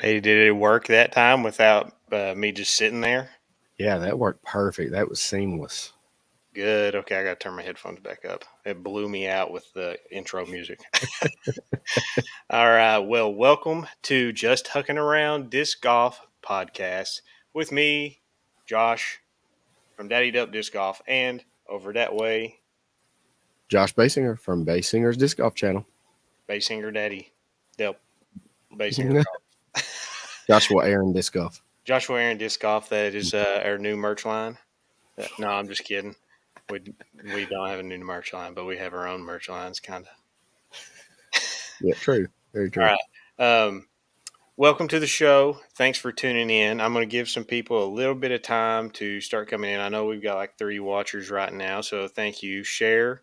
Hey, did it work that time without me just sitting there? Yeah, that worked perfect. That was seamless. Good. Okay, I got to turn my headphones back up. It blew me out with the intro music. All right. Well, welcome to Just Hucking Around Disc Golf Podcast with me, Josh from Daddy Dup Disc Golf, and over that way, Josh Basinger from Basinger's Disc Golf Channel. Basinger Daddy Dup Basinger Golf. Joshua Aaron Disc Golf. Joshua Aaron Disc Golf. That is our new merch line. No, I'm just kidding. We we don't have a new merch line, but we have our own merch lines, kind of. Yeah, true. Very All true. right. Welcome to the show. Thanks for tuning in. I'm going to give some people a little bit of time to start coming in. I know we've got like 3 watchers right now, so thank you. Share,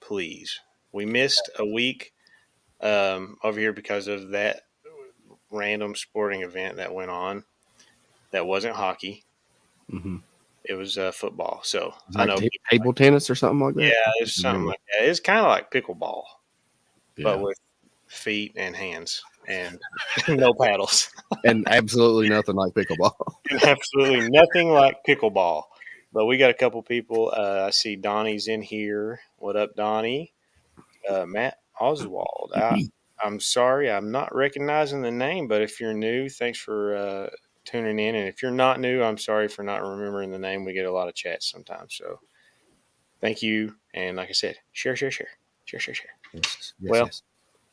please. We missed a week over here because of that random sporting event that went on. That wasn't hockey. Mm-hmm. It was football. So It's I like know. table tennis or something like Yeah, that. I it's can't something remember. like that. It's kind of like pickleball, but Yeah, with feet and hands and no paddles. and absolutely nothing like pickleball. And absolutely nothing like pickleball. But we got a couple people. I see Donnie's in here. What up, Donnie? Matt Oswald. I'm sorry, I'm not recognizing the name, but if you're new, thanks for tuning in. And if you're not new, I'm sorry for not remembering the name. We get a lot of chats sometimes. So thank you. And like I said, share. Yes, yes, Well, yes.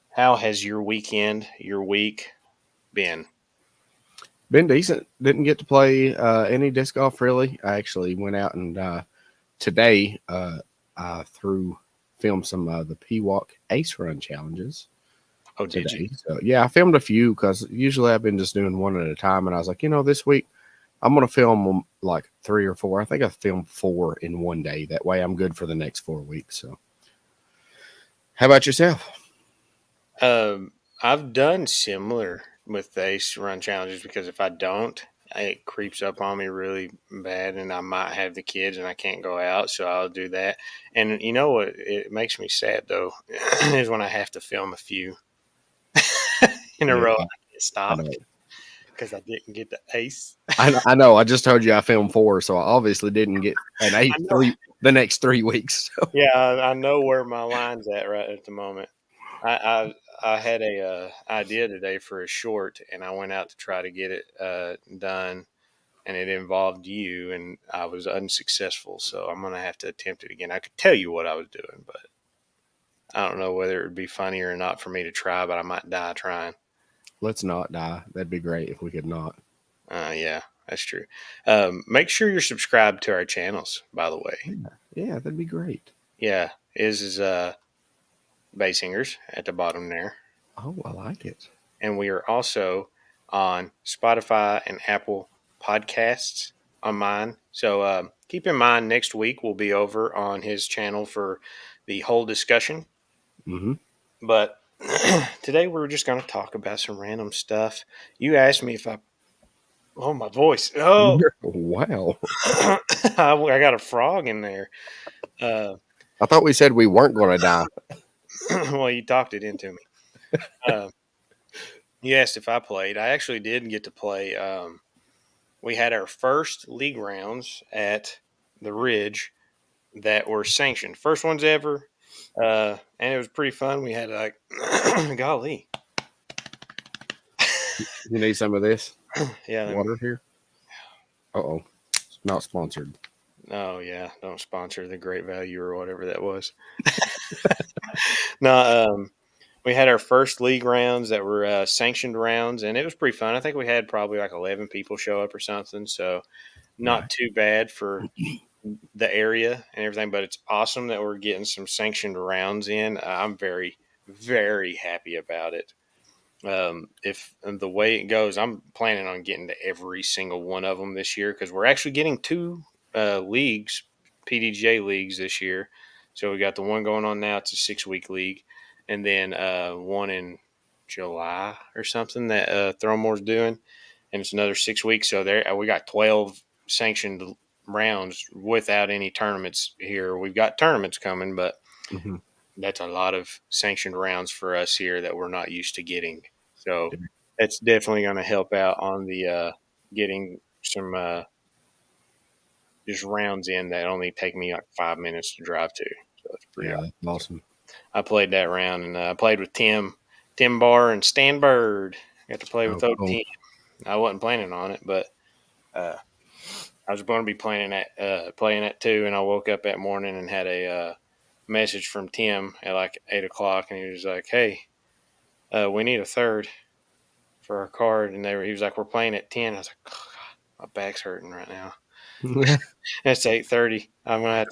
how has your weekend, your week been? Been decent. Didn't get to play any disc golf really. I actually went out and today I filmed some the P Walk Ace Run challenges Oh, did you? today. So yeah, I filmed a few because usually I've been just doing one at a time, and I was like, this week I'm gonna film like 3 or 4. I think I filmed 4 in one day. That way I'm good for the next 4 weeks. So, how about yourself? I've done similar with the Ace Run challenges because if I don't, it creeps up on me really bad, and I might have the kids and I can't go out, so I'll do that. And you know what? It makes me sad though is when I have to film a few in a Yeah, row. I get I stopped know. because I didn't get the ace. I know. I just told you I filmed 4, so I obviously didn't get an I eighth know. the next 3 weeks. Yeah, I know where my line's at right at the moment. I had a idea today for a short, and I went out to try to get it done, and it involved you, and I was unsuccessful. So I'm gonna have to attempt it again. I could tell you what I was doing, but I don't know whether it would be funny or not for me to try. But I might die trying. Let's not die. That'd be great if we could not. Yeah, that's true. Make sure you're subscribed to our channels. By the way, Yeah, yeah, that'd be great. yeah, is Bay Singers at the bottom there, Oh, I like it. and we are also on Spotify and Apple Podcasts on mine. So keep in mind, next week we'll be over on his channel for the whole discussion. Mm-hmm. But today we're just going to talk about some random stuff. You asked me if I. Oh, my voice. Oh, Wow. I got a frog in there. Uh, I thought we said we weren't going to die. well, you talked it into me. Uh, you asked if I played. I actually did get to play. We had our first league rounds at the Ridge that were sanctioned. First ones ever. And it was pretty fun. We had like, golly. You need some of this Yeah. water here? Uh-oh. It's not sponsored. Oh, yeah. Don't sponsor the Great Value or whatever that was. No, we had our first league rounds that were sanctioned rounds, and it was pretty fun. I think we had probably like 11 people show up or something. So not Right. too bad for the area and everything, but it's awesome that we're getting some sanctioned rounds in. I'm very, very happy about it. If the way it goes, I'm planning on getting to every single one of them this year because we're actually getting 2 leagues, PDJ leagues this year. So we got the one going on now; it's a 6-week league, and then one in July or something that Throwmore's doing, and it's another 6 weeks. So there we got 12 sanctioned rounds without any tournaments here. We've got tournaments coming, but Mm-hmm. that's a lot of sanctioned rounds for us here that we're not used to getting. So that's definitely going to help out on the getting some just rounds in that only take me like 5 minutes to drive to. So it's pretty Yeah, awesome. that's awesome. I played that round, and I played with Tim Barr, and Stan Bird. Got to play Oh, with old cool. Tim. I wasn't planning on it, but uh, I was going to be playing at 2, and I woke up that morning and had a message from Tim at like 8 o'clock, and he was like, "Hey, we need a third for our card," and he was like, "We're playing at 10." I was like, oh, God, "My back's hurting right now." It's 8:30. I'm gonna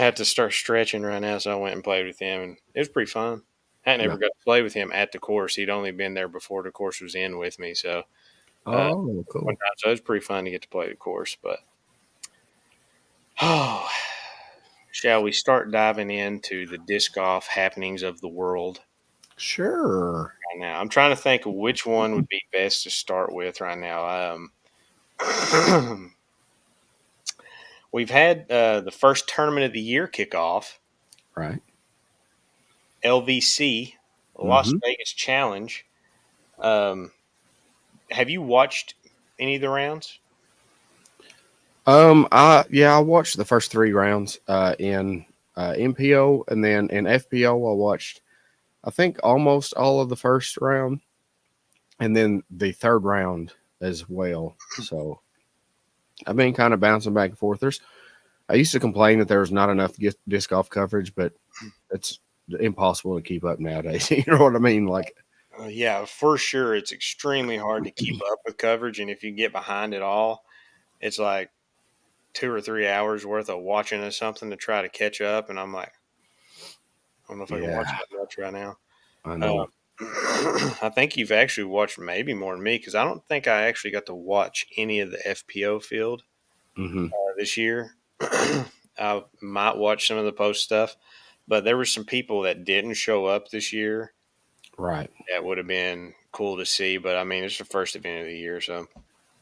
have to start stretching right now. So I went and played with him, and it was pretty fun. I never Yeah. got to play with him at the course. He'd only been there before the course was in with me. So Oh, one cool. time, so it was pretty fun to get to play the course. But oh, shall we start diving into the disc golf happenings of the world Sure. right now? I'm trying to think of which one would be best to start with right now. We've had the first tournament of the year kick off, Right. LVC, Las Mm-hmm. Vegas Challenge. Um, have you watched any of the rounds? I watched the first 3 rounds in MPO, and then in FPO I watched I think almost all of the first round, and then the third round as well. So I've been kind of bouncing back and forth. I used to complain that there was not enough disc golf coverage, but it's impossible to keep up nowadays. You know what I mean? Like, Yeah, for sure. It's extremely hard to keep up with coverage, and if you get behind it all, it's like 2 or 3 hours worth of watching of something to try to catch up. And I'm like, I don't know if I can watch yeah, that much right now. I know. I think you've actually watched maybe more than me because I don't think I actually got to watch any of the FPO field Hmm. this year. I might watch some of the post stuff, but there were some people that didn't show up this year Right. that would have been cool to see. But I mean, it's the first event of the year, so I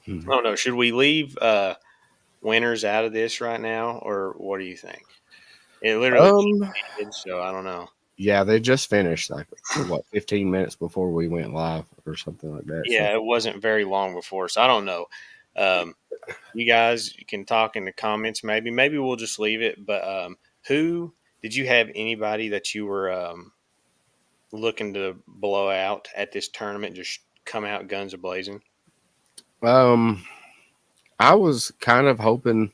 Hmm. don't know. Should we leave winners out of this right now, or what do you think? It literally just Um, ended, so I don't know. yeah, they just finished like what 15 minutes before we went live or something like that. So, Yeah, it wasn't very long before, so I don't know. Um, you guys can talk in the comments. Maybe we'll just leave it. But who did you have anybody that you were looking to blow out at this tournament? Just come out guns a blazing. um, I was kind of hoping.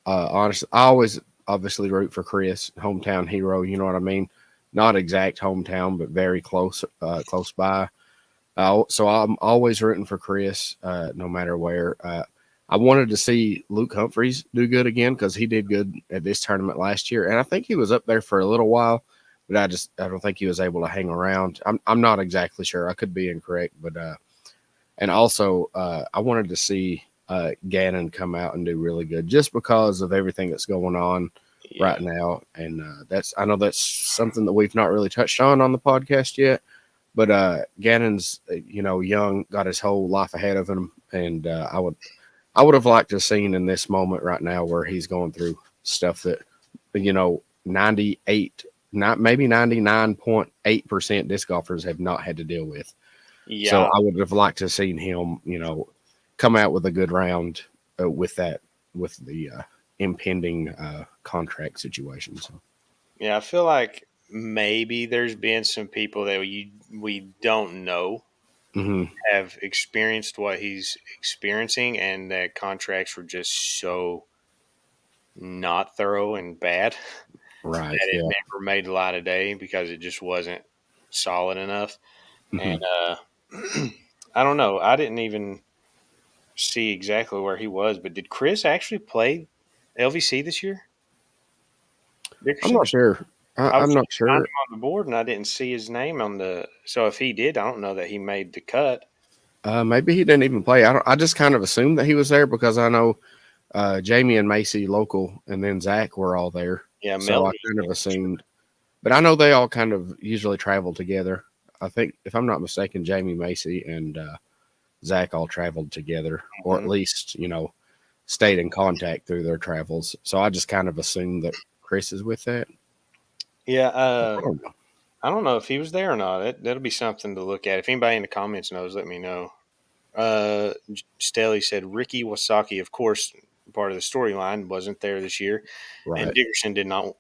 Honestly, I always obviously root for Chris, hometown hero. You know what I mean? Not exact hometown, but very close, close by. So I'm always rooting for Chris, no matter where. I wanted to see Luke Humphreys do good again because he did good at this tournament last year, and I think he was up there for a little while, but I don't think he was able to hang around. I'm not exactly sure. I could be incorrect, but and also I wanted to see Gannon come out and do really good just because of everything that's going on Yeah, right now, and that's I know that's something that we've not really touched on the podcast yet, but Gannon's young, got his whole life ahead of him, and I would have liked to have seen in this moment right now where he's going through stuff that 98, not maybe 99.8% disc golfers have not had to deal with. So yeah, I would have liked to have seen him, come out with a good round with that with the impending contract situation. So. yeah. I feel like maybe there's been some people that we don't know Hmm. have experienced what he's experiencing, and that contracts were just so not thorough and bad Right. that it Yeah. never made light of day because it just wasn't solid enough. And Hmm. I don't know. I didn't even see exactly where he was, but did Chris actually play LVC this year? I'm Dickerson? not sure. I was I'm trying not to find sure. him on the board and I didn't see his name on the. So if he did, I don't know that he made the cut. Maybe he didn't even play. I just kind of assumed that he was there because I know Jamie and Macy local, and then Zach were all there. Yeah, So I Melton was kind of there for sure. assumed, but I know they all kind of usually travel together. I think, if I'm not mistaken, Jamie Macy and Zach all traveled together, or at Mhm. least stayed in contact through their travels. So I just kind of assumed that Chris is with that. Yeah, I don't know. I don't know if he was there or not. That'll be something to look at. If anybody in the comments knows, let me know. Staley said Ricky Wasaki, of course, part of the storyline, wasn't there this year, and Right. Dickerson did not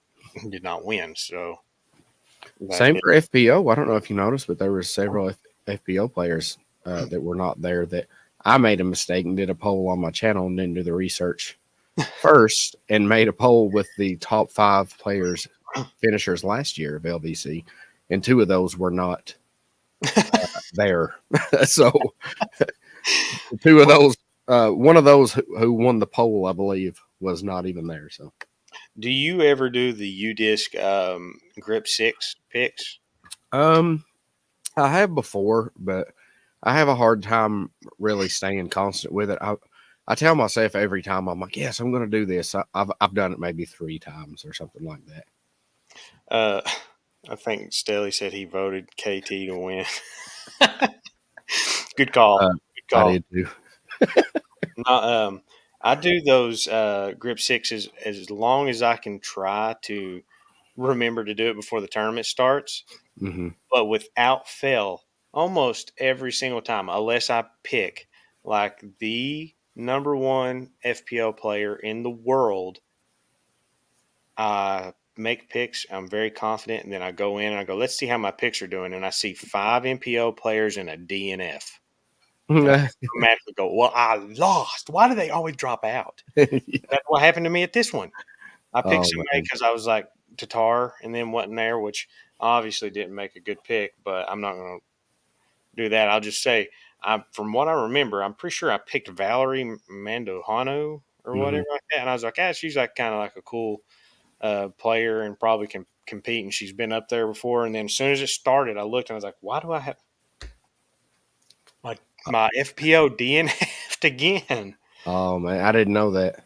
win. So that Same did. for FPO. I don't know if you noticed, but there were several FPO players that were not there. That I made a mistake and did a poll on my channel and didn't do the research first, and made a poll with the top 5 players finishers last year of LVC, and 2 of those were not there. So 2 of those, one of those who won the poll, I believe, was not even there. So, Do you ever do the UDisc Grip 6 picks? um, I have before, but I have a hard time really staying constant with it. I tell myself every time I'm like, yes, I'm going to do this. I've done it maybe 3 times or something like that. Uh, I think Staley said he voted KT to win. Good call. Uh, Good I call. did too. Not, I do those grip sixes as long as I can try to remember to do it before the tournament starts, Hmm. but without fail, almost every single time, unless I pick like the number one FPO player in the world, I make picks. I'm very confident, and then I go in and I go, let's see how my picks are doing, and I see 5 MPO players and a DNF. And I automatically go, well, I lost. Why do they always drop out? That's what happened to me at this one. I picked Oh somebody man. because I was like Tatar and then wasn't there, which obviously didn't make a good pick, but I'm not going to do that. I'll just say, from what I remember, I'm pretty sure I picked Valerie Mandohano or Hmm. whatever like that. And I was like, she's like kind of like a cool player and probably can compete. And she's been up there before. And then as soon as it started, I looked and I was like, why do I have my FPO DNF'd again? Oh man, I didn't know that.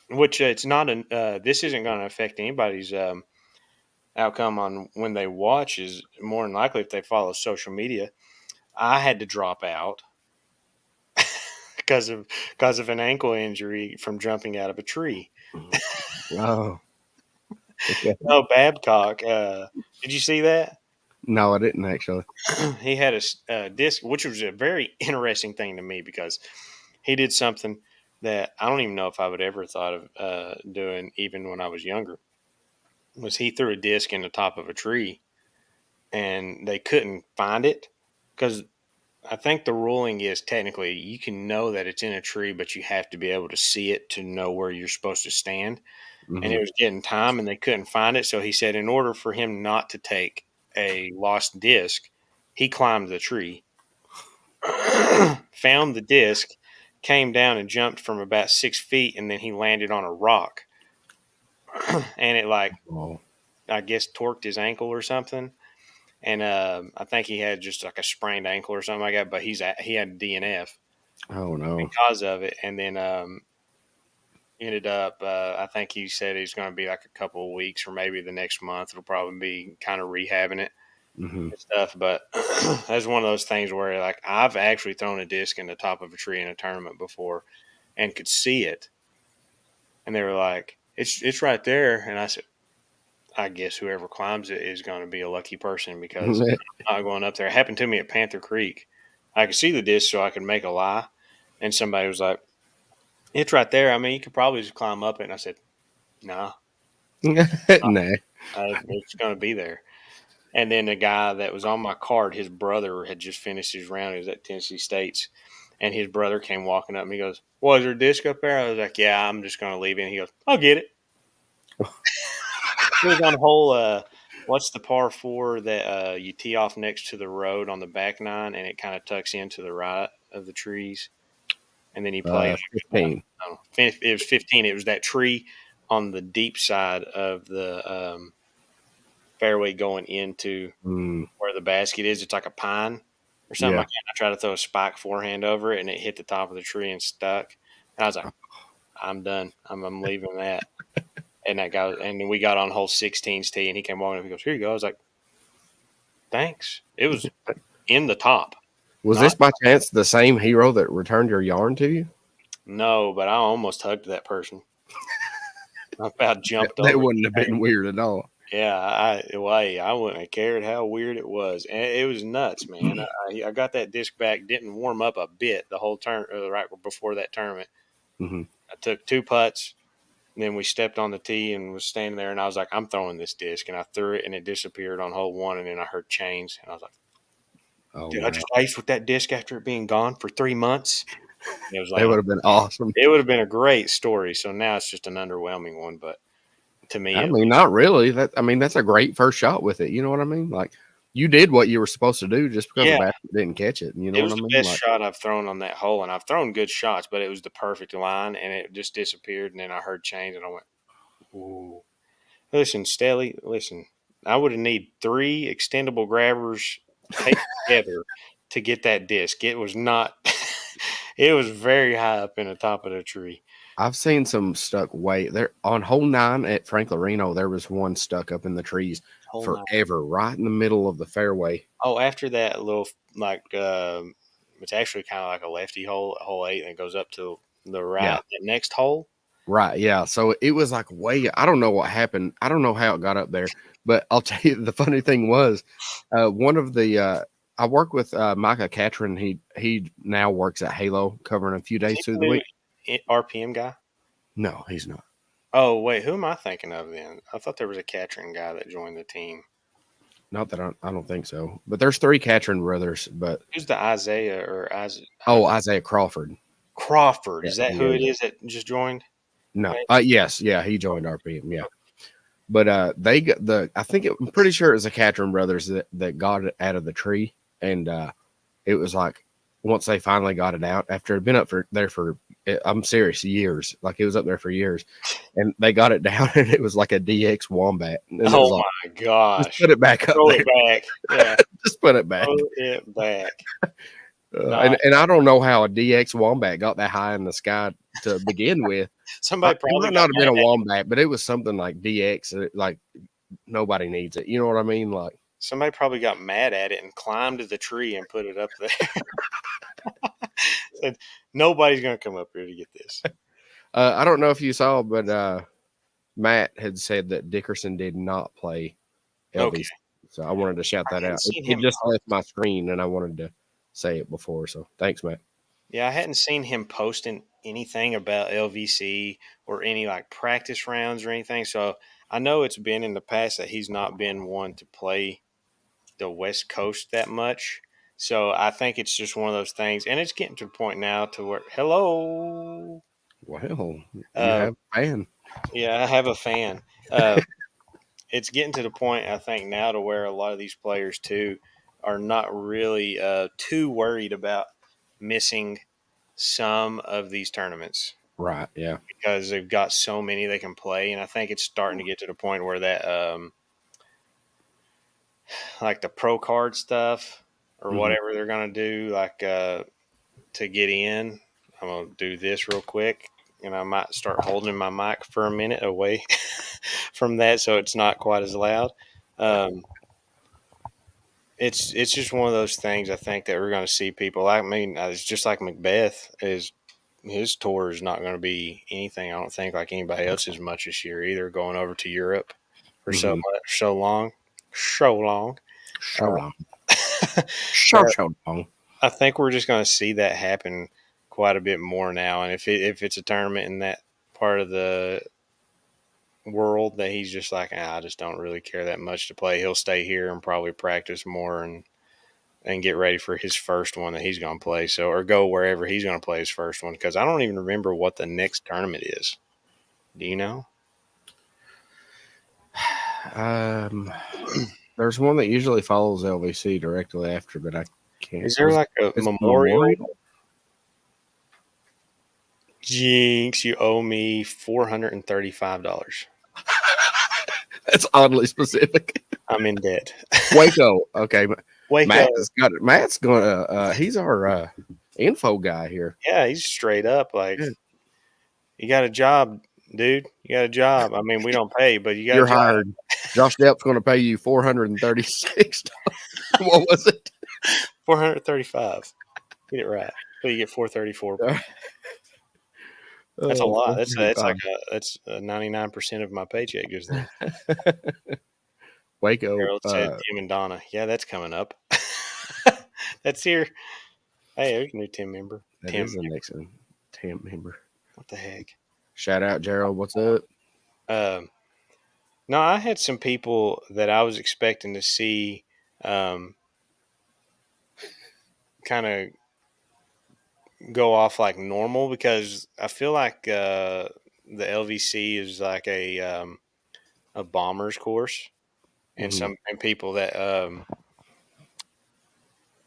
Which it's not an. This isn't going to affect anybody's outcome on when they watch. Is more than likely if they follow social media. I had to drop out because of an ankle injury from jumping out of a tree. Oh, okay. No, Babcock. Did you see that? No, I didn't actually. He had a disc, which was a very interesting thing to me because he did something that I don't even know if I would ever thought of doing, even when I was younger. Was he threw a disc in the top of a tree and they couldn't find it because I think the ruling is technically you can know that it's in a tree, but you have to be able to see it to know where you're supposed to stand. And Hmm. it was getting time and they couldn't find it. So he said, in order for him not to take a lost disc, he climbed the tree, found the disc, came down and jumped from about 6 feet, and then he landed on a rock. And it, like, Oh, I guess, torqued his ankle or something. And I think he had just like a sprained ankle or something like that. But he had DNF oh no. because of it. And then ended up, I think he said he's going to be like a couple of weeks or maybe the next month. It'll probably be kind of rehabbing it Hmm. and stuff. But that's one of those things where, like, I've actually thrown a disc in the top of a tree in a tournament before and could see it. And they were like, it's right there. And I said, I guess whoever climbs it is going to be a lucky person because I'm not going up there. It happened to me at Panther Creek. I could see the disc, so I could make a lie. And somebody was like, it's right there. I mean, you could probably just climb up it. And I said, no, Nah. it's going to be there. And then the guy that was on my card, his brother had just finished his round. He was at Tennessee State's. And his brother came walking up and he goes, well, is there a disc up there? I was like, yeah, I'm just going to leave it. And he goes, I'll get it. It was on hole, what's the par four that you tee off next to the road on the back nine and it kind of tucks into the right of the trees? And then he played, 15. I don't know, it was 15. It was that tree on the deep side of the fairway going into Mm, where the basket is. It's like a pine or something yeah. like that. I tried to throw a spike forehand over it, and it hit the top of the tree and stuck. And I was like, I'm done. I'm leaving that. And that guy, and then we got on hole 16's tee, and he came walking up. He goes, "Here you go." I was like, "Thanks." It was in the top, Was not this by chance the same hero that returned your yarn to you? no, but I almost hugged that person. I about That, jumped that over. wouldn't have been weird at all. Yeah, I wouldn't have cared how weird it was, and it was nuts, man. I got that disc back, didn't warm up a bit the whole turn right before that tournament. Hmm. I took two putts, and then we stepped on the tee and was standing there, and I was like, I'm throwing this disc, and I threw it, and it disappeared on hole one, and then I heard chains, and I was like, Oh did I no, just ice with that disc after it being gone for 3 months? And it was that like, would have been awesome. it would have been a great story. So now it's just an underwhelming one, but to me I at mean, least. not really. That's a great first shot with it. You know what I mean? Like you did what you were supposed to do just because the Yeah, basket didn't catch it. You know it what was I the mean? best Like shot I've thrown on that hole, and I've thrown good shots, but it was the perfect line, and it just disappeared. And then I heard change, and I went, "Ooh, listen, Stelly, listen. I would have need three extendable grabbers taped together to get that disc. It was not. It was very high up in the top of the tree. I've seen some stuck way there on hole 9 at Franklin Reno. There was one stuck up in the trees Hole nine. forever, right in the middle of the fairway. Oh, after that little like, it's actually kind of like a lefty hole, hole eight, and it goes up to the Yeah, right. The next hole. right. Yeah. So it was like way. I don't know what happened. I don't know how it got up there, but I'll tell you the funny thing was, one of the I work with Micah Catron. He now works at Halo, covering a few Is days he through the the new week. RPM guy? No, he's not. Oh wait, who am I thinking of then? I thought there was a catching guy that joined the team. Not that I don't think so. But there's three Catron brothers. But Who's the Isaiah or Isaiah oh, Isaiah Crawford. Crawford? Yeah, Is that who yeah, it yeah. is that just joined? No, Maybe? yes, yeah, he joined RPM. Yeah, but they got I think I'm pretty sure it was the Catron brothers that got it out of the tree, and it was like once they finally got it out after it had been up for there for I'm serious years, like it was up there for years, and they got it down, and it was like a DX wombat, and it was Oh like my just gosh! put it back up Throw there, it back. Yeah, just put it back. throw it back. No, And I don't know how a DX wombat got that high in the sky to begin with. somebody It probably might got not have been mad a at him. wombat, but it was something like DX. Like nobody needs it. You know what I mean? Like Somebody probably got mad at it and climbed to the tree and put it up there. Said nobody's gonna come up here to get this. I don't know if you saw, but Matt had said that Dickerson did not play Okay, LVC. So I wanted to shout I that hadn't out. seen It him. just left my screen, and I wanted to say it before. So thanks, Matt. Yeah, I hadn't seen him posting anything about LVC or any like practice rounds or anything. So I know it's been in the past that he's not been one to play the West Coast that much. So I think it's just one of those things, and it's getting to the point now to where hello, Well, you uh, have a fan. yeah, I have a fan. Uh, it's getting to the point I think now to where a lot of these players too are not really too worried about missing some of these tournaments Right. Yeah. because they've got so many they can play, and I think it's starting to get to the point where that like the pro card stuff or Hmm. whatever they're gonna do, like to get in. I'm gonna do this real quick, and I might start holding my mic for a minute away from that, so it's not quite as loud. Um, it's just one of those things. I think that we're going to see people. I mean, it's just like Macbeth is. His tour is not going to be anything. I don't think like anybody else's much this year either. Going over to Europe for so Hmm. much, so long. So long. But So long. I think we're just going to see that happen quite a bit more now. And if it's a tournament in that part of the world that he's just like, I just don't really care that much to play. He'll stay here and probably practice more and get ready for his first one that he's going to play. So, or go wherever he's going to play his first one. Because I don't even remember what the next tournament is. Do you know? Um, there's one that usually follows LVC directly after, but I can't. Is there like a Is it memorial? Memorial? Jinx, you owe me $435. That's oddly specific. I'm in debt. Waco. Okay, Wake Matt up. has got it. Matt's gonna. He's our info guy here. Yeah, he's straight up like, Yeah. you got a job, dude. You got a job. I mean, we don't pay, but you got a You're job. hired. Josh Depp's going to pay you $436. What was it? 435. Get it right. So you get 434. That's a Oh, lot. That's 435. like that's 99% of my paycheck goes there. Waco. Harold said Tim and Donna. Yeah, that's coming up. That's here. Hey, we can do Tim member. That Tim, is the next one. Tam member. what the heck? Shout out Gerald. What's up? Um, no, I had some people that I was expecting to see um, kind of go off like normal because I feel like the LVC is like a bomber's course, and Hmm. people that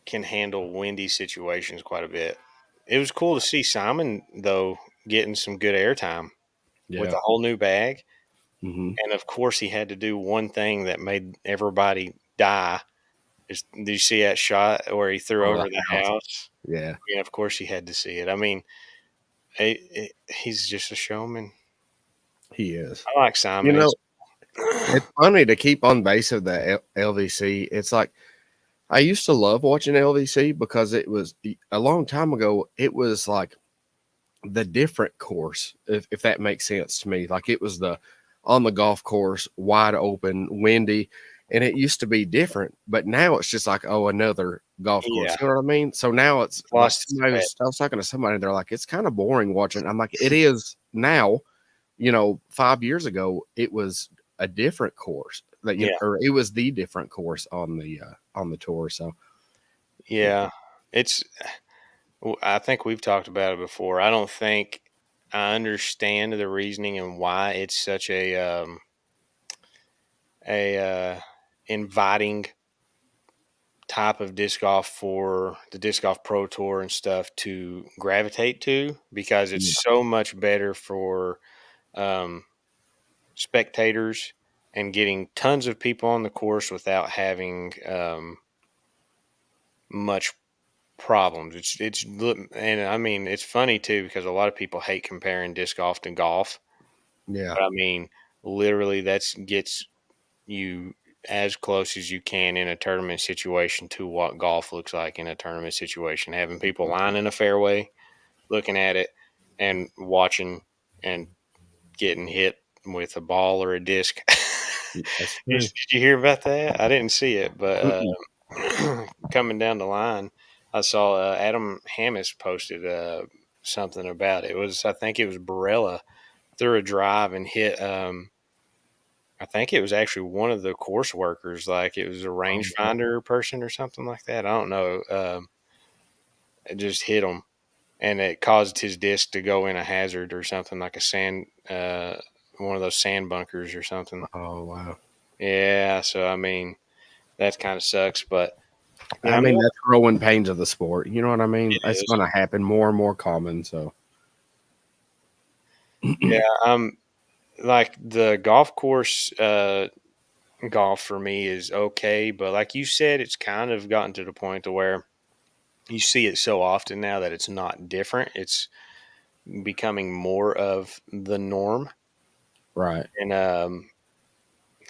can handle windy situations quite a bit. It was cool to see Simon though getting some good airtime with Yeah. a whole new bag, Hmm. and of course he had to do one thing that made everybody die. Did you see that shot where he threw Oh, the over the house. house? Yeah, Yeah, of course you had to see it. I mean, he's just a showman. he is. I like You Simon. know, It's it's funny to keep on base of the LVC. It's like I used to love watching LVC because it was a long time ago. It was like the different course, if that makes sense to me. Like it was the on the golf course, wide open, windy, and it used to be different. But now it's just like, oh, another golf yeah, course. You know what I mean? So now it's like lost its pet. I was talking to somebody, they're like, it's kind of boring watching. I'm like, it is now. 5 years ago, it was a different course that Yeah, or it was the different course on the tour. So yeah. It's. I think we've talked about it before. I don't think I understand the reasoning and why it's such a inviting type of disc golf for the disc golf pro tour and stuff to gravitate to because yeah, it's so much better for um, spectators and getting tons of people on the course without having much problems. And I mean it's funny too because a lot of people hate comparing disc golf to golf, yeah, but I mean literally that's gets you as close as you can in a tournament situation to what golf looks like in a tournament situation. Having people lining a fairway, looking at it, and watching and getting hit with a ball or a disc. that's Did true. you hear about that? I didn't see it, but Mm-mm. coming down the line, I saw Adam Hammis posted something about it. I think it was Barella threw a drive and hit. I think it was actually one of the course workers, like it was a Oh, wow. rangefinder person or something like that. I don't know. It just hit him, and it caused his disc to go in a hazard or something like a sand, one of those sand bunkers or something. Oh, wow. Yeah, so I mean that kind of sucks, but yeah, I I mean mean, that's growing pains of the sport. You know what I mean? it It's is. going to happen more and more common. So, Yeah, like the golf course golf for me is okay, but like you said, it's kind of gotten to the point to where you see it so often now that it's not different. It's becoming more of the norm. right. And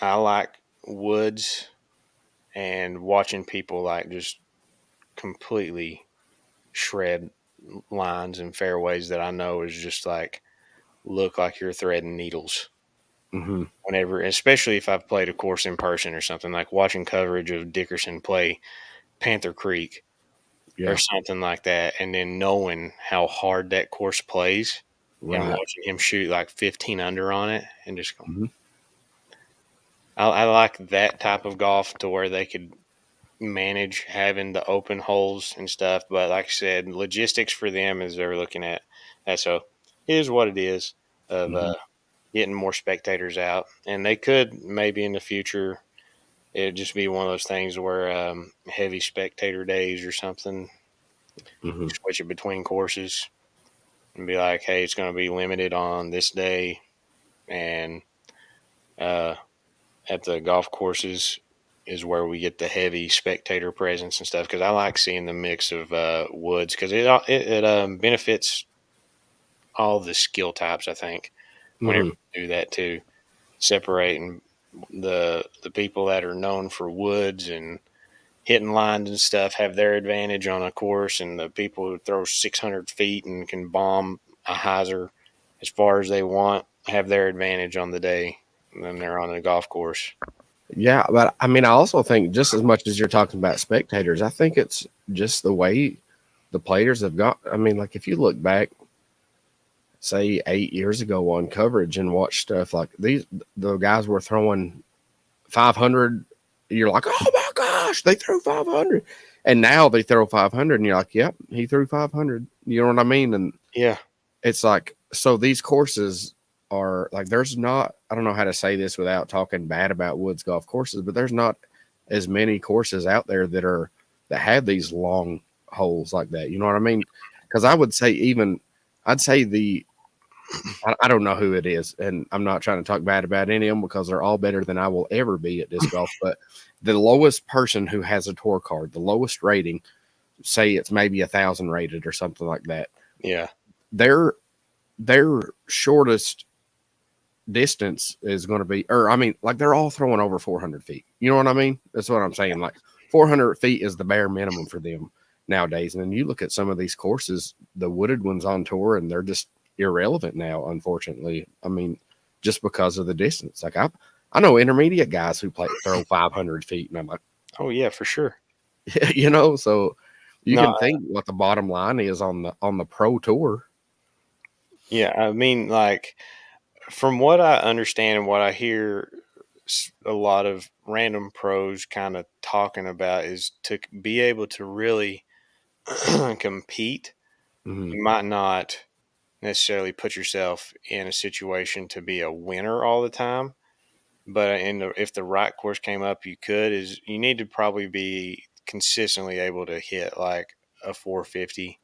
I like woods and watching people like just completely shred lines and fairways that I know is just like look like you're threading needles. Hmm. Whenever, especially if I've played a course in person or something, like watching coverage of Dickerson play Panther Creek or Yeah. something like that, and then knowing how hard that course plays and Right. watching him shoot like 15 under on it and just go, Hmm. I like that type of golf to where they could manage having the open holes and stuff. But like I said, logistics for them as they're looking at that. So it is what it is of Hmm. getting more spectators out. And they could maybe in the future, it'd just be one of those things where heavy spectator days or something, Hmm. switch it between courses and be like, hey, it's going to be limited on this day. And uh, at the golf courses is where we get the heavy spectator presence and stuff because I like seeing the mix of woods because it benefits all the skill types. I think whenever Hmm. you do that too, separating the people that are known for woods and hitting lines and stuff have their advantage on a course, and the people who throw 600 feet and can bomb a hyzer as far as they want have their advantage on the day. And then they're on a golf course. Yeah, but I mean, I also think just as much as you're talking about spectators, I think it's just the way the players have got. I mean, like if you look back, say 8 years ago on coverage and watch stuff like these, the guys were throwing 500. You're like, oh my gosh, they threw 500, and now they throw 500, and you're like, yep, he threw 500. You know what I mean? And Yeah. it's like, so these courses are like, there's not, I don't know how to say this without talking bad about woods golf courses, but there's not as many courses out there that have these long holes like that. You know what I mean? Because I would say, even, I'd say I don't know who it is, and I'm not trying to talk bad about any of them because they're all better than I will ever be at disc golf. But the lowest person who has a tour card, the lowest rating, say it's maybe 1,000 rated or something like that, Yeah. their their shortest distance is going to be, or I mean, like they're all throwing over 400 feet. You know what I mean? That's what I'm saying. Like 400 feet is the bare minimum for them nowadays. And then you look at some of these courses, the wooded ones on tour, and they're just irrelevant now, unfortunately. I mean, just because of the distance. Like I know intermediate guys who throw 500 feet, and I'm like, Oh yeah, for sure. you know, so you No, can think what the bottom line is on the pro tour. yeah. I mean, like from what I understand and what I hear, a lot of random pros kind of talking about is to be able to really compete. Hmm. You might not necessarily put yourself in a situation to be a winner all the time, but if the right course came up, you could. Is you need to probably be consistently able to hit like a 450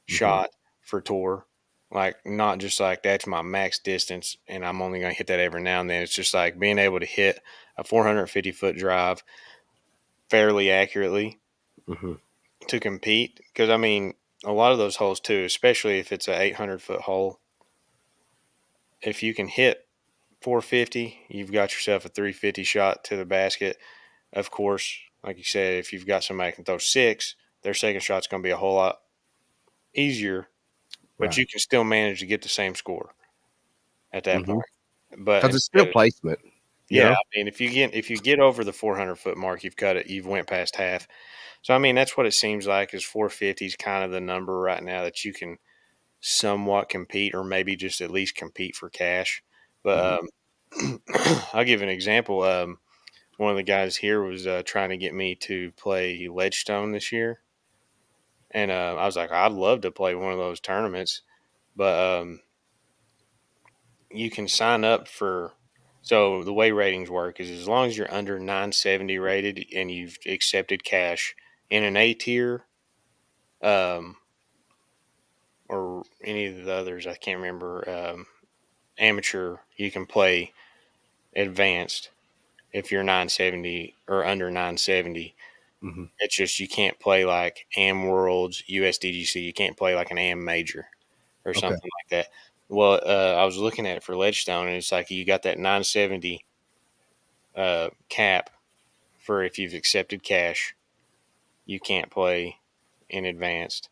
Hmm. shot for tour. Like not just like that's my max distance and I'm only going to hit that every now and then. It's just like being able to hit a 450-foot drive fairly accurately Hmm. to compete. Because I mean, a lot of those holes too, especially if it's a 800-foot hole, if you can hit 450, you've got yourself a 350 shot to the basket. Of course, like you said, if you've got somebody who can throw six, their second shot's going to be a whole lot easier, but Right. you can still manage to get the same score at that Hmm. point. But Because it's still instead of, placement, you yeah, know? I mean, if you get over the 400-foot mark, you've cut it. You've went past half. So I mean, that's what it seems like is 450 is kind of the number right now that you can somewhat compete, or maybe just at least compete for cash. Mhm. But I'll give an example. One of the guys here was trying to get me to play Ledgestone this year, and I was like, I'd love to play one of those tournaments, but you can sign up for. So the way ratings work is as long as you're under 970 rated and you've accepted cash in an A tier, um, or any of the others, I can't remember. Amateur, you can play advanced if you're 970 or under 970. Mhm. It's just you can't play like AM Worlds, USDGC. You can't play like an AM Major or Okay. something like that. Well, I was looking at it for Ledgestone, and it's like you got that 970 cap for if you've accepted cash, you can't play in advanced.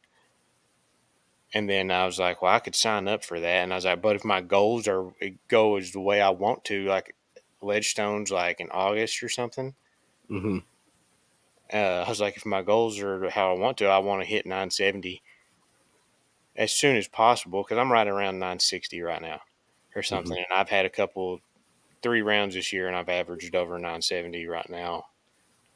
And then I was like, well, I could sign up for that. And I was like, but if my goals are go as the way I want to, like Ledgestone's like in August or something. Mhm. I was like, if my goals are how I want to, I want to hit 970 as soon as possible because I'm right around 960 right now or Mhm. something. And I've had a couple, 3 rounds this year, and I've averaged over 970 right now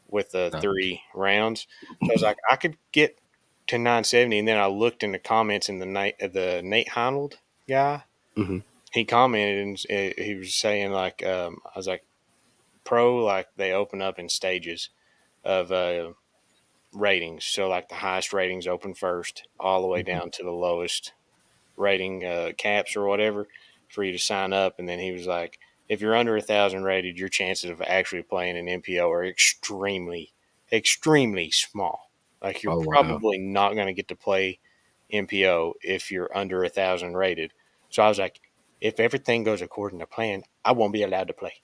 with the Gotcha. 3 rounds. So I was like, I could get to 970. And then I looked in the comments in the Nate Heinold guy. Mhm. He commented and he was saying, like, I was like, pro, like, they open up in stages of ratings. So, like, the highest ratings open first, all the way Mhm. down to the lowest rating caps or whatever for you to sign up. And then he was like, if you're under 1,000 rated, your chances of actually playing an MPO are extremely, extremely small. Like you're Oh wow. probably not going to get to play MPO if you're under 1,000 rated. So I was like, if everything goes according to plan, I won't be allowed to play.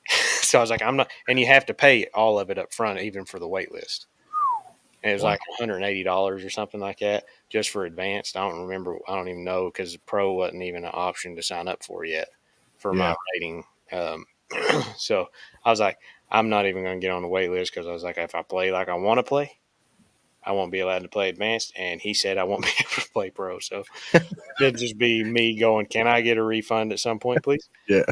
So I was like, I'm not, and you have to pay all of it up front, even for the wait list. And it was Wow. like $180 or something like that just for advanced. I don't remember. I don't even know because pro wasn't even an option to sign up for yet for my Yeah. rating. Um, so I was like, I'm not even going to get on the wait list because I was like, if I play like I want to play, I won't be allowed to play advanced. And he said I won't be able to play pro. So it'd just be me going, can I get a refund at some point, please? Yeah.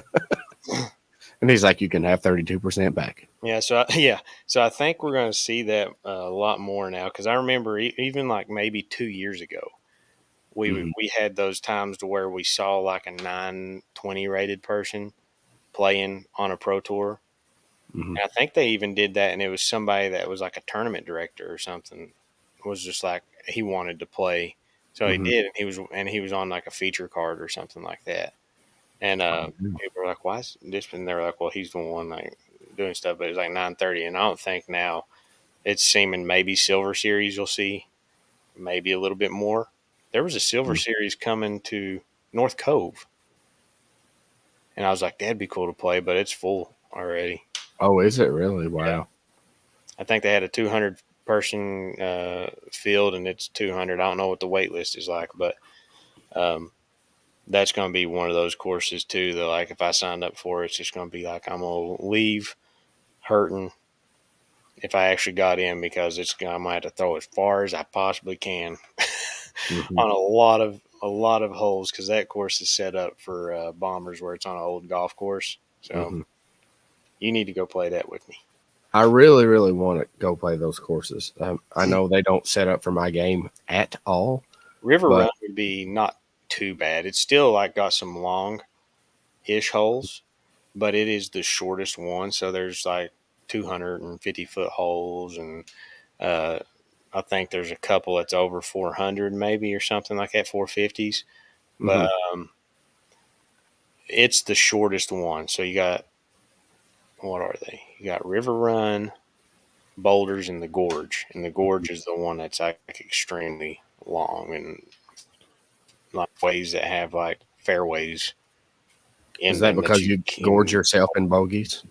And he's like, you can have 32% back. Yeah. So, yeah. So I think we're going to see that a lot more now because I remember even like maybe 2 years ago, Hmm. we had those times to where we saw like a 920 rated person playing on a pro tour. Hmm. And I think they even did that, and it was somebody that was like a tournament director or something. Was just like he wanted to play, so he Hmm. did, and he was on like a feature card or something like that. And people were like, "Why is this?" And they were like, "Well, he's the one like doing stuff." But it was like 930, and I don't think now it's seeming maybe Silver Series you'll see maybe a little bit more. There was a Silver Series coming to North Cove, and I was like, "That'd be cool to play," but it's full already. Oh, is it really? Yeah. Wow. I think they had a 200 person field, and it's 200. I don't know what the wait list is like, but um, that's going to be one of those courses too. That like if I signed up for it, it's just going to be like I'm going to leave hurting if I actually got in because I'm going to have to throw as far as I possibly can Hmm. on a lot of holes because that course is set up for bombers where it's on an old golf course. So Hmm. you need to go play that with me. I really, really want to go play those courses. I know they don't set up for my game at all, River Run but would be not too bad. It's still like got some long ish holes, but it is the shortest one. So there's like 250-foot holes, and uh, I think there's a couple that's over 400 maybe or something like that, 450s. But hmm. it's the shortest one. So you got what are they? You got River Run, Boulders, and the Gorge, and the Gorge is the one that's like extremely long and like ways that have like fairways Is in that them that because you you gorge can. yourself in bogeys?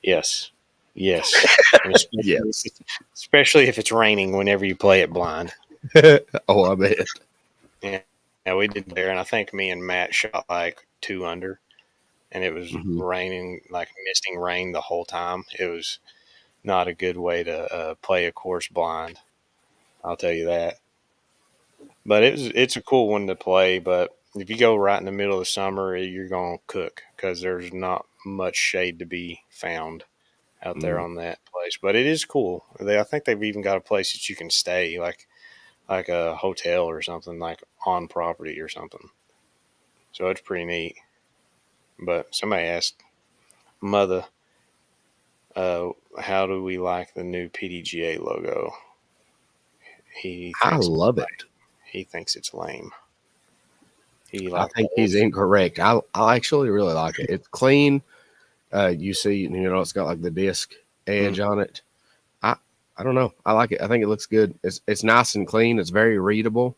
Yes, yes, and Yes. especially if it's raining whenever you play it blind. Oh, I bet. Yeah, yeah, we did there, and I think me and Matt shot like 2 under, and it was Hmm. raining, like misting rain the whole time. It was not a good way to play a course blind. I'll tell you that. But it's a cool one to play. But if you go right in the middle of the summer, you're gonna cook because there's not much shade to be found out there Mm. on that place. But it is cool. I think they've even got a place that you can stay, like a hotel or something, like on property or something. So it's pretty neat. But somebody asked Mother, how do we like the new PDGA logo? He I thinks love it. he thinks it's lame. He I liked the think old. he's incorrect. I actually really like it. It's clean. You see, it's got like the disc Mm, edge on it. I I don't know. I like it. I think it looks good. It's nice and clean. It's very readable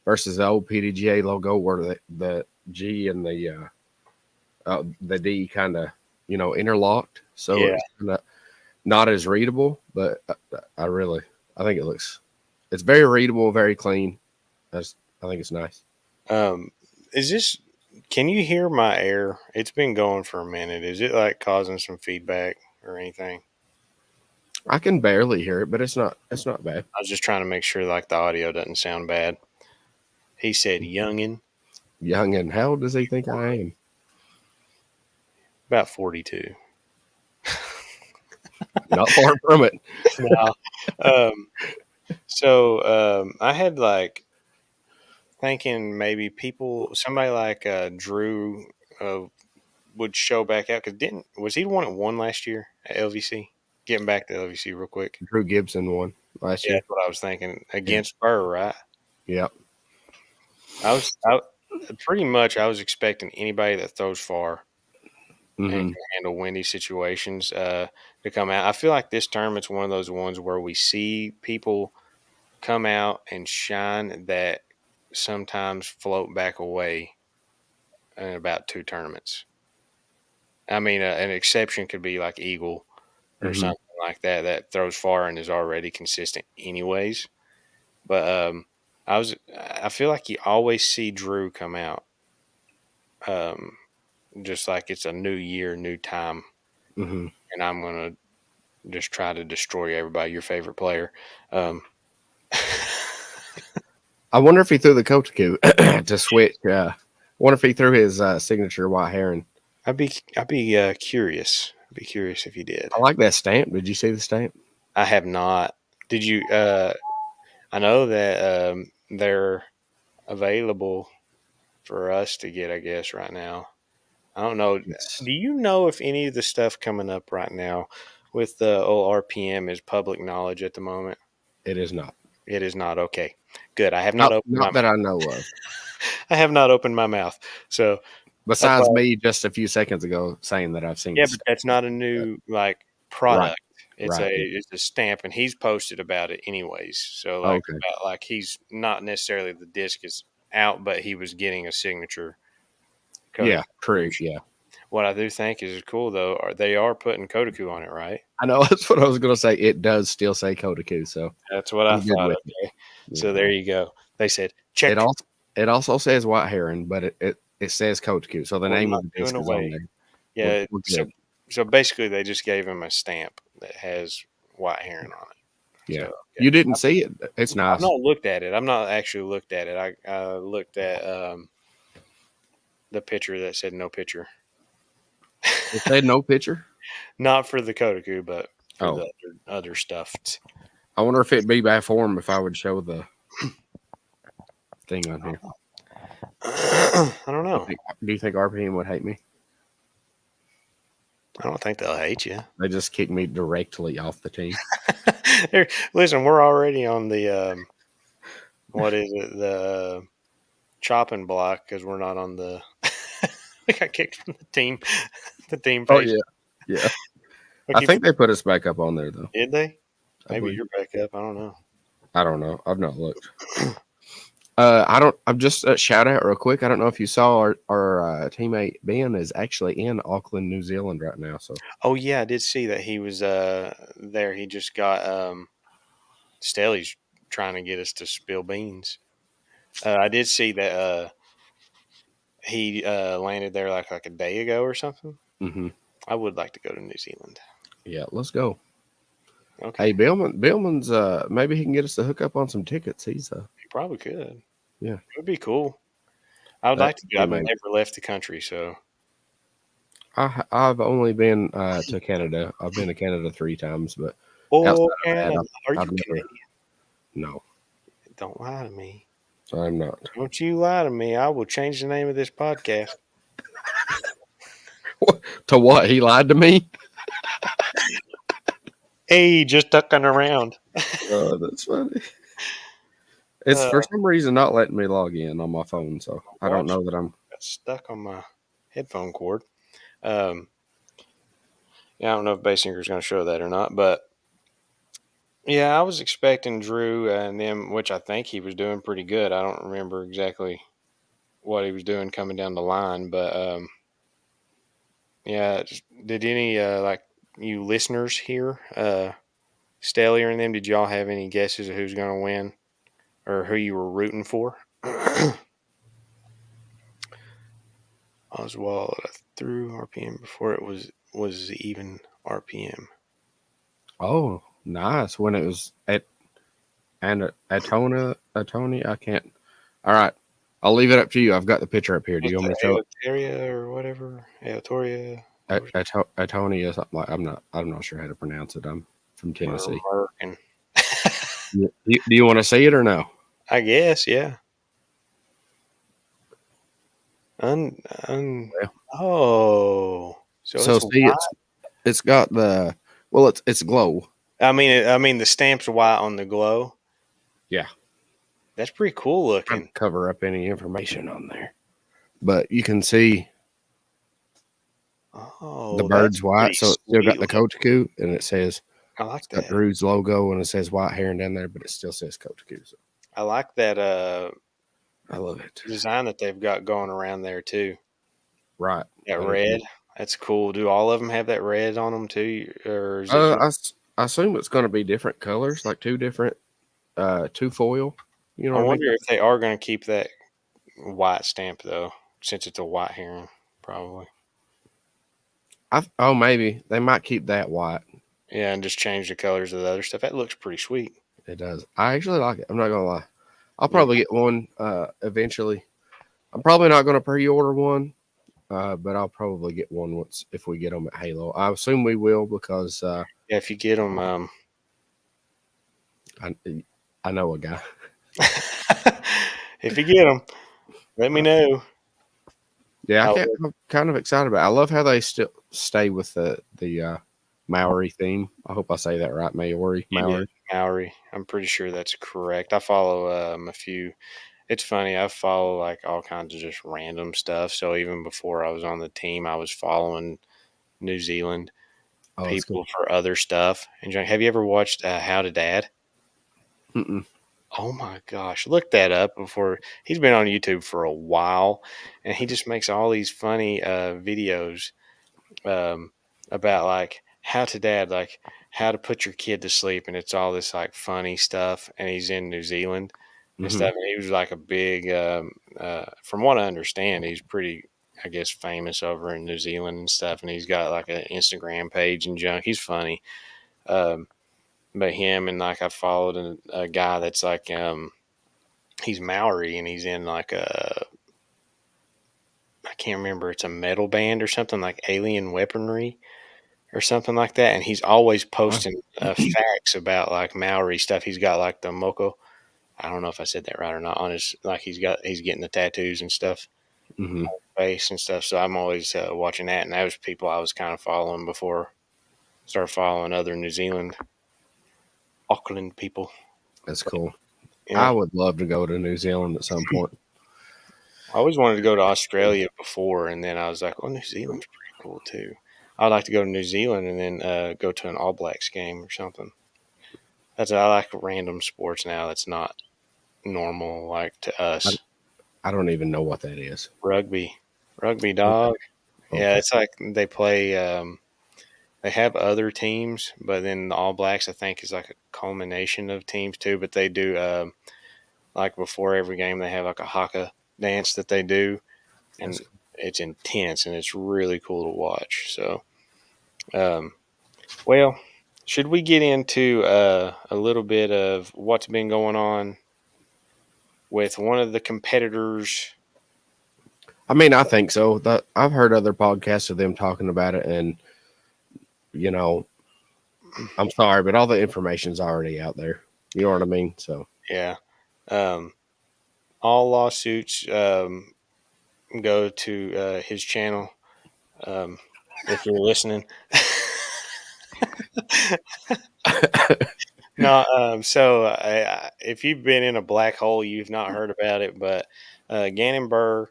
versus the old PDGA logo where the G and the D kind of interlocked. So yeah. it's kinda not as readable. But I think it's very readable, very clean. I think it's nice. Um, is this? Can you hear my air? It's been going for a minute. Is it like causing some feedback or anything? I can barely hear it, but it's not bad. I was just trying to make sure like the audio doesn't sound bad. He said, "Youngin, Young and how old does he think I am? about 42." Not far from it. No. Um, I had like thinking maybe somebody like Drew uh, would show back out because didn't was he the one that won last year at LVC? Getting back to LVC real quick. Drew Gibson won last Yeah, year. that's what I was thinking Yeah. against Burr, right? Yep. I pretty much I was expecting anybody that throws far and Hmm. can handle windy situations to come out. I feel like this tournament's one of those ones where we see people come out and shine that sometimes float back away in about two tournaments. I mean, an exception could be like Eagle or Hmm. something like that that throws far and is already consistent anyways. But I feel like you always see Drew come out, just like it's a new year, new time. Hmm. and I'm gonna just try to destroy everybody. Your favorite player. Um, I wonder if he threw the Kotaku to switch. I wonder if he threw his signature white heron. I'd be curious. I'd be curious if you did. I like that stamp. Did you see the stamp? I have not. Did you? I know that they're available for us to get. I guess right now. I don't know. It's, Do you know if any of the stuff coming up right now with the old RPM is public knowledge at the moment? it is not. It is not. Okay. Good. I have not Not opened my not that I know of. I have not opened my mouth. So that's Besides why me just a few seconds ago saying that I've seen yeah, the but stamp. that's not a But new like right, product. right. Yeah. It's a stamp and he's posted about it anyways. So like Okay. about like he's not necessarily the disc is out, but he was getting a signature Kodak Yeah. True. version. Yeah. What I do think is cool though, they are putting Kodaku on it, right? I know that's what I was going to say. It does still say Kotaku, so That's what I I'm good thought. with it. Okay. Yeah. So there you go. They said, It check. also it also says white heron, but it says Kotaku, so the We're name not of the doing disc is on away. there. Yeah. We're So good. so basically they just gave him a stamp that has white heron on it. So Yeah. okay. You didn't see it. It's I've nice. not looked at it. I've not actually looked at it. I looked at the picture that said no picture. It said no picture. Not for the Kodaku, but for Oh, the other stuff. I wonder if it'd be bad form if I would show the thing on here. I don't know. Do you think RPM would hate me? I don't think they'll hate you. They just kick me directly off the team. Listen, we're already on the what is it? The chopping block because we're not on the. We got kicked from the team Oh page. yeah, yeah. I I keep. think they put us back up on there though. Did they? I Maybe believe. you're back up. I don't know. I don't know. I've not looked. I don't. I'm just a shout out real quick. I don't know if you saw our teammate Ben is actually in Auckland, New Zealand right now. So Oh yeah, I did see that he was there. He just got Staley's trying to get us to spill beans. I did see that he landed there like a day ago or something. hmm I would like to go to New Zealand. yeah, let's go. Hey, Okay, Billman's maybe he can get us to hook up on some tickets. He's you probably could. It yeah, would be cool. I would that like to would do. be I've amazing. never left the country, so I've only been to Canada. I've been to Canada 3 times, but outside oh of that, Canada, are you I've never. Canadian? No, Don't lie to me. I'm not. Don't you lie to me. I will change the name of this podcast. To what? He lied to me. Hey, just ducking around. Oh, that's funny. It's Uh, for some reason not letting me log in on my phone, so I don't watch know that I'm. got stuck on my headphone cord. Um, yeah, I don't know if Basinger's going to show that or not, but yeah, I was expecting Drew and them, which I think he was doing pretty good. I don't remember exactly what he was doing coming down the line, but yeah, did any like you listeners here, Stellier and them, did y'all have any guesses of who's going to win or who you were rooting for? Oswald threw RPM before it was even RPM. Oh, nice. When it was at and Atona, I can't. All right, I'll leave it up to you. I've got the picture up here. Do Was you want me to show it? it Aoteria or whatever? Aotoria Atonia, something like. I'm not sure how to pronounce it. I'm from or Tennessee. Merkin? Do you want to see it or no? I guess, yeah. Un, un, Well, oh, so so it's see, white. it's got the well, it's glow. I mean, the stamp's white on the glow. Yeah, That's pretty cool trying to looking. cover up any information on there, but you can see the Oh, that's bird's white, pretty so it's still got sweet the looking. Kotaku, and I it's like got that. Drew's logo, and it says white heron down there, but it still says Kotaku. So I like that I love it. design that they've got going around there too. Right, That I do too. red. That's cool. Do all of them have that red on them too, or is it just? I assume it's going to be different colors, like two foil. You know I what I mean? wonder if they are going to keep that white stamp though, since it's a white heron, probably. Oh, maybe they might keep that white. Yeah, and just change the colors of the other stuff. That looks pretty sweet. It does. I actually like it. I'm not gonna lie. I'll Yeah, probably get one eventually. I'm probably not gonna pre-order one, but I'll probably get one once if we get them at Halo. I assume we will because yeah. If you get them, I I know a guy. if you get them, let me Uh, know. yeah, I I can't. will. I'm kind of excited about it. I love how they still stay with the Maori theme. I hope I say that right. You did, Maori. Maori. I'm pretty sure that's correct. I follow a few. It's funny. I follow like all kinds of just random stuff. So even before I was on the team, I was following New Zealand Oh, that's cool. people for other stuff. And have you ever watched How to Dad? Mm-mm. Oh my gosh, look that up before. He's been on YouTube for a while, and he just makes all these funny videos um, about like how to dad, like how to put your kid to sleep, and it's all this like funny stuff. And he's in New Zealand and Hmm. stuff. And he was like a big, from what I understand, he's pretty, I guess, famous over in New Zealand and stuff. And he's got like an Instagram page and junk. He's funny. Um, but him and like I followed a guy that's like he's Maori and he's in like a I can't remember, it's a metal band or something like Alien Weaponry or something like that, and he's always Wow. posting facts about like Maori stuff. He's got like the moko. I don't know if I said that right or not. On his like he's getting the tattoos and stuff, Hmm. face and stuff. So I'm always watching that, and that was people I was kind of following before I started following other New Zealand Auckland people. That's cool. I Yeah, would love to go to New Zealand at some point. I always wanted to go to Australia before, and then I was like, oh, New Zealand's pretty cool too. I'd like to go to New Zealand and then go to an All Blacks game or something. That's I like random sports now. That's not normal like to I, us. I don't even know what that is. Rugby, rugby Okay. dog. Yeah, Okay. it's like they play. They have other teams, but then the All Blacks I think is like a culmination of teams too. But they do like before every game they have like a haka dance that they do, That's and cool. it's intense and it's really cool to watch. So, um, well, should we get into a little bit of what's been going on with one of the competitors? I mean, I think so. I've heard other podcasts of them talking about it, and you know, I'm sorry, but all the information's already out there. You know what I mean? So Yeah. Um, all lawsuits go to his channel. Um, if you're listening, no. If you've been in a black hole, you've not heard about it. But Gannon Burr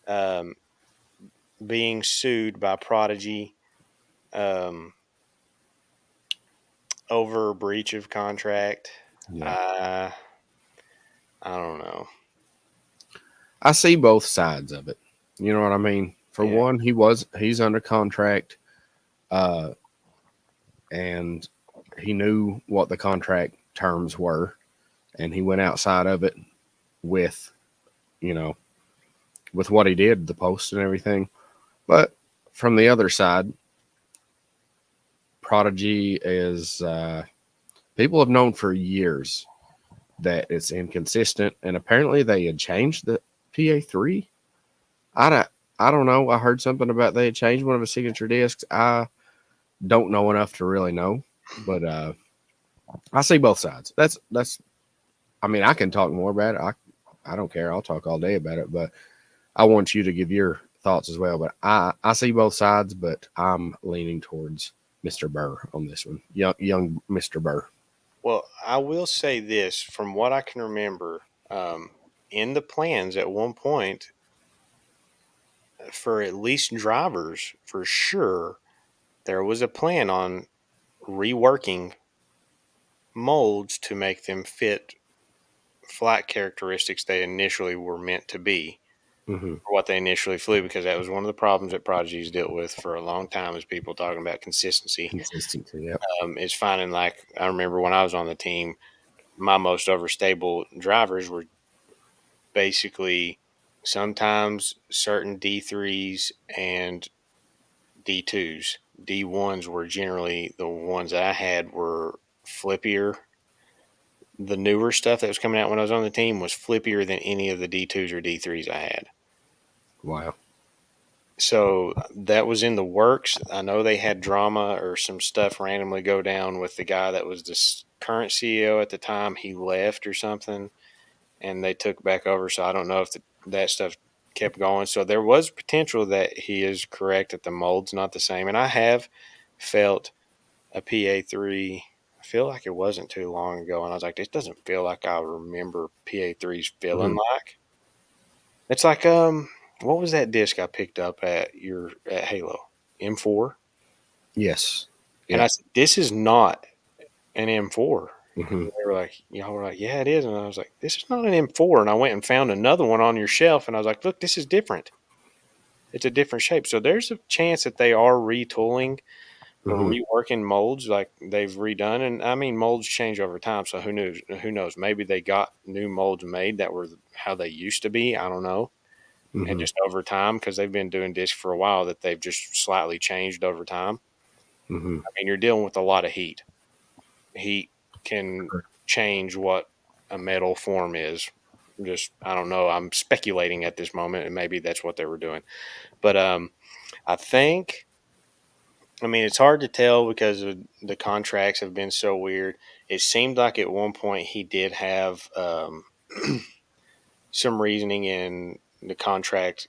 um, being sued by Prodigy um, over breach of contract. yeah, Uh, I don't know. I see both sides of it. You know what I mean? For Yeah, one, he's under contract, uh, and he knew what the contract terms were, and he went outside of it with you know with what he did, the post and everything. But from the other side, Prodigy is people have known for years that it's inconsistent, and apparently they had changed the PA3. I don't, I don't know. I heard something about they had changed one of his signature discs. I don't know enough to really know, but I see both sides. That's. I mean, I can talk more about it. I don't care. I'll talk all day about it, but I want you to give your thoughts as well. But I see both sides, but I'm leaning towards Mr. Burr on this one. Young Mr. Burr. well, I will say this from what I can remember, in the plans at one point for at least drivers, for sure, there was a plan on reworking molds to make them fit flight characteristics they initially were meant to be Hmm. for what they initially flew because that was one of the problems that Prodigy's dealt with for a long time is people talking about consistency. Consistency. Yep. Is finding like I remember when I was on the team, my most overstable drivers were basically sometimes certain D3s and D2s. D1s were generally the ones that I had were flippier. The newer stuff that was coming out when I was on the team was flippier than any of the D2s or D3s I had. Wow. So that was in the works. I know they had drama or some stuff randomly go down with the guy that was the current CEO at the time. He left or something, and they took back over. So I don't know if that stuff kept going. So there was potential that he is correct that the mold's not the same. And I have felt a PA3. I feel like it wasn't too long ago, and I was like, this doesn't feel like I remember PA3s feeling Hmm. like. It's like what was that disc I picked up at Halo? M4? Yes. And Yeah. I said, this is not an M4. Hmm. And they were like, y'all were like, yeah, it is. And I was like, this is not an M4. And I went and found another one on your shelf, and I was like, look, this is different. It's a different shape. So there's a chance that they are retooling or Hmm. reworking molds like they've redone. And I mean, molds change over time. So who knows? Who knows? Maybe they got new molds made that were how they used to be. I don't know. And Hmm. just over time, because they've been doing discs for a while, that they've just slightly changed over time. Hmm. I mean, you're dealing with a lot of heat. Heat can change what a metal form is. Just I don't know. I'm speculating at this moment, and maybe that's what they were doing. But I think. I mean, it's hard to tell because the contracts have been so weird. It seemed like at one point he did have some reasoning in the contract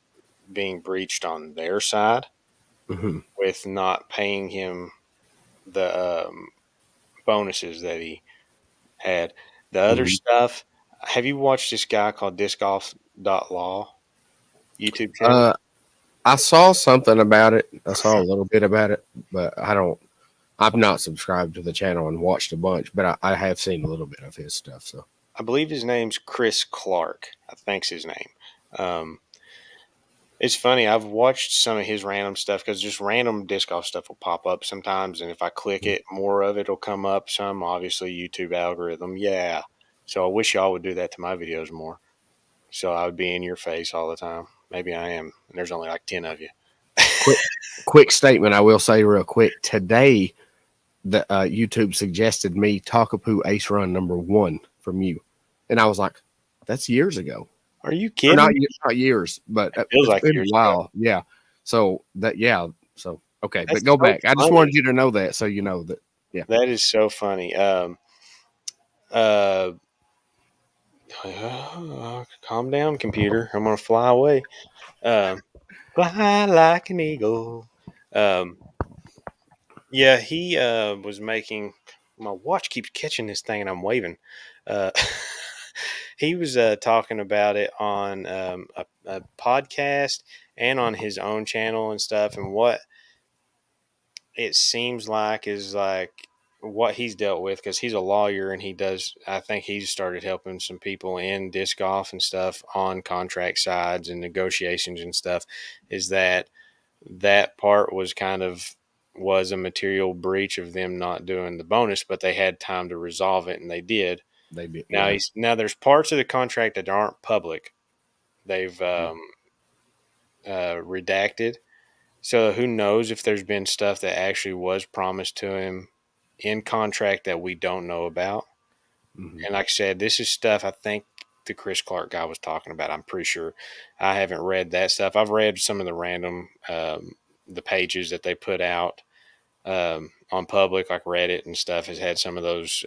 being breached on their side Hmm. with not paying him the bonuses that he had. The other Hmm. stuff, have you watched this guy called discgolf.law YouTube channel? Uh, I saw something about it. I saw a little bit about it, but I don't. I've not subscribed to the channel and watched a bunch, but I have seen a little bit of his stuff. So. I believe his name's Chris Clark. I think's his name. Um, it's funny. I've watched some of his random stuff because just random disc golf stuff will pop up sometimes, and if I click it, more of it will come up. Some obviously YouTube algorithm, yeah. So I wish y'all would do that to my videos more. So I would be in your face all the time. Maybe I am. And there's only like 10 of you. Quick, quick statement. I will say real quick today. The YouTube suggested me Takapoo Ace Run #1 from you, and I was like, "That's years ago, Are you or kidding me? not years, but It feels it's like been a years ago. while." Yeah. So that yeah. So okay, but That's go so back. I just funny. wanted you to know that, so you know that. Yeah. That is so funny. Uh, calm down, computer. I'm gonna fly away. Um, fly like an eagle. Um, yeah, he was making. My watch keeps catching this thing, and I'm waving. Uh, he was talking about it on a podcast and on his own channel and stuff, and what it seems like is like what he's dealt with because he's a lawyer and he does. I think he's started helping some people in disc golf and stuff on contract sides and negotiations and stuff. Is that part was kind of was a material breach of them not doing the bonus, but they had time to resolve it and they did. They did. Now Yeah. now there's parts of the contract that aren't public. They've redacted. So who knows if there's been stuff that actually was promised to him in contract that we don't know about. Hmm. And like I said, this is stuff I think the Chris Clark guy was talking about. I'm pretty sure. I haven't read that stuff. I've read some of the random the pages that they put out on public, like Reddit and stuff, has had some of those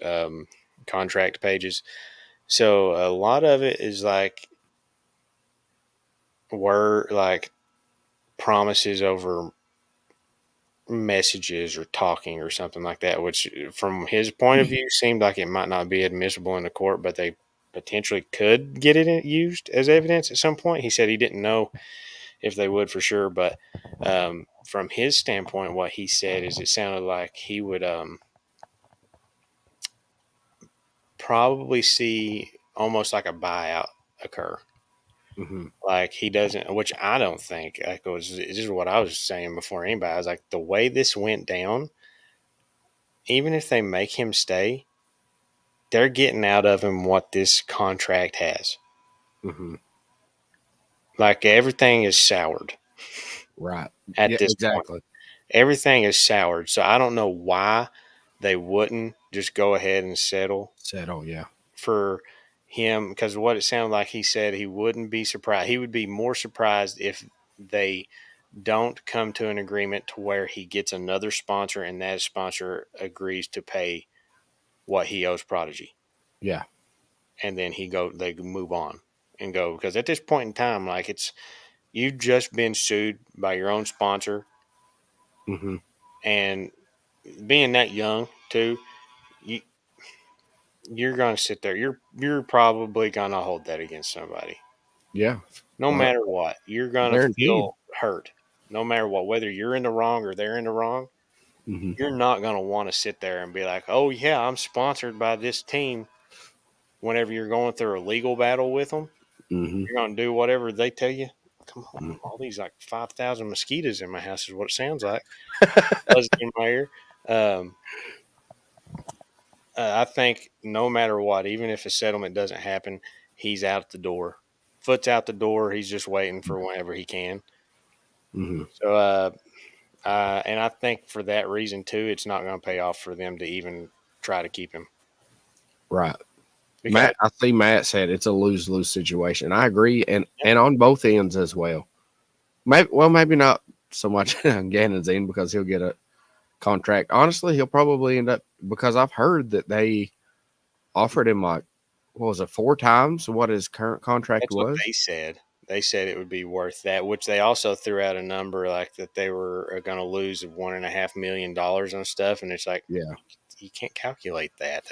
contract pages. So a lot of it is like word, like promises over messages or talking or something like that, which from his point of view seemed like it might not be admissible in the court, but they potentially could get it used as evidence at some point. He said he didn't know if they would for sure, but from his standpoint, what he said is it sounded like he would probably see almost like a buyout occur. Hmm. Like he doesn't, which I don't think. Like this is what I was saying before anybody. I was like, the way this went down, even if they make him stay, they're getting out of him what this contract has. Hmm. Like everything is soured Right. at Yeah. this point. Exactly. everything is soured. So I don't know why they wouldn't just go ahead and settle Said, oh yeah, for him, because what it sounded like he said he wouldn't be surprised. He would be more surprised if they don't come to an agreement to where he gets another sponsor and that sponsor agrees to pay what he owes Prodigy, yeah, and then they move on and go, because at this point in time, like, it's you've just been sued by your own sponsor, hmm, and being that young too, you you're gonna sit there. You're probably gonna hold that against somebody. yeah, No matter what, you're gonna guaranteed. feel hurt. No matter what, whether you're in the wrong or they're in the wrong, Hmm, you're not gonna want to sit there and be like, "Oh yeah, I'm sponsored by this team." Whenever you're going through a legal battle with them, hmm, you're gonna do whatever they tell you. Come on, hmm. all these like 5,000 mosquitoes in my house is what it sounds like buzzing in my ear. Um, I think no matter what, even if a settlement doesn't happen, he's out the door. Foot's out the door. He's just waiting for whenever he can. Hmm. So, and I think for that reason too, it's not going to pay off for them to even try to keep him Right. because Matt, I see Matt said it's a lose lose situation. I agree, and yeah, and on both ends as well. Maybe not so much on Gannon's end because he'll get a contract. Honestly, he'll probably end up because I've heard that they offered him like what was it 4 times what his current contract that's what was. they said. They said it would be worth that, which they also threw out a number like that they were going to lose $1.5 million on stuff, and it's like Yeah, you can't calculate that.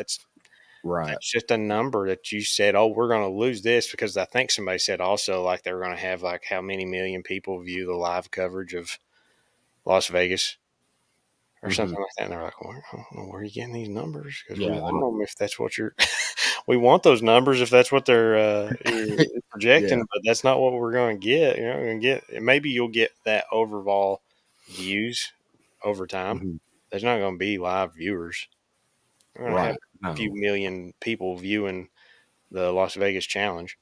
right. That's just a number that you said, oh, we're going to lose this, because I think somebody said also like they were going to have like how many million people view the live coverage of Las Vegas or Hmm. something like that. And they're like, well, I don't know where are you getting these numbers, because we Yeah, want them if that's what you're. We want those numbers if that's what they're you're yeah. projecting, but that's not what we're going to get. You're not going to get. Maybe you'll get that overall views over time. Hmm. There's not going to be live viewers. We're going to have Right. a few No, million people viewing the Las Vegas Challenge,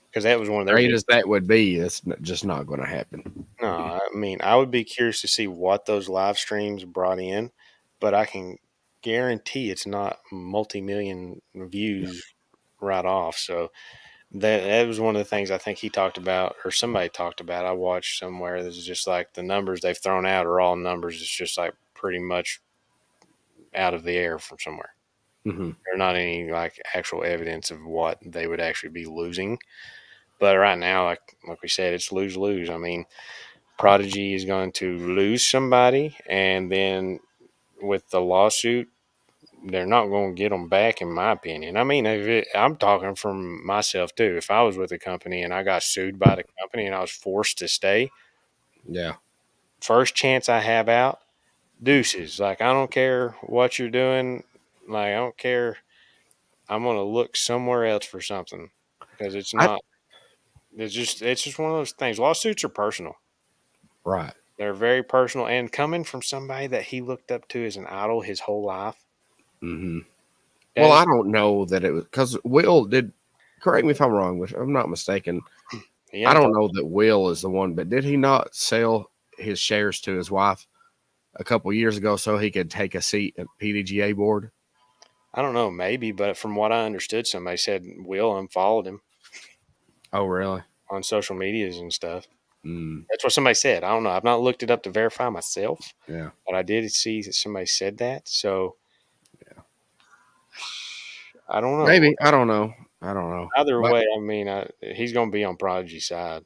because that was one of their great big. as that would be, it's just not going to happen. No, I mean, I would be curious to see what those live streams brought in, but I can guarantee it's not multi-million views right off. So that was one of the things I think he talked about, or somebody talked about. I watched somewhere that's just like the numbers they've thrown out are all numbers. It's just like pretty much out of the air from somewhere. Hmm. There's not any like actual evidence of what they would actually be losing. But right now, like we said, it's lose lose. I mean, Prodigy is going to lose somebody, and then with the lawsuit, they're not going to get them back, in my opinion. I mean, I'm talking from myself too. If I was with a company and I got sued by the company and I was forced to stay, Yeah. first chance I have out, deuces. Like, I don't care what you're doing. Like, I don't care. I'm going to look somewhere else for something, because it's I not. It's just one of those things. Lawsuits are personal. right. They're very personal, and coming from somebody that he looked up to as an idol his whole life, Hmm. that Well, is, I don't know that it was because Will did. Correct me if I'm wrong, but if I'm not mistaken. he I hadn't don't told. know that Will is the one, but did he not sell his shares to his wife a couple years ago so he could take a seat at PDGA board? I don't know, maybe, but from what I understood, somebody said Will unfollowed him Oh, really? on social medias and stuff. Mm, That's what somebody said. I don't know. I've not looked it up to verify myself, yeah. but I did see that somebody said that. So I don't know. Maybe. I don't know. I don't know. Either But way, I mean, he's going to be on Prodigy's side,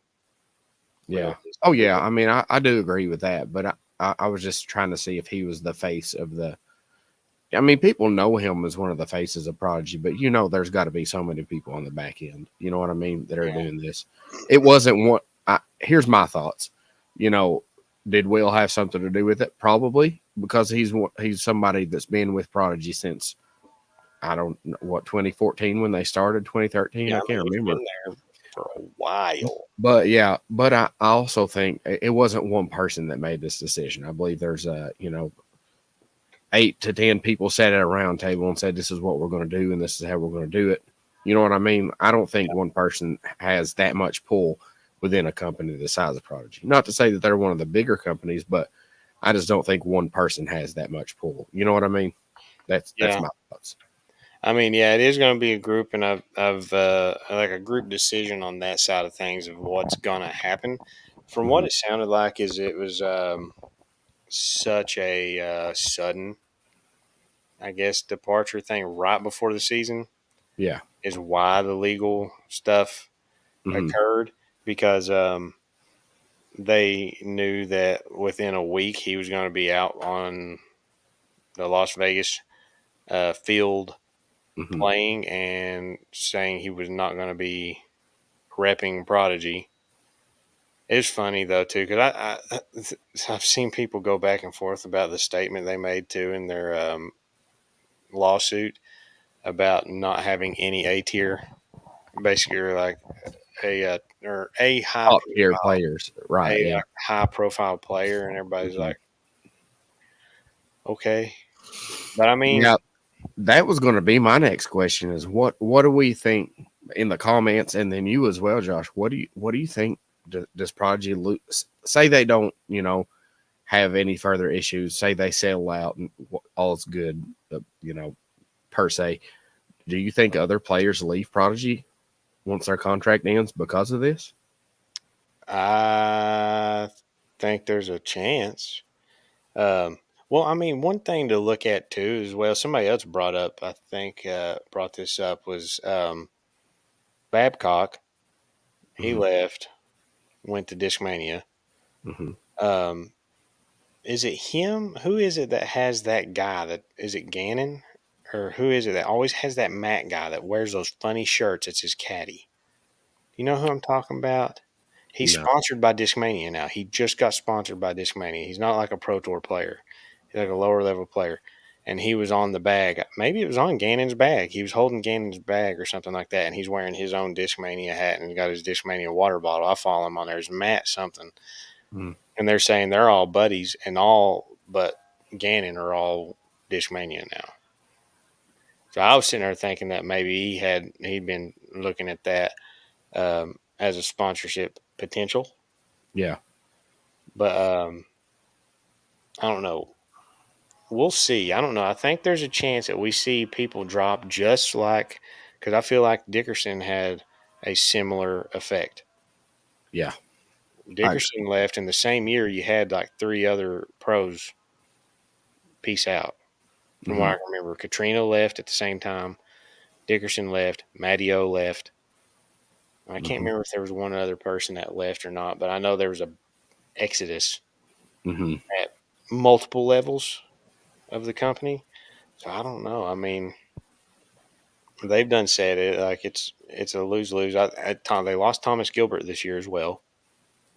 yeah. Oh, realistically. yeah. I mean, I do agree with that. But I was just trying to see if he was the face of the. I mean, people know him as one of the faces of Prodigy, but there's got to be so many people on the back end. You know what I mean? That are Yeah. doing this. It wasn't one. Here's my thoughts. You know, did Will have something to do with it? Probably because he's somebody that's been with Prodigy since I don't know what 2014 when they started 2013. Yeah, I I mean, can't he's remember. been there for a while. But yeah, but I also think it wasn't one person that made this decision. I believe there's 8 to 10 people sat at a round table and said, "This is what we're going to do, and this is how we're going to do it." You know what I mean? I don't think one person has that much pull within a company the size of Prodigy. Not to say that they're one of the bigger companies, but I just don't think one person has that much pull. You know what I mean? That's Yeah. my thoughts. I mean, yeah, it is going to be a group, and I've like a group decision on that side of things of what's going to happen. From what Hmm. it sounded like, is it was such a sudden, I guess, departure thing right before the season Yeah. is why the legal stuff Hmm. occurred because they knew that within a week he was going to be out on the Las Vegas field Hmm. playing and saying he was not going to be repping Prodigy. It's funny though too because I've seen people go back and forth about the statement they made too in their lawsuit about not having any A tier, basically like a or a Top tier players, right? Yeah. high profile player, and everybody's Hmm. like, okay, but I mean, Now that was going to be my next question: is what do we think in the comments, and then you as well, Josh? What do you think? Does Prodigy say they don't, have any further issues? Say they settle out and all's good, per se. Do you think other players leave Prodigy once their contract ends because of this? I think there's a chance. Um, well, I mean, one thing to look at too as well. Somebody else brought up, I think, brought this up was Babcock. He Hmm. left, went to Discmania. Hmm. Um, is it him? Who is it that has that guy? That is it Gannon, or who is it that always has that Matt guy that wears those funny shirts? It's his caddy. You know who I'm talking about? He's No. sponsored by Discmania now. He just got sponsored by Discmania. He's not like a Pro Tour player. He's like a lower level player. And he was on the bag. Maybe it was on Gannon's bag. He was holding Gannon's bag or something like that. And he's wearing his own Discmania hat and got his Discmania water bottle. I follow him on there. It's Matt something. Mm. And they're saying they're all buddies and all but Gannon are all Discmania now. So I was sitting there thinking that maybe he'd been looking at that as a sponsorship potential. Yeah. But I don't know. We'll see. I don't know. I think there's a chance that we see people drop just like because I feel like Dickerson had a similar effect. Yeah. I agree. Dickerson left in the same year. You had like three other pros peace out. From what Hmm. I can remember, Katrina left at the same time. Dickerson left. Matteo left. I can't Hmm. remember if there was one other person that left or not, but I know there was a exodus Hmm. at multiple levels of the company. So I don't know. I mean, they've done said it like it's a lose lose. At Tom, they lost Thomas Gilbert this year as well,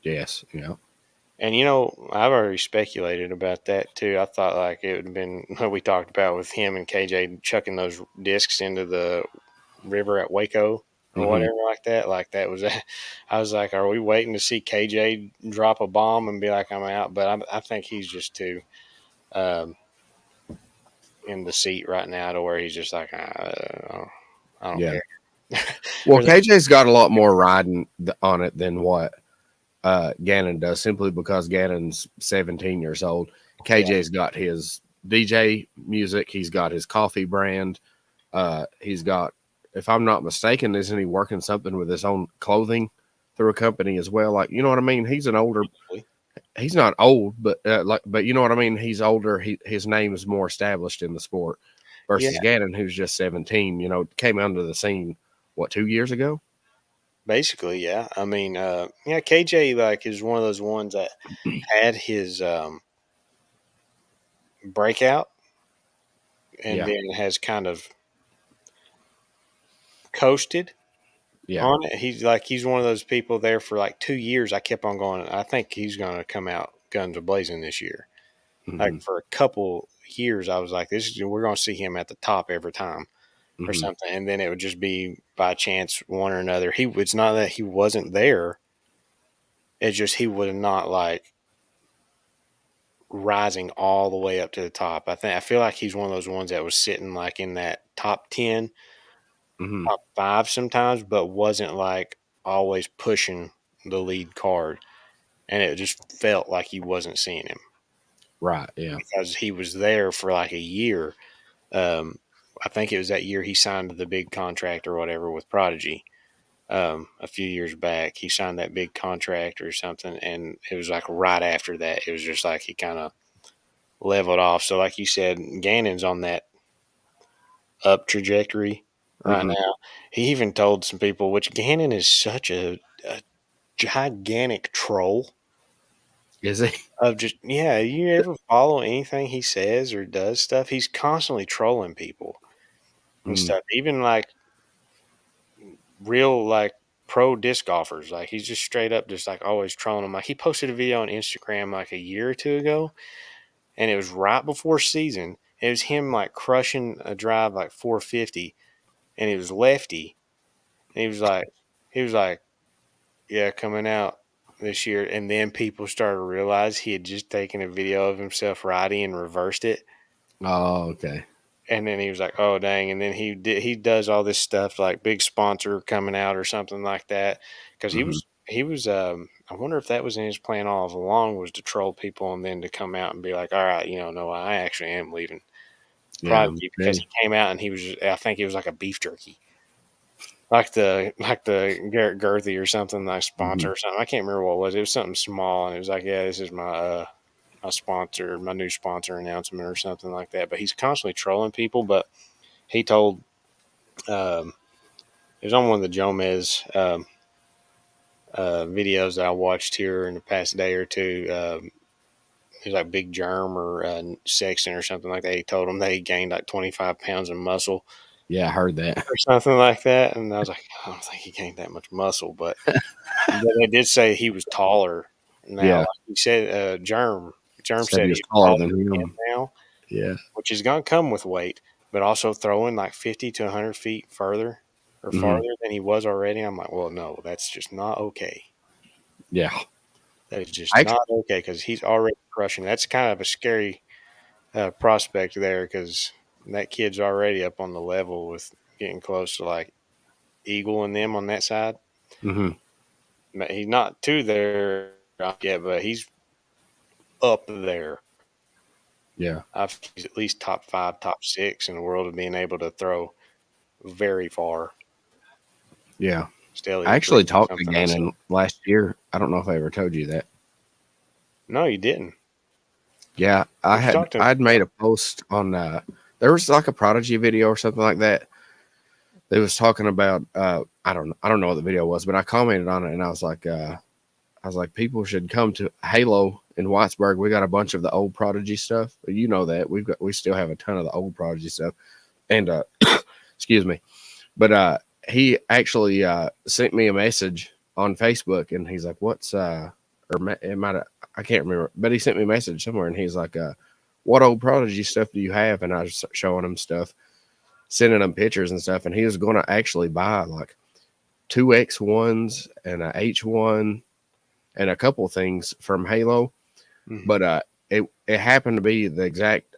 Yes. Yeah. and I've already speculated about that too. I thought like it would have been what we talked about with him and KJ chucking those discs into the river at Waco or Hmm. whatever like that. Like that was, I was like, are we waiting to see KJ drop a bomb and be like I'm out? But I think he's just too um, in the seat right now to where he's just like I don't Yeah. care. Well, Or the, KJ's got a lot more riding on it than what Gannon does, simply because Gannon's 17 years old. yeah, KJ's got his DJ music. He's got his coffee brand. He's got, if I'm not mistaken, isn't he working something with his own clothing through a company as well? Like, you know what I mean? He's an older. He's not old, but but you know what I mean. He's older. His name is more established in the sport yeah. versus Gannon, who's just 17. Came onto the scene what 2 years ago. Basically, yeah. I mean, yeah, KJ like is one of those ones that had his breakout and Yeah, then has kind of coasted yeah. on it. He's one of those people there for like 2 years. I kept on going. I think he's going to come out guns a blazing this year. Like Hmm. for a couple years, I was like, we're going to see him at the top every time or Hmm. something, and then it would just be by chance one or another. It's not that he wasn't there. It's just he would not like rising all the way up to the top. I feel like he's one of those ones that was sitting like in that top 10, Hmm. top 5 sometimes, but wasn't like always pushing the lead card. And it just felt like you wasn't seeing him. Right. Yeah. because he was there for like a year. Um, I think it was that year he signed the big contract or whatever with Prodigy. A few years back, he signed that big contract or something, and it was like right after that, it was just like he kind of leveled off. So, like you said, Gannon's on that up trajectory right Hmm. now. He even told some people, which Gannon is such a gigantic troll Is he? of just, yeah, you ever follow anything he says or does stuff? He's constantly trolling people and Mm. stuff, even like real, like, pro disc golfers. Like, he's just straight up just like always trolling them. Like, he posted a video on Instagram like a year or two ago, and it was right before season. It was him like crushing a drive like 450, and he was lefty. And he was like, yeah, coming out this year. And then people started to realize he had just taken a video of himself riding and reversed it. Oh, okay. And then he was like, oh dang. And then he does all this stuff like big sponsor coming out or something like that. Because he Hmm. was he was I wonder if that was in his plan all along, was to troll people and then to come out and be like, all right, no, I actually am leaving Yeah. Prodigy, because Maybe. he came out and he was, I think it was like a beef jerky. Like the Garrett Girthy or something, like Hmm. sponsor or something. I can't remember what it was. It was something small, and it was like, yeah, this is my sponsor, my new sponsor announcement or something like that. But he's constantly trolling people. But he told, it was on one of the Jomez videos that I watched here in the past day or two. It was like Big Germ or Sexton or something like that. He told him that he gained like 25 pounds of muscle Yeah, I heard that. or something like that. And I was like, I don't think he gained that much muscle, but they did say he was taller now. Yeah. Like he said, Germ Said said he was he's taller taller than than him him. now, Yeah. which is going to come with weight, but also throwing like 50 to 100 feet further or Hmm. farther than he was already. I'm like, well, no, that's just not okay. Yeah. That is just Actually. not okay, because he's already crushing. That's kind of a scary prospect there, because that kid's already up on the level with getting close to like Eagle and them on that side. Hmm. He's not to there yet, but he's up there. Yeah. I think he's at least top five, top six in the world of being able to throw very far. Yeah. I Stelly actually agreed with talked to something I said. Gannon last year. I don't know if I ever told you that. No, you didn't. Yeah, I What you had talked to him I'd made about? a post on there was like a Prodigy video or something like that. They was talking about I don't know what the video was, but I commented on it and I was like people should come to Halo in Whitesburg. We got a bunch of the old Prodigy stuff. You know that. We still have a ton of the old Prodigy stuff. And excuse me. But he actually sent me a message on Facebook and he's like, "What's it might have, I can't remember, but he sent me a message somewhere and he's like, what old Prodigy stuff do you have?" And I was showing him stuff, sending him pictures and stuff, and he was going to actually buy like two X1s and a H1 and a couple things from Halo, Hmm. but it happened to be the exact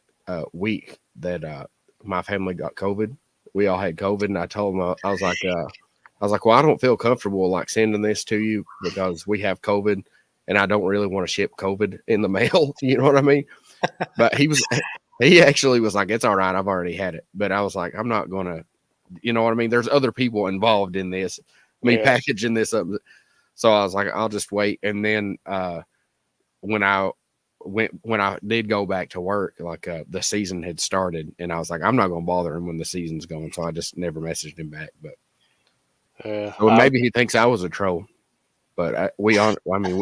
week that my family got COVID. We all had COVID, and I told him I was like, well, I don't feel comfortable like sending this to you because we have COVID, and I don't really want to ship COVID in the mail. You know what I mean? But he actually was like, it's all right, I've already had it. But I was like, I'm not gonna, you know what I mean? There's other people involved in this, me Yeah. packaging this up. So I was like, I'll just wait. And then when I when I did go back to work, like the season had started, and I was like, I'm not gonna bother him when the season's going. So I just never messaged him back. But so I maybe he thinks I was a troll. But I mean,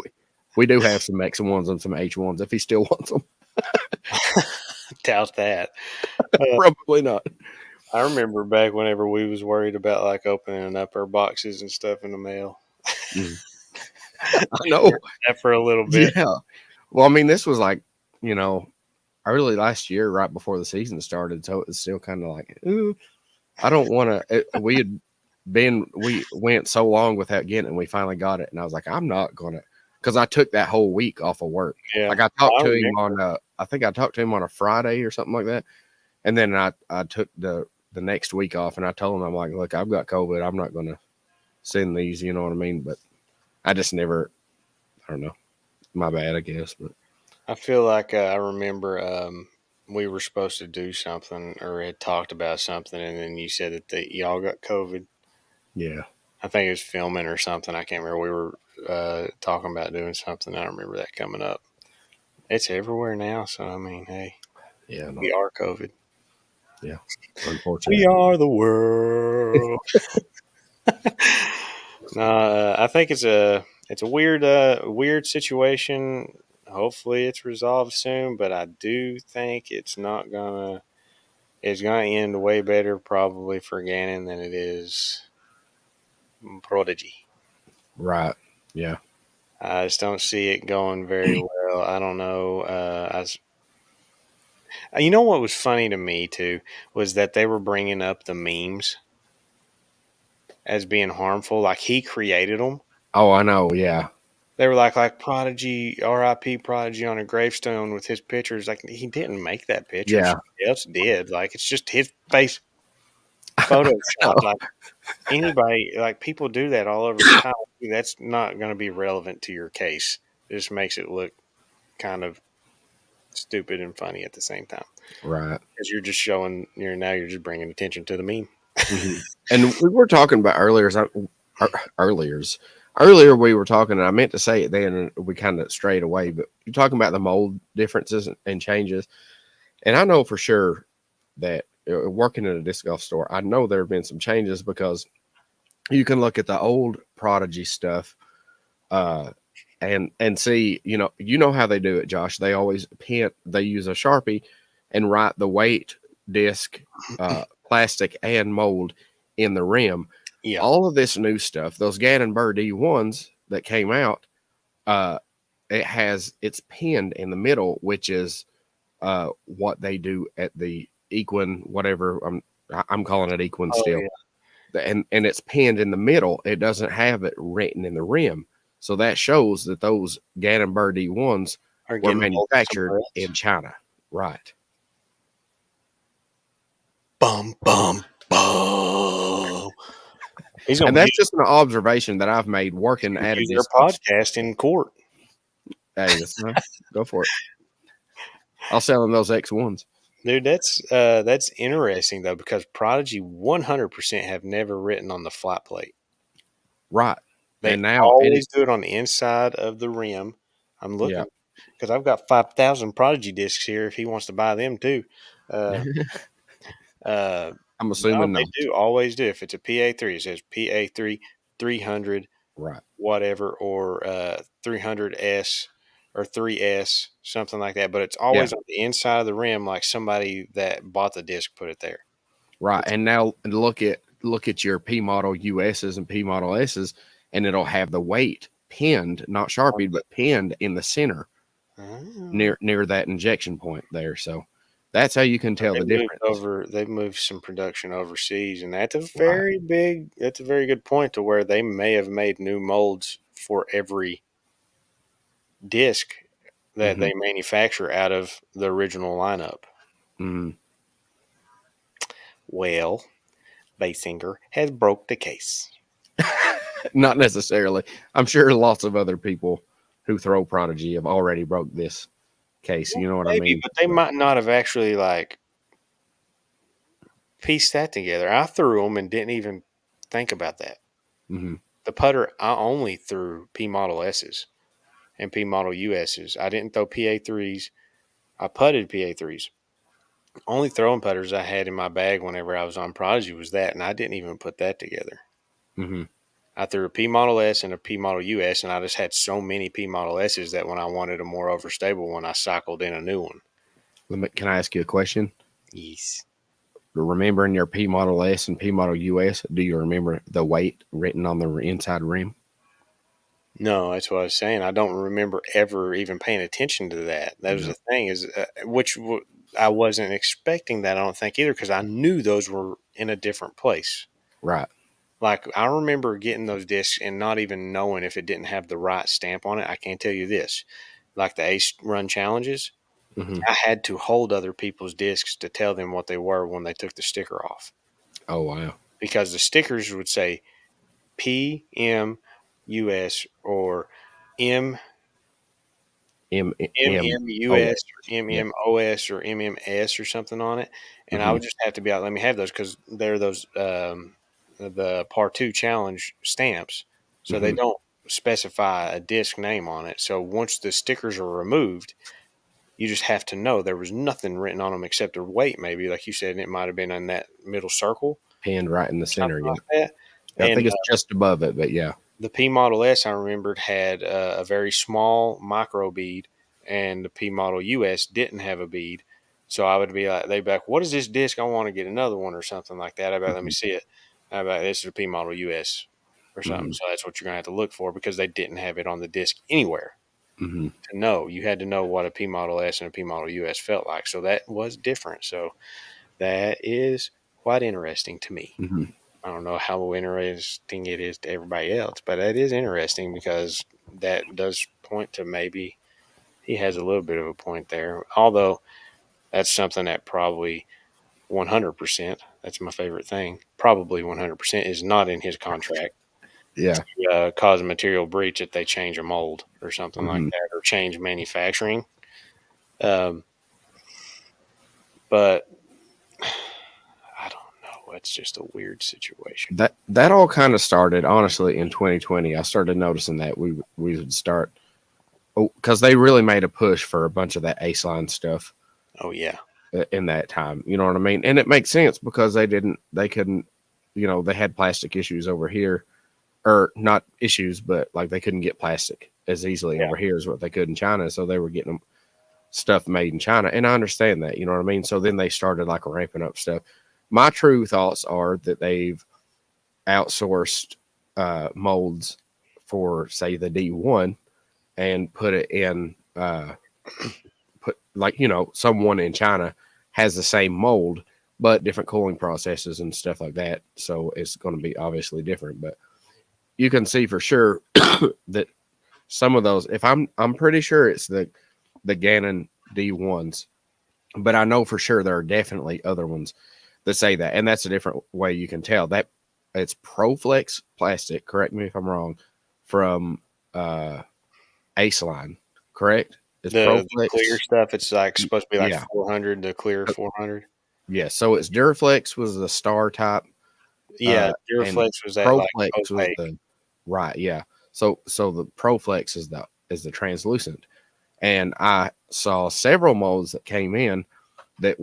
we do have some X1s and some H1s if he still wants them. doubt that. Uh, Probably not. I remember back whenever we was worried about like opening up our boxes and stuff in the mail. Mm. I know. That for a little bit. Yeah. Well, I mean, this was like, you know, early last year, right before the season started. So it was still kind of like, ooh, I don't want to. We went so long without getting it, and we finally got it. And I was like, I'm not going to, because I took that whole week off of work. Yeah, Like I talked I to him remember. on, I think I talked to him on a Friday or something like that. And then I took the next week off and I told him, I'm like, look, I've got COVID. I'm not going to send these, you know what I mean? But I just never, I don't know. My bad, I guess. But I feel like I remember we were supposed to do something or had talked about something, and then you said that y'all got COVID. Yeah, I think it was filming or something. I can't remember. We were talking about doing something. I don't remember that coming up. It's everywhere now. So, I mean, hey, yeah, no, we are COVID. yeah. We Unfortunate. are the world. No, I think it's a weird situation. Hopefully, it's resolved soon. But I do think it's gonna end way better probably for Gannon than it is Prodigy. Right. Yeah. I just don't see it going very well. I don't know. You know what was funny to me too was that they were bringing up the memes as being harmful. Like he created them. Oh, I know. Yeah. They were like Prodigy, R.I.P. Prodigy on a gravestone with his pictures. Like he didn't make that picture. Yeah. Somebody else did. Like it's just his face photoshopped. Oh, Like anybody, like people do that all over the time. That's not going to be relevant to your case. It just makes it look kind of stupid and funny at the same time right. because you're just showing. You're just bringing attention to the meme. Hmm. And we were talking about earlier. Earlier's earlier we were talking, and I meant to say it then, and we kind of strayed away. But you're talking about the mold differences and changes, and I know for sure that working at a disc golf store, I know there have been some changes because you can look at the old Prodigy stuff, uh, and see, you know how they do it, Josh. They always pin. They use a Sharpie and write the weight, disc, plastic, and mold in the rim. Yeah. All of this new stuff, those Gannon Burr D1s that came out, uh, it's pinned in the middle, which is what they do at the Equine, whatever. I'm calling it Equine Oh still, yeah. and it's pinned in the middle. It doesn't have it written in the rim, so that shows that those Gannon Burr D1s Are were getting molded manufactured somewhere else. in China, right? Bum bum bum. He's And gonna that's use, just an observation that I've made he's working gonna at a use our disc golf store. podcast in court. Hey, that's go for it. I'll sell them those X1s. Dude, that's interesting though because Prodigy 100% have never written on the flat plate. Right. They And now it, always do it on the inside of the rim. I'm yeah, looking because I've got 5,000 Prodigy discs here. If he wants to buy them too, uh, I'm no, assuming they not. do always do. If it's a PA3, it says PA3 300 Right. whatever or 300S or 3S something like that. But it's Yeah. always on the inside of the rim, like somebody that bought the disc put it there. Right. It's And now look at your P model USs and P model S's, and it'll have the weight pinned, not sharpied, but pinned in the center oh. near that injection point there. So that's how you can tell They the moved difference. over. They moved some production overseas, and that's a Right. very big. That's a very good point to where they may have made new molds for every disc that Hmm. they manufacture out of the original lineup. Hmm. Well, Basinger has broke the case. Not necessarily. I'm sure lots of other people who throw Prodigy have already broke this case. Well, You know what I maybe, mean? but they But might not have actually like pieced that together. I threw them and didn't even think about that. mhm. The putter, I only threw P Model S's and P Model US's. I didn't throw PA3s. I putted PA3s. Only throwing putters I had in my bag whenever I was on Prodigy was that, and I didn't even put that together. Mhm. I threw a P Model S and a P Model US, and I just had so many P Model S's that when I wanted a more overstable one, I cycled in a new one. Can I ask you a question? Yes. Remembering your P Model S and P Model US, do you remember the weight written on the inside rim? No, that's what I was saying. I don't remember ever even paying attention to that. That was No. the thing is, I wasn't expecting that. I don't think either because I knew those were in a different place. Right. Like I remember getting those discs and not even knowing if it didn't have the right stamp on it. I can tell you this, like the Ace Run challenges, Hmm. I had to hold other people's discs to tell them what they were when they took the sticker off Oh wow. because the stickers would say PMUS or M M O MMUS S. or Yeah. MMOS or MMS or something on it, and I Hmm. would just have to be like, let me have those because they're those the Par Two Challenge stamps, so they Hmm. don't specify a disc name on it. So once the stickers are removed, you just have to know there was nothing written on them except their weight, maybe like you said, and it might have been in that middle circle Pinned right in the or something center. Yeah. like that. I And think it's just above it, but yeah. the P Model S I remembered had a very small micro bead, and the P Model US didn't have a bead. So I would be like, they'd be like, "What is this disc? I want to get another one or something like that." I'd be like, "Let me Hmm. see it." I'd be like, "This is a P Model US or something." Hmm. So that's what you're gonna have to look for because they didn't have it on the disc anywhere Hmm. to know. You had to know what a P Model S and a P Model US felt like. So that was different. So that is quite interesting to me. Hmm. I don't know how interesting it is to everybody else, but it is interesting because that does point to maybe he has a little bit of a point there. Although that's something that probably 100%, that's my favorite thing, probably 100% is not in his contract Yeah. to cause a material breach if they change a mold or something like Hmm. that or change manufacturing. Um, but I don't know. It's just a weird situation. That all kind of started honestly in 2020. I started noticing that we would start, oh, because they really made a push for a bunch of that Ace line stuff Oh, yeah. in that time. You know what I mean? And it makes sense because they couldn't, they had plastic issues over here, or not issues, but like they couldn't get plastic as easily Yeah. over here as what they could in China. So they were getting them stuff made in China. And I understand that, you know what I mean? So then they started like ramping up stuff. My true thoughts are that they've outsourced molds for, say, the D1 and put it in, put like, someone in China has the same mold, but different cooling processes and stuff like that. So it's going to be obviously different. But you can see for sure that some of those, if I'm pretty sure it's the Ganon D1s, but I know for sure there are definitely other ones that say that, and that's a different way you can tell that it's Proflex plastic. Correct me if I'm wrong. From uh, Ace Line, correct? It's The clear Proflex. stuff, it's like supposed to be like Yeah, 400, the clear 400. yeah. So it's Duraflex was the star type, Yeah, and Duraflex was that like Proflex was opaque. the right. Yeah. So the Proflex is the translucent, and I saw several molds that came in that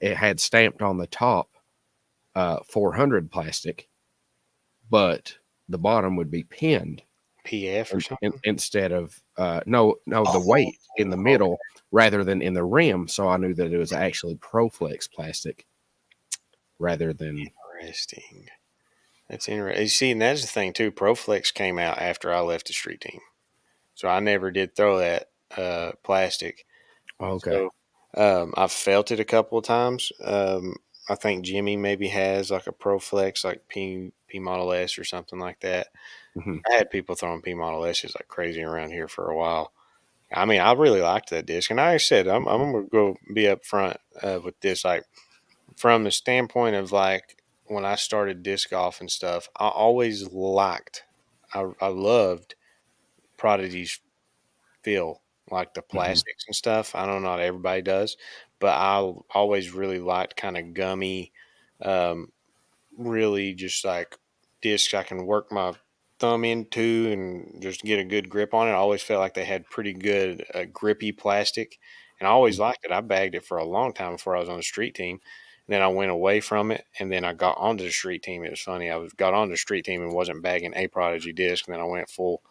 it had stamped on the top 400 plastic, but the bottom would be pinned PF or something? instead of no the Oh, weight in the okay. middle rather than in the rim. So I knew that it was actually Proflex plastic rather than. Interesting. That's interesting. You see, and that's the thing too. Proflex came out after I left the street team, so I never did throw that plastic. Okay. So I've felt it a couple of times. I think Jimmy maybe has like a Proflex, like P Model S or something like that. Hmm. I had people throwing P Model S's like crazy around here for a while. I mean, I really liked that disc, and like I said, I'm gonna go be upfront with this. Like from the standpoint of like when I started disc golf and stuff, I always liked, I loved Prodigy's feel, like the Hmm. plastics and stuff. I know not everybody does, but I always really liked kind of gummy, um, really just like discs I can work my thumb into and just get a good grip on it. I always felt like they had pretty good grippy plastic, and I always liked it. I bagged it for a long time before I was on the street team. Then I went away from it, and then I got onto the street team. It was funny. Got on the street team and wasn't bagging a Prodigy disc. And then I went full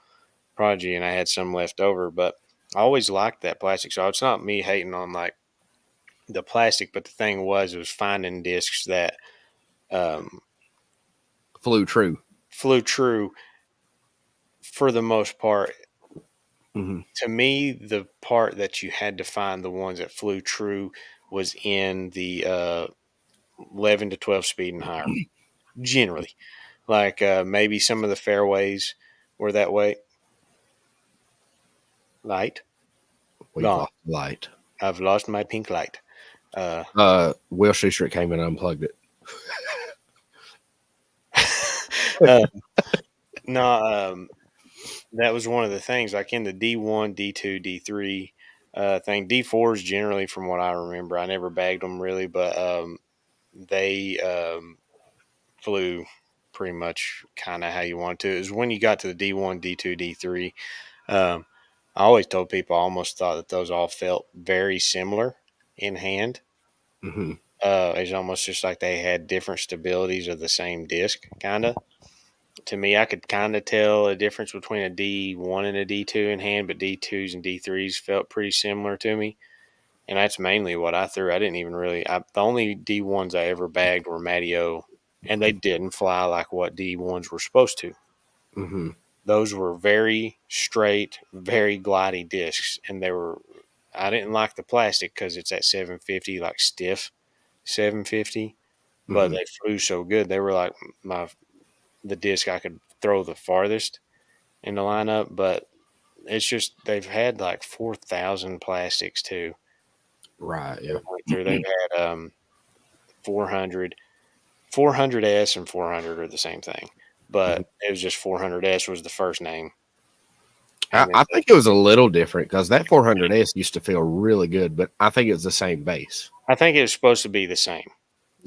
Prodigy, and I had some left over. But I always liked that plastic, so it's not me hating on like the plastic. But the thing was, it was finding discs that um, Flew true. flew true for the most part. Hmm. To me, the part that you had to find the ones that flew true was in the 11 to 12 speed and higher, generally. Like maybe some of the fairways were that way. Light, We've gone. lost the light. I've lost my pink light. Uh, Will Schuster came and unplugged it. uh, no, that was one of the things, like in the D1, D2, D3 thing. D4s generally, from what I remember, I never bagged them really, but they flew pretty much kind of how you want to. It was when you got to the D1, D2, D3. Um, I always told people I almost thought that those all felt very similar in hand. Hmm. It's almost just like they had different stabilities of the same disc, kind of. To me, I could kind of tell a difference between a D1 and a D2 in hand, but D2s and D3s felt pretty similar to me. And that's mainly what I threw. I didn't even really, the only D1s I ever bagged were Matio, and they didn't fly like what D1s were supposed to. Hmm. Those were very straight, very glidey discs, and they were. I didn't like the plastic because it's at 750, like stiff 750, but Hmm. they flew so good. They were like the disc I could throw the farthest in the lineup. But it's just they've had like 4,000 plastics too. Right. They Yeah. went through. They've had 400, 400S and 400 are the same thing, Mhm. but it was just 400S was the first name, I, and then I think it was a little different because that 400S used to feel really good, but I think it's the same base. I think it was supposed to be the same.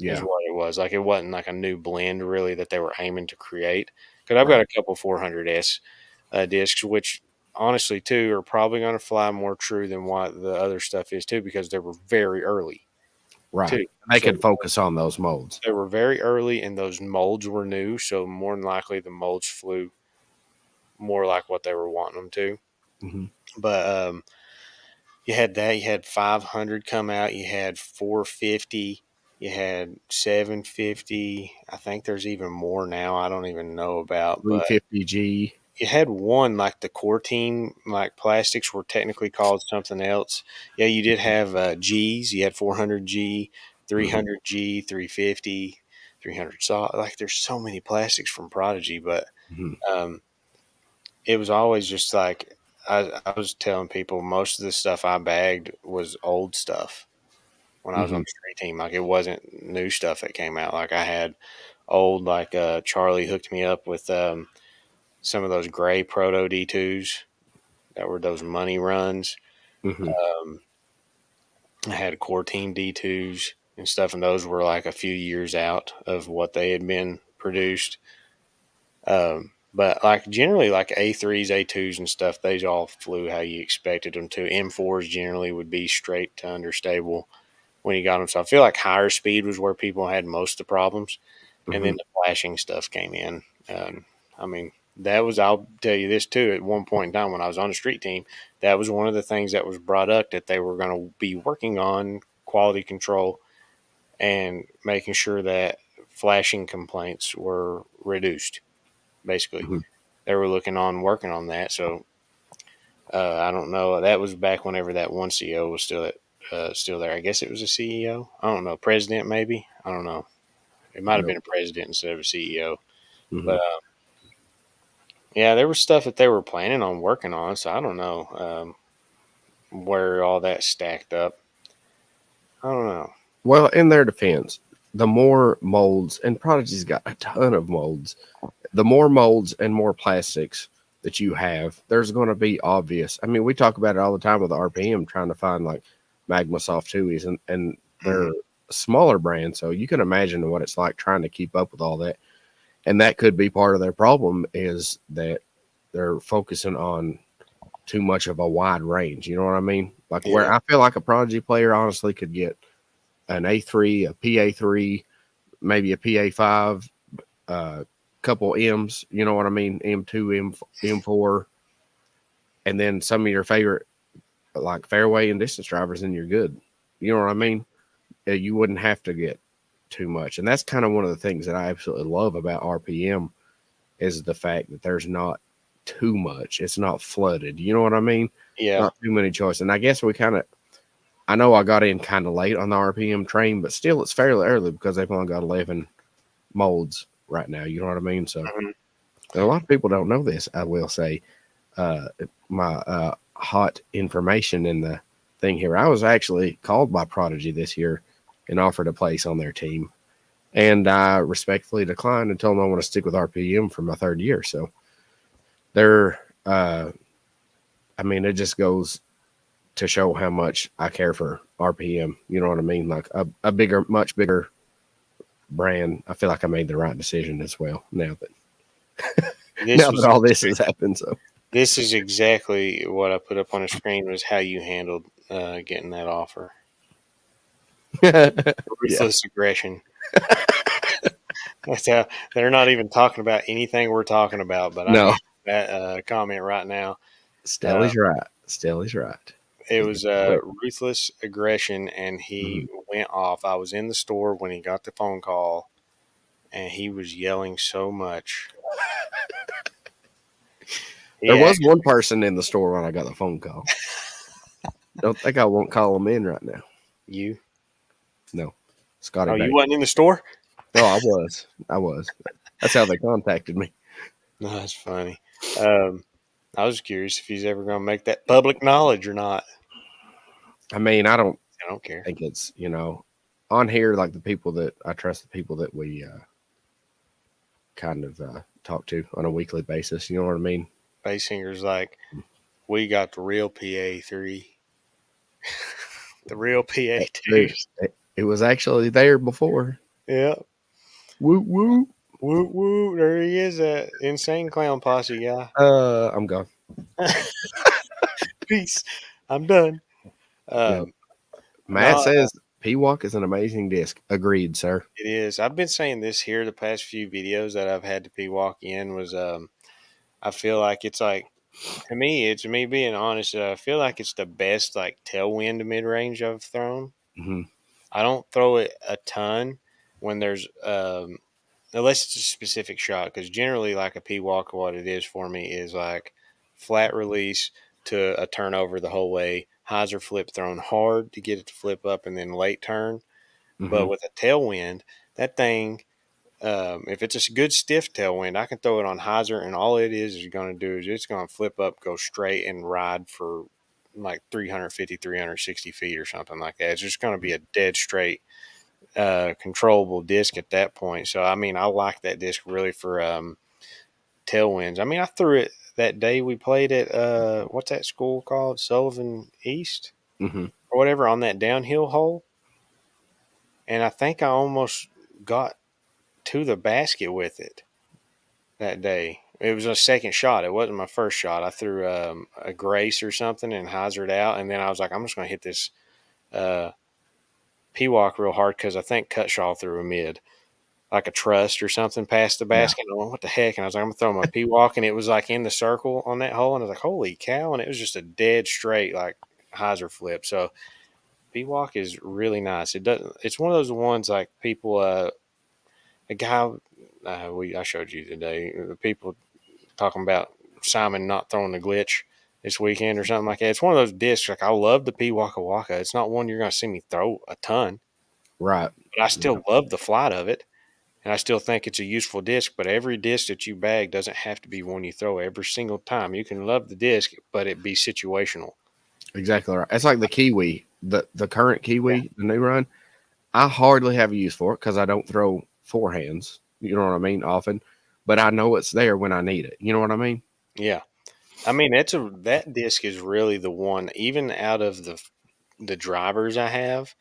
Is Yeah. what it was. Like it wasn't like a new blend really that they were aiming to create. Because I've got Right. a couple 400S discs, which honestly too are probably going to fly more true than what the other stuff is too, because they were very early Right. too. They So could focus on those molds. they were very early, and those molds were new. So more than likely, the molds flew more like what they were wanting them to. Hmm. But you had that. You had 500 come out. You had 450. You had 750. I think there's even more now. I don't even know about, but 350G. you had one like the core team, like plastics were technically called something else. Yeah, you did have G's. You had 400G, Hmm. 300G, 350, 300 solid. Like there's so many plastics from Prodigy, but Hmm. um, it was always just like I was telling people most of the stuff I bagged was old stuff when I was on Hmm. the street team. Like it wasn't new stuff that came out. Like I had old, like Charlie hooked me up with some of those gray proto D2s that were those money runs. Hmm. Um, I had core team D2s and stuff, and those were like a few years out of what they had been produced. But like generally, like A3s, A2s, and stuff, these all flew how you expected them to. M4s generally would be straight to understable when you got them. So I feel like higher speed was where people had most of the problems, and Hmm. then the flashing stuff came in. I mean, that was, I'll tell you this too, at one point in time when I was on the street team, that was one of the things that was brought up that they were going to be working on quality control and making sure that flashing complaints were reduced. Basically, Hmm. they were looking on working on that. So I don't know. That was back whenever that one CEO was still there. I guess it was a CEO. I don't know, president maybe. I don't know. It might have Yep. been a president instead of a CEO. Hmm. But yeah, there was stuff that they were planning on working on. So I don't know where all that stacked up. I don't know. Well, in their defense, the more molds, and Prodigy's got a ton of molds, the more molds and more plastics that you have, there's going to be obvious. I mean, we talk about it all the time with the RPM trying to find like Magma Soft Tuies, and they're Hmm. a smaller brand. So you can imagine what it's like trying to keep up with all that. And that could be part of their problem is that they're focusing on too much of a wide range. You know what I mean? Like where Yeah, I feel like a Prodigy player honestly could get an A3, a PA3, maybe a PA5, couple M's, you know what I mean? M2, M4, and then some of your favorite like fairway and distance drivers, and you're good. You know what I mean? You wouldn't have to get too much. And that's kind of one of the things that I absolutely love about RPM is the fact that there's not too much. It's not flooded. You know what I mean? yeah, Not too many choices. And I guess we kind of, I know I got in kind of late on the RPM train, but still it's fairly early because they've only got 11 molds right now. You know what I mean? So, hmm, and a lot of people don't know this, I will say. My hot information in the thing here. I was actually called by Prodigy this year and offered a place on their team. And I respectfully declined and told them I want to stick with RPM for my third year. So They're, I mean, it just goes to show how much I care for RPM. You know what I mean? Like a bigger, much bigger brand. I feel like I made the right decision as well. This Now was that all this has happened, so this is exactly what I put up on the screen was how you handled getting that offer. yeah, Ruthless aggression. That's how they're not even talking about anything we're talking about, but I'm no, in that comment right now. Uh, Stelly's right. Stelly's right. it He's was quick. ruthless aggression, and he Hmm. went off. I was in the store when he got the phone call, and he was yelling so much. There He was actually, one person in the store when I got the phone call. Don't think I won't call him in right now. you. No, Scotty Oh, you Bay. wasn't in the store? No, I was. I was. That's how they contacted me. No, that's funny. Um, I was curious if he's ever going to make that public knowledge or not. I mean, I don't I don't care. think it's on here like the people that I trust, the people that we kind of talk to on a weekly basis. You know what I mean? Bass singer's like, we got the real PA3, the real Dude, PA2s. it was actually there before. Yeah. Woo woo. Woo woo. There he is, that insane clown posse guy. I'm gone. Peace. I'm done. Yep. Um, Matt no, says P-Walk is an amazing disc. Agreed, sir. it is. I've been saying this here the past few videos that I've had to be walk in was I feel like it's like to me, it's me being honest, I feel like it's the best like tailwind mid range I've thrown. Hmm. I don't throw it a ton when there's unless it's a specific shot, because generally like a P walk, what it is for me is like flat release to a turnover the whole way, hyzer flip thrown hard to get it to flip up, and then late turn. Hmm. But with a tailwind, that thing, if it's a good stiff tailwind, I can throw it on hyzer, and all it is going to do is it's going to flip up, go straight, and ride for like 350, 360 feet or something like that. It's just going to be a dead straight, controllable disc at that point. So, I mean, I like that disc really for tailwinds. I mean, I threw it that day we played at, what's that school called? Sullivan East Hmm. or whatever on that downhill hole. And I think I almost got to the basket with it that day. It was a second shot. It wasn't my first shot. I threw a grace or something and hyzered out, and then I was like, I'm just going to hit this uh, P walk real hard because I think Cutshaw threw a mid, like a trust or something, past the Yeah. basket. And I went, what the heck? And I was like, I'm going to throw my P walk, and it was like in the circle on that hole, and I was like, holy cow! And it was just a dead straight like hyzer flip. So P walk is really nice. It doesn't. It's one of those ones like people. A guy I showed you today. The people talking about Simon not throwing the glitch this weekend or something like that. It's one of those discs. Like I love the P Waka Waka. It's not one you're going to see me throw a ton, Right. but I Yeah. still love the flight of it, and I still think it's a useful disc. But every disc that you bag doesn't have to be one you throw every single time. You can love the disc, but it be situational. Exactly right. It's like the Kiwi, the current Yeah, Kiwi, the new run. I hardly have a use for it because I don't throw forehands. You know what I mean? Often, but I know it's there when I need it. You know what I mean? yeah. I mean that disc is really the one. Even out of the drivers I have,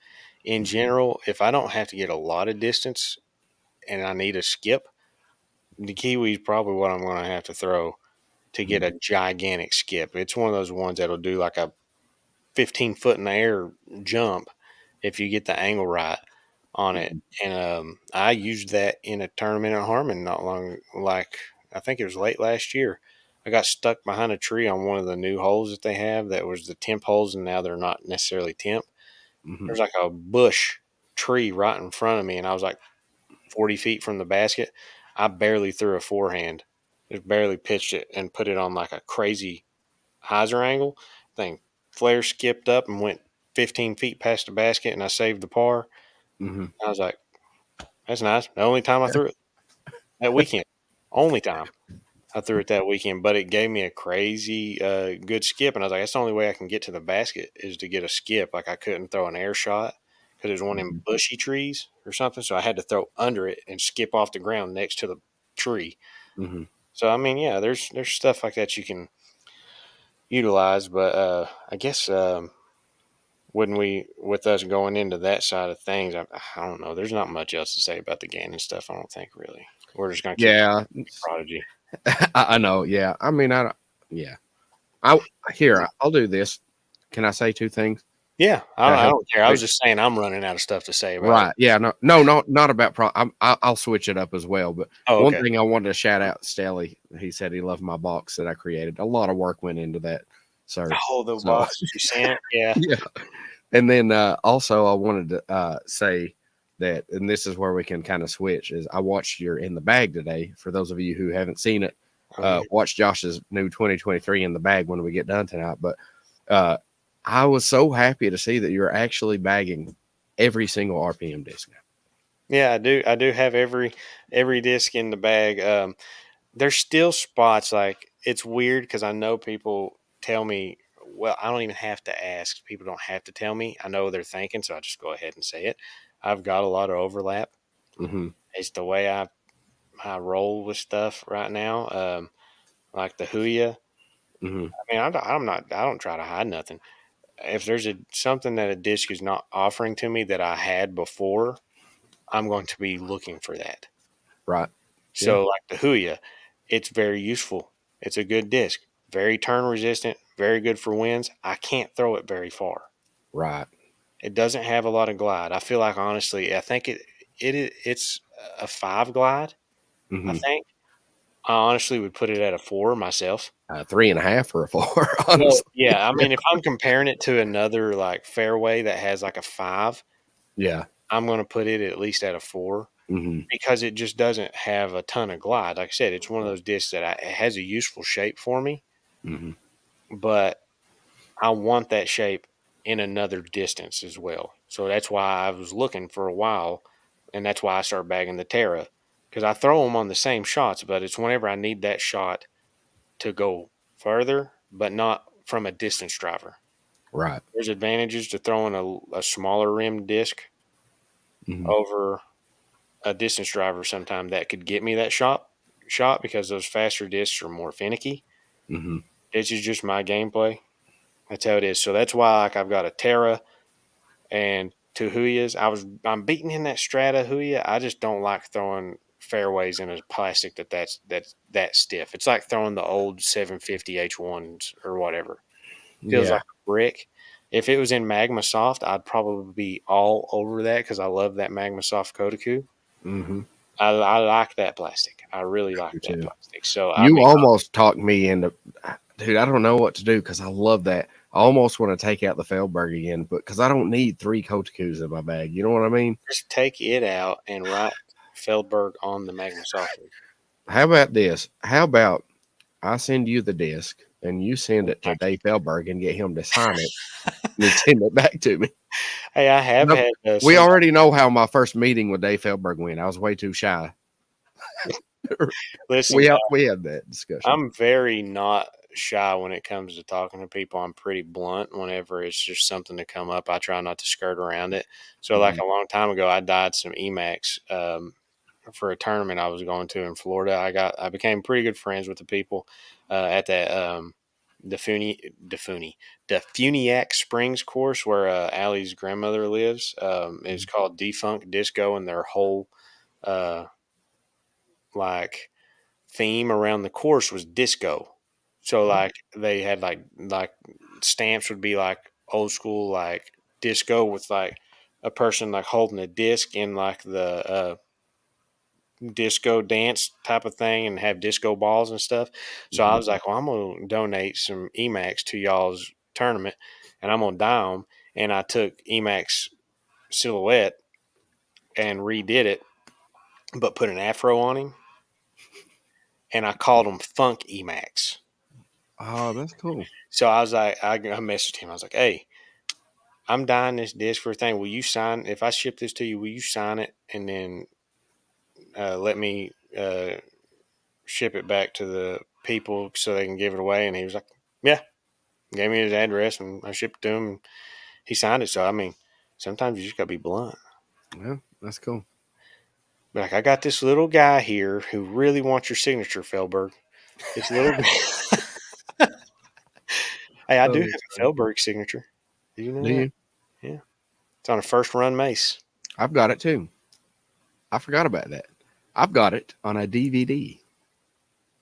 in general, if I don't have to get a lot of distance and I need a skip, the Kiwi is probably what I'm going to have to throw to get Mhm. a gigantic skip. It's one of those ones that'll do like a 15 foot in the air jump if you get the angle right on it. Mhm. And I used that in a tournament at Harmon not long, like I think it was late last year. I got stuck behind a tree on one of the new holes that they have that was the temp holes, and now they're not necessarily temp. Mhm. There's like a bush tree right in front of me, and I was like 40 feet from the basket. I barely threw a forehand, just barely pitched it and put it on like a crazy hyzer angle. Thing flare skipped up and went 15 feet past the basket, and I saved the par. Mhm. I was like, that's nice. The only time I threw it that weekend, only time I threw it that weekend, but it gave me a crazy good skip, and I was like, that's the only way I can get to the basket is to get a skip. Like I couldn't throw an air shot because there's one in Mhm. bushy trees or something, so I had to throw under it and skip off the ground next to the tree. Mhm. So I mean, yeah, there's stuff like that you can utilize, but I guess when we with us going into that side of things, I don't know. There's not much else to say about the Gannon stuff. I don't think really. We're just gonna keep Yeah, Prodigy. I know. Yeah, I mean, I don't. Yeah, I here. I'll do this. Can I say two things Yeah, to I help don't care. I was explain? just saying I'm running out of stuff to say about it. Right. Yeah. No. No. No. Not about pro. I'll switch it up as well. But Oh, one okay. thing I wanted to shout out, Stelly. He said he loved my box that I created. A lot of work went into that, sir. Oh, the So box that you sent. Yeah. yeah. And then also I wanted to say that, and this is where we can kind of switch. Is I watched your in the bag today. For those of you who haven't seen it, Oh yeah. watch Josh's new 2023 in the bag when we get done tonight. But uh, I was so happy to see that you're actually bagging every single RPM disc now. Yeah, I do. I do have every disc in the bag. There's still spots like it's weird because I know people tell me. Well, I don't even have to ask. People don't have to tell me. I know they're thinking, so I just go ahead and say it. I've got a lot of overlap. Hmm. It's the way I roll with stuff right now. Like the Huya. Hmm. I mean, I'm not. I don't try to hide nothing. If there's something that a disc is not offering to me that I had before, I'm going to be looking for that. Right. Yeah. So, like the Huya, it's very useful. It's a good disc, very turn resistant, very good for winds. I can't throw it very far. Right. It doesn't have a lot of glide. I feel like honestly, I think it's a 5 glide. I Hmm. think I honestly would put it at a 4 myself. Three and a half or a four, Well, honestly. yeah, I Yeah. mean, if I'm comparing it to another like fairway that has like a 5, Yeah. I'm going to put it at least at a 4 Hmm. because it just doesn't have a ton of glide. Like I said, it's one of those discs that it has a useful shape for me, Hmm. but I want that shape in another distance as well. So that's why I was looking for a while, and that's why I started bagging the Terra because I throw them on the same shots, but it's whenever I need that shot to go further, but not from a distance driver. Right. There's advantages to throwing a smaller rim disc Hmm. over a distance driver sometime that could get me that shot because those faster discs are more finicky. Hmm. This is just my gameplay. That's how it is. So that's why like I've got a Terra and two Huyas. I'm beating in that Strata Huya. I just don't like throwing fairways in a plastic that's that stiff. It's like throwing the old 750 H1s or whatever. Feels Yeah. like a brick. If it was in Magma Soft, I'd probably be all over that because I love that Magma Soft Kodaku. Hmm. I like that plastic. I really like You that too. plastic. So I You mean, almost talked me into, dude. I don't know what to do because I love that. I almost want to take out the Feldberg again, but because I don't need three Kotakus in my bag. You know what I mean? just take it out and write Feldberg on the Magma Soft. How about this? How about I send you the disc and you send it to I Dave can't. Feldberg and get him to sign it and then send it back to me? Hey, I have No, had we some. already know how my first meeting with Dave Feldberg went. I was way too shy. Listen, We had that discussion. I'm very not shy when it comes to talking to people. I'm pretty blunt whenever it's just something to come up. I try not to skirt around it. So, like Mhm. a long time ago, I dyed some Emacs for a tournament I was going to in Florida. I became pretty good friends with the people at that Defuni the Funiac Springs course where Allie's grandmother lives. Is called Defunct Disco, and their whole uh, like theme around the course was disco. So like they had like stamps would be like old school like disco with like a person like holding a disc in like the disco dance type of thing and have disco balls and stuff. So I Mhm. was like, well, I'm gonna donate some Emacs to y'all's tournament, and I'm gonna dye them. And I took Emacs silhouette and redid it, but put an afro on him, and I called them Funk Emacs. Oh, that's cool. So I was like, I messaged him. I was like, hey, I'm dyeing this disc for a thing. Will you sign? If I ship this to you, will you sign it and then let me ship it back to the people so they can give it away? And he was like, yeah. Gave me his address and I shipped it to him. And he signed it. So I mean, sometimes you just gotta be blunt. Yeah, that's cool. Like, I got this little guy here who really wants your signature, Felberg. This little guy. Hey, I Oh, do have that's a funny. Felberg signature. Do you know Do that? you? Yeah. It's on a first run mace. I've got it too. I forgot about that. I've got it on a DVD.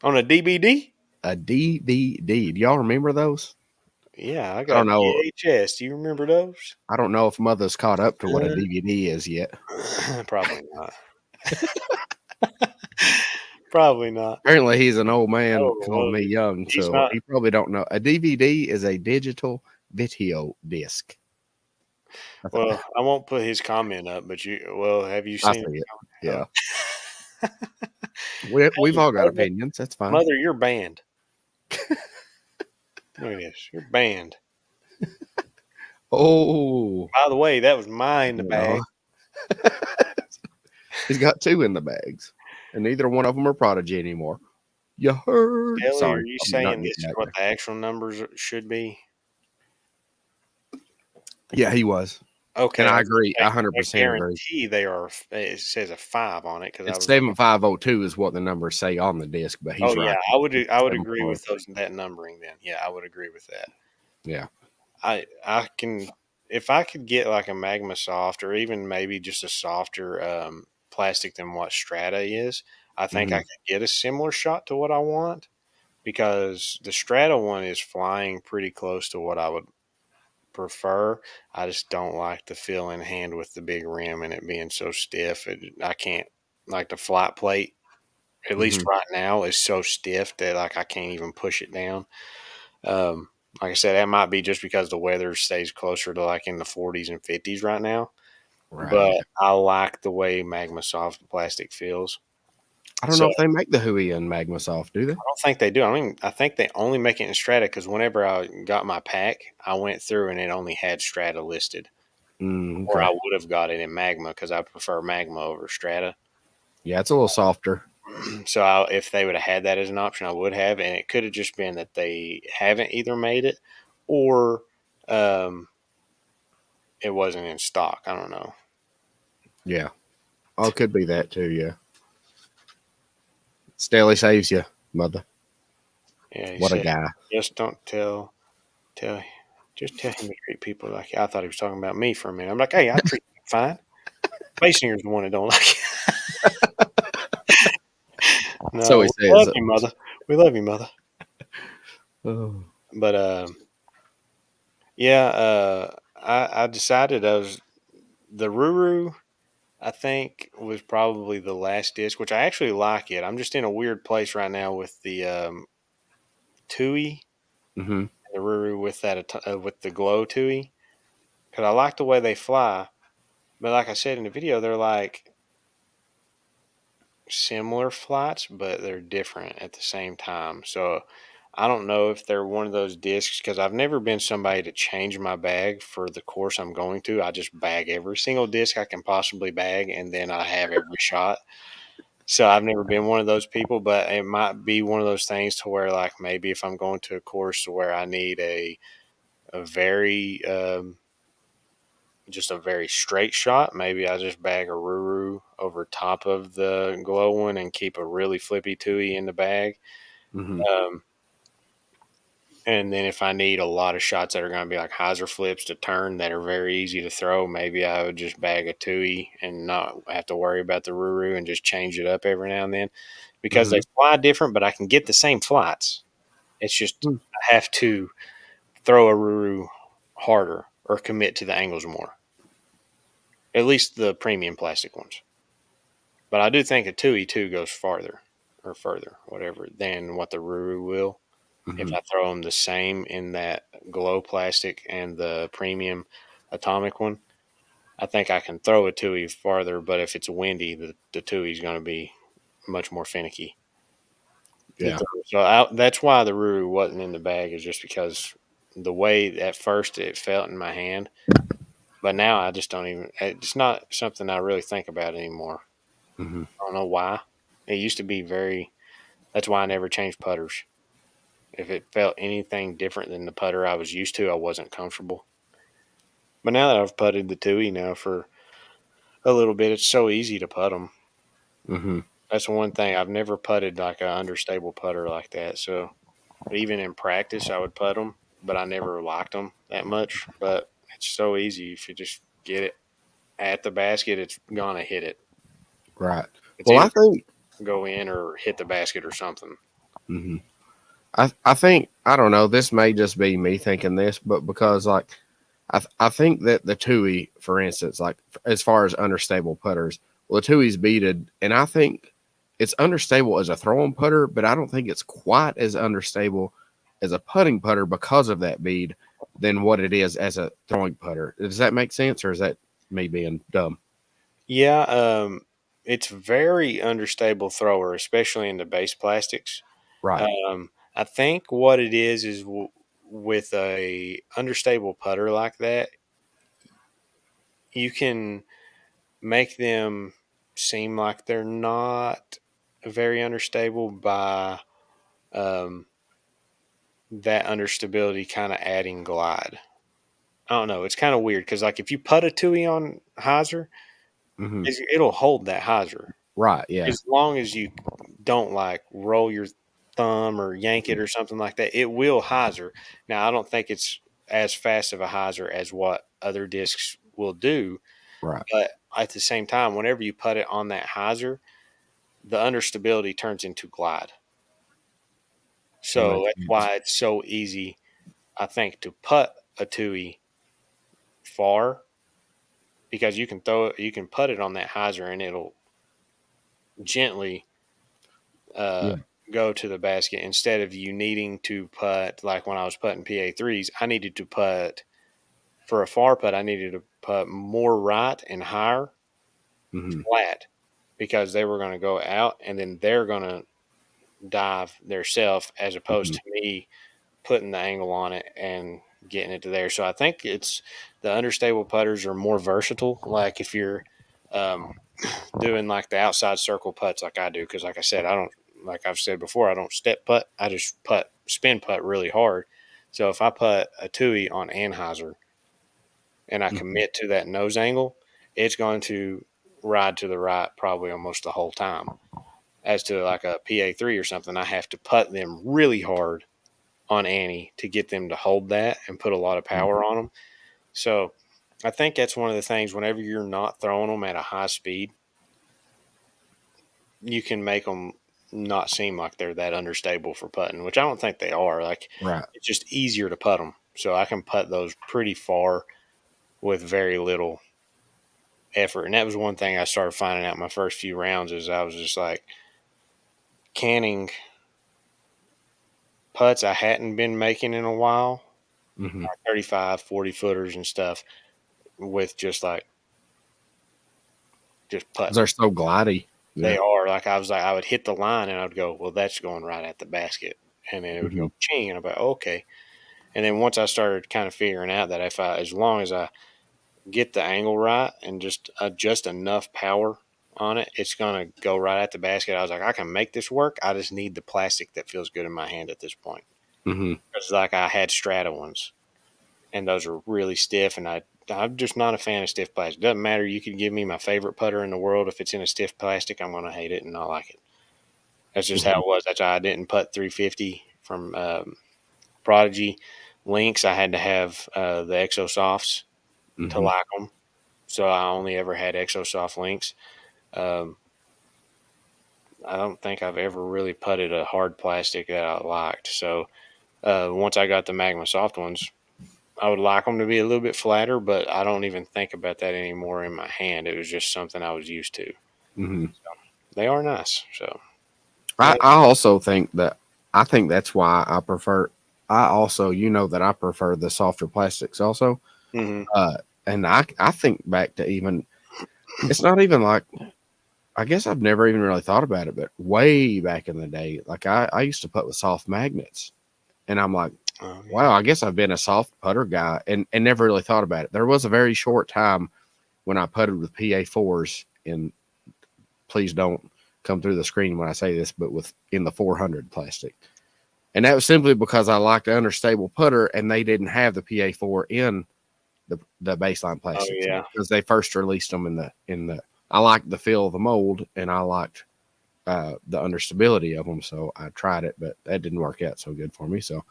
On a DVD? A DVD. Do y'all remember those? Yeah, I I don't got know. VHS. Do you remember those? I don't know if mother's caught up to what a Uh, DVD is yet. Probably not. Probably not. Apparently, he's an old man Oh, calling well, me young, he's so not. he probably don't know. A DVD is a digital video disc. Well, I won't put his comment up, but have you I seen see it. it? Yeah, Oh. we've Hey, all got mother, opinions. That's fine. mother, you're banned. Look at this. You're banned. Oh, By the way, that was mine in the bag. no, he's got two in the bags, and neither one of them are Prodigy anymore. You heard? Ellie, are Sorry, you I'm not saying getting this is back what there. the actual numbers should be? Yeah, he was, and Okay, I agree. I I 100% agree. guarantee they are. It says a 5 on it because I It's was looking. 7502 is what the numbers say on the disc, but Oh he's yeah, right. It's I would agree with 7403. that numbering then. Yeah, I would agree with that. Yeah. I can, if I could get like a Magma Soft or even maybe just a softer plastic than what Strata is, I think I Hmm. could get a similar shot to what I want because the Strata one is flying pretty close to what I would prefer. I just don't like the feel in hand with the big rim and it being so stiff. I can't, like, the flight plate, at least Hmm. right now, is so stiff that like I can't even push it down. Um, like I said, that might be just because the weather stays closer to like in the 40s and 50s right now. Right. But Yeah. I like the way Magma Soft plastic feels. I don't So know if I they make the Huey and Magma Soft, do they? don't think they do. I mean, I think they only make it in Strata because whenever I got my pack, I went through and it only had Strata listed. Or Okay. I would have got it in Magma because I prefer Magma over Strata. Yeah, it's a little softer. So if they would have had that as an option, I would have. And it could have just been that they haven't either made it or um, it wasn't in stock. I don't know. Yeah. Oh, it could be that too. Yeah. Staley saves you, mother. Yeah, he What a said, guy. just don't tell, just tell him to treat people like. I thought he was talking about me for a minute. I'm like, hey, I treat you fine. Basinger's the one that don't like it. So No, he we love says. you, mother. We love you, mother. Oh. But yeah, I decided I was the Ruru. I think was probably the last disc, which I actually like it. I'm just in a weird place right now with the Tui Hmm. and the Ruru with with the glow Tui because I like the way they fly. But like I said in the video, they're like similar flights, but they're different at the same time. So I don't know if they're one of those discs because I've never been somebody to change my bag for the course I'm going to. I just bag every single disc I can possibly bag, and then I have every shot. So I've never been one of those people, but it might be one of those things to where, like, maybe if I'm going to a course to where I need a very just a very straight shot, maybe I just bag a Ruru over top of the glow one and keep a really flippy Tui in the bag. Hmm. Um, and then if I need a lot of shots that are going to be like hyzer flips to turn that are very easy to throw, maybe I would just bag a Tui and not have to worry about the Ruru and just change it up every now and then because they Hmm. fly different, but I can get the same flights. It's just I have to throw a Ruru harder or commit to the angles more. At least the premium plastic ones. But I do think a 2E2 goes farther or further, whatever, than what the Ruru will. If Hmm. I throw them the same in that glow plastic and the premium atomic one, I think I can throw a 2E farther. But if it's windy, the 2E is going to be much more finicky. Yeah. That's why the Ruru wasn't in the bag, is just because the way at first it felt in my hand. But now I just don't even, it's not something I really think about anymore. Hmm. I don't know why. It used to be very, that's why I never changed putters. If it felt anything different than the putter I was used to, I wasn't comfortable. But now that I've putted the Tui now for a little bit, it's so easy to putt them. Mm-hmm. That's one thing. I've never putted like a understable putter like that. So even in practice, I would putt them, but I never liked them that much. But it's so easy if you just get it at the basket, it's gonna hit it. Right. It's Well, either I think. go in or hit the basket or something. Mm-hmm. I think I don't know. This may just be me thinking this, but because like I think that the Tui, for instance, like as far as understable putters, well, the Tui's beaded, and I think it's understable as a throwing putter, but I don't think it's quite as understable as a putting putter because of that bead than what it is as a throwing putter. Does that make sense, or is that me being dumb? Yeah, it's very understable thrower, especially in the base plastics. Right. I think what it is with a understable putter like that, you can make them seem like they're not very understable by um, that understability kind of adding glide. I don't know. It's kind of weird because, like, if you put a Tui on hyzer, Hmm. it'll hold that hyzer Right. Yeah. as long as you don't like roll your thumb or yank it or something like that. It will hyzer. Now, I don't think it's as fast of a hyzer as what other discs will do, Right. but at the same time, whenever you put it on that hyzer, the understability turns into glide. That So makes that's sense. why it's so easy, I think, to put a Tui far because you can put it on that hyzer and it'll gently uh, Yeah. go to the basket instead of you needing to put like when I was putting PA threes, I needed to put for a far putt, I needed to put more right and higher Hmm. flat because they were going to go out and then they're going to dive their self as opposed Hmm. to me putting the angle on it and getting it to there. So I think it's the understable putters are more versatile. Like if you're um, doing like the outside circle putts like I do, because like I said, I don't like I've said before, I don't step putt. I just spin putt really hard. So if I put a Tui on Anheuser and I Hmm. commit to that nose angle, it's going to ride to the right probably almost the whole time. As to like a PA3 or something, I have to putt them really hard on Annie to get them to hold that and put a lot of power on them. So I think that's one of the things whenever you're not throwing them at a high speed, you can make them not seem like they're that understable for putting, which I don't think they are. Like Right. it's just easier to putt them. So I can putt those pretty far with very little effort. And that was one thing I started finding out my first few rounds is I was just like canning putts I hadn't been making in a while, Hmm. 35, 40 footers and stuff with just Because they're putting. so glidey. They Yeah. are like I was like I would hit the line and I'd go, well, that's going right at the basket, and then it would Hmm. go ching, and I'm like, okay. And then once I started kind of figuring out that if I, as long as I get the angle right and just adjust enough power on it, it's gonna go right at the basket. I was like, I can make this work. I just need the plastic that feels good in my hand at this point. Hmm. Because like I had Strata ones, and those are really stiff, and I'm just not a fan of stiff plastic. Doesn't matter. You could give me my favorite putter in the world. If it's in a stiff plastic, I'm gonna hate it and not like it. That's just how Hmm. it was. That's why I didn't put 350 from Prodigy Links. I had to have the Exosofts to Hmm. like them. So I only ever had Exosoft Links. Um, I don't think I've ever really putted a hard plastic that I liked. So once I got the Magma Soft ones, I would like them to be a little bit flatter, but I don't even think about that anymore in my hand. It was just something I was used to. Hmm. They are nice. So I, yeah. I also think that I think that's why I prefer. I also, that I prefer the softer plastics also. Hmm. Uh, and I think back to even it's not even like I guess I've never even really thought about it, but way back in the day, like I used to put with soft magnets, and I'm like, Oh yeah. wow, I guess I've been a soft putter guy, and never really thought about it. There was a very short time when I putted with PA4s, and please don't come through the screen when I say this, but with in the 400 plastic. And that was simply because I liked the understable putter, and they didn't have the PA4 in the baseline Oh plastics yeah. because they first released them in the I liked the feel of the mold, and I liked the understability of them. So I tried it, but that didn't work out so good for me. So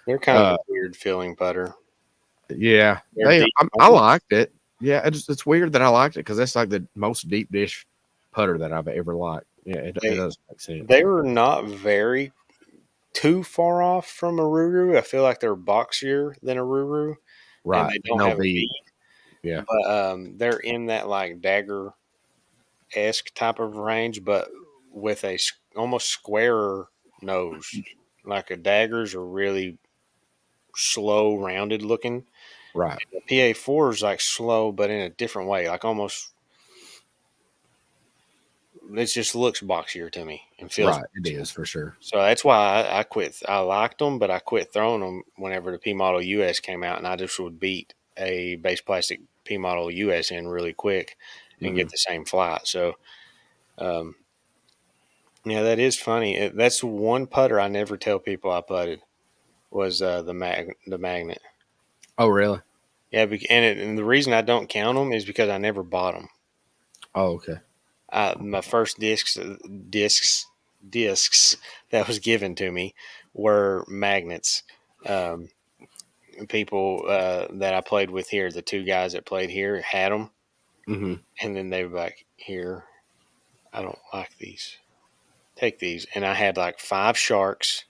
They're kind of uh, a weird feeling putter. yeah, They're deep. I liked it. Yeah, it's weird that I liked it because that's like the most deep dish putter that I've ever liked. Yeah, it They does make sense. they were not very too far off from a Ruru. I feel like they're boxier than a Ruru, and Right. they don't No have a V. V. Yeah. But they're in that like dagger esque type of range, but with a almost squarer nose. Like a daggers are really slow, rounded looking. Right. The PA4 is like slow, but in a different way. Like almost, it just looks boxier to me and feels Right. It boxier. is for sure. So that's why I quit. I liked them, but I quit throwing them whenever the P Model US came out, and I just would beat a base plastic P Model US in really quick and Hmm. get the same flight. So, um, yeah, that is funny. That's one putter I never tell people I putted was the magnet. Oh, really? Yeah, and the reason I don't count them is because I never bought them. Oh, okay. My first discs discs that was given to me were magnets. Um, People that I played with here, the two guys that played here, had them, Hmm. and then they were like, "Here, I don't like these. Take these." And I had like five sharks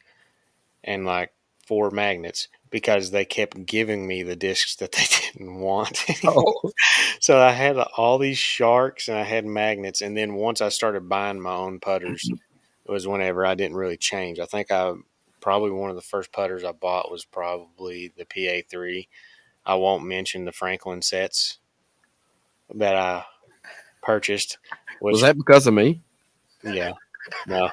and like four magnets because they kept giving me the discs that they didn't want anymore. Oh. So I had all these sharks and I had magnets, and then once I started buying my own putters, it was whenever I didn't really change. I think I probably one of the first putters I bought was probably the PA3. I won't mention the Franklin sets that I purchased, Was which that because of me? yeah, no.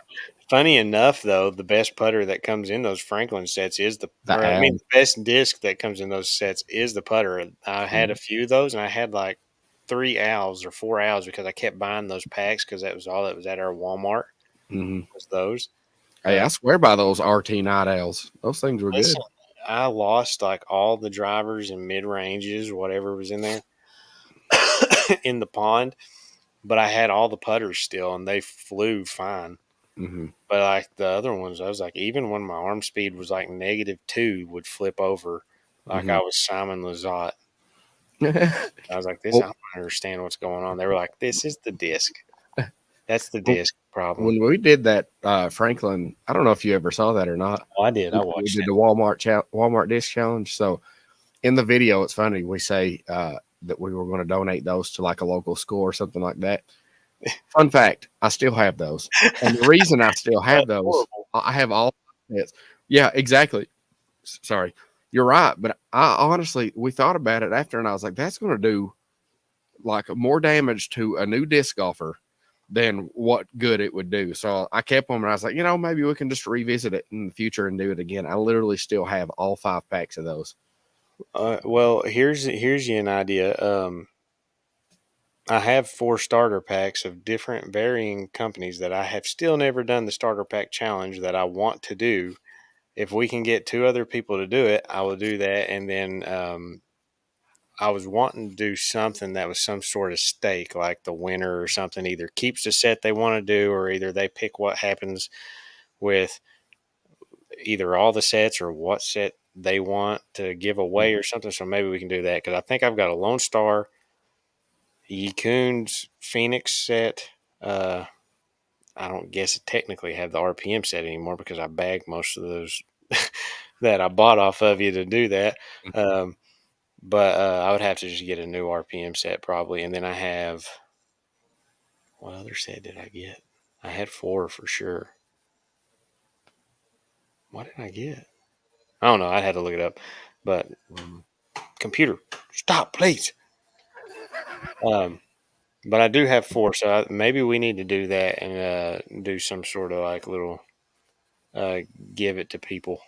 Funny enough, though, the best putter that comes in those Franklin sets is The I mean, owl. the best disc that comes in those sets is the putter. I had a Hmm. few of those, and I had like three owls or four owls because I kept buying those packs because that was all that was at our Walmart Hmm. was those. Hey, Uh, I swear by those RT night owls. Those things were Listen, good. I lost like all the drivers and mid ranges, whatever was in there, in the pond, but I had all the putters still, and they flew fine. Hmm. But like the other ones, I was like, even when my arm speed was like -2, would flip over like Hmm. I was Simon Lizotte. I was like, this, I well, don't understand what's going on. They were like, this is the disc. That's the well, disc problem. when we did that Franklin, I don't know if you ever saw that or not. Oh, I did. I We watched did the Walmart disc challenge. So in the video, it's funny. We say that we were going to donate those to like a local school or something like that. Fun fact: I still have those, and the reason I still that. have those, Horrible. I have all sets. Yeah, exactly. Sorry, you're right. But I honestly, we thought about it after, and I was like, that's going to do like more damage to a new disc golfer than what good it would do. So I kept them, and I was like, maybe we can just revisit it in the future and do it again. I literally still have all 5 packs of those. Well, here's you an idea. I have four starter packs of different varying companies that I have still never done the starter pack challenge that I want to do. If we can get two other people to do it, I will do that. And then I was wanting to do something that was some sort of stake, like the winner or something either keeps the set they want to do, or either they pick what happens with either all the sets or what set they want to give away or something. So maybe we can do that because I think I've got a Lone Star, Yikun's Phoenix set. I don't guess it technically have the RPM set anymore because I bagged most of those that I bought off of you to do that. Um, but I would have to just get a new RPM set probably, and then I have what other set did I get? I had four for sure. What did I get? I don't know. I'd have to look it up. But computer, stop, please. Um, but I do have four, so maybe we need to do that and do some sort of like little uh, give it to people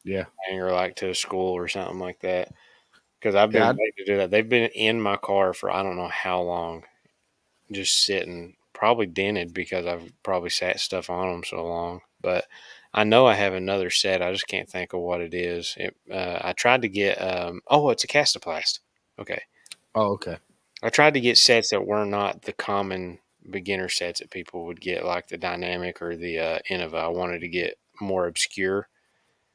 Yeah, or like to a school or something like that. Because I've been yeah, waiting to do that. They've been in my car for I don't know how long, just sitting, probably dented because I've probably sat stuff on them so long. But I know I have another set. I just can't think of what it is. I tried to get. Oh, it's a Castoplast. Okay, oh, okay. I tried to get sets that were not the common beginner sets that people would get, like the Dynamic or the Innova. I wanted to get more obscure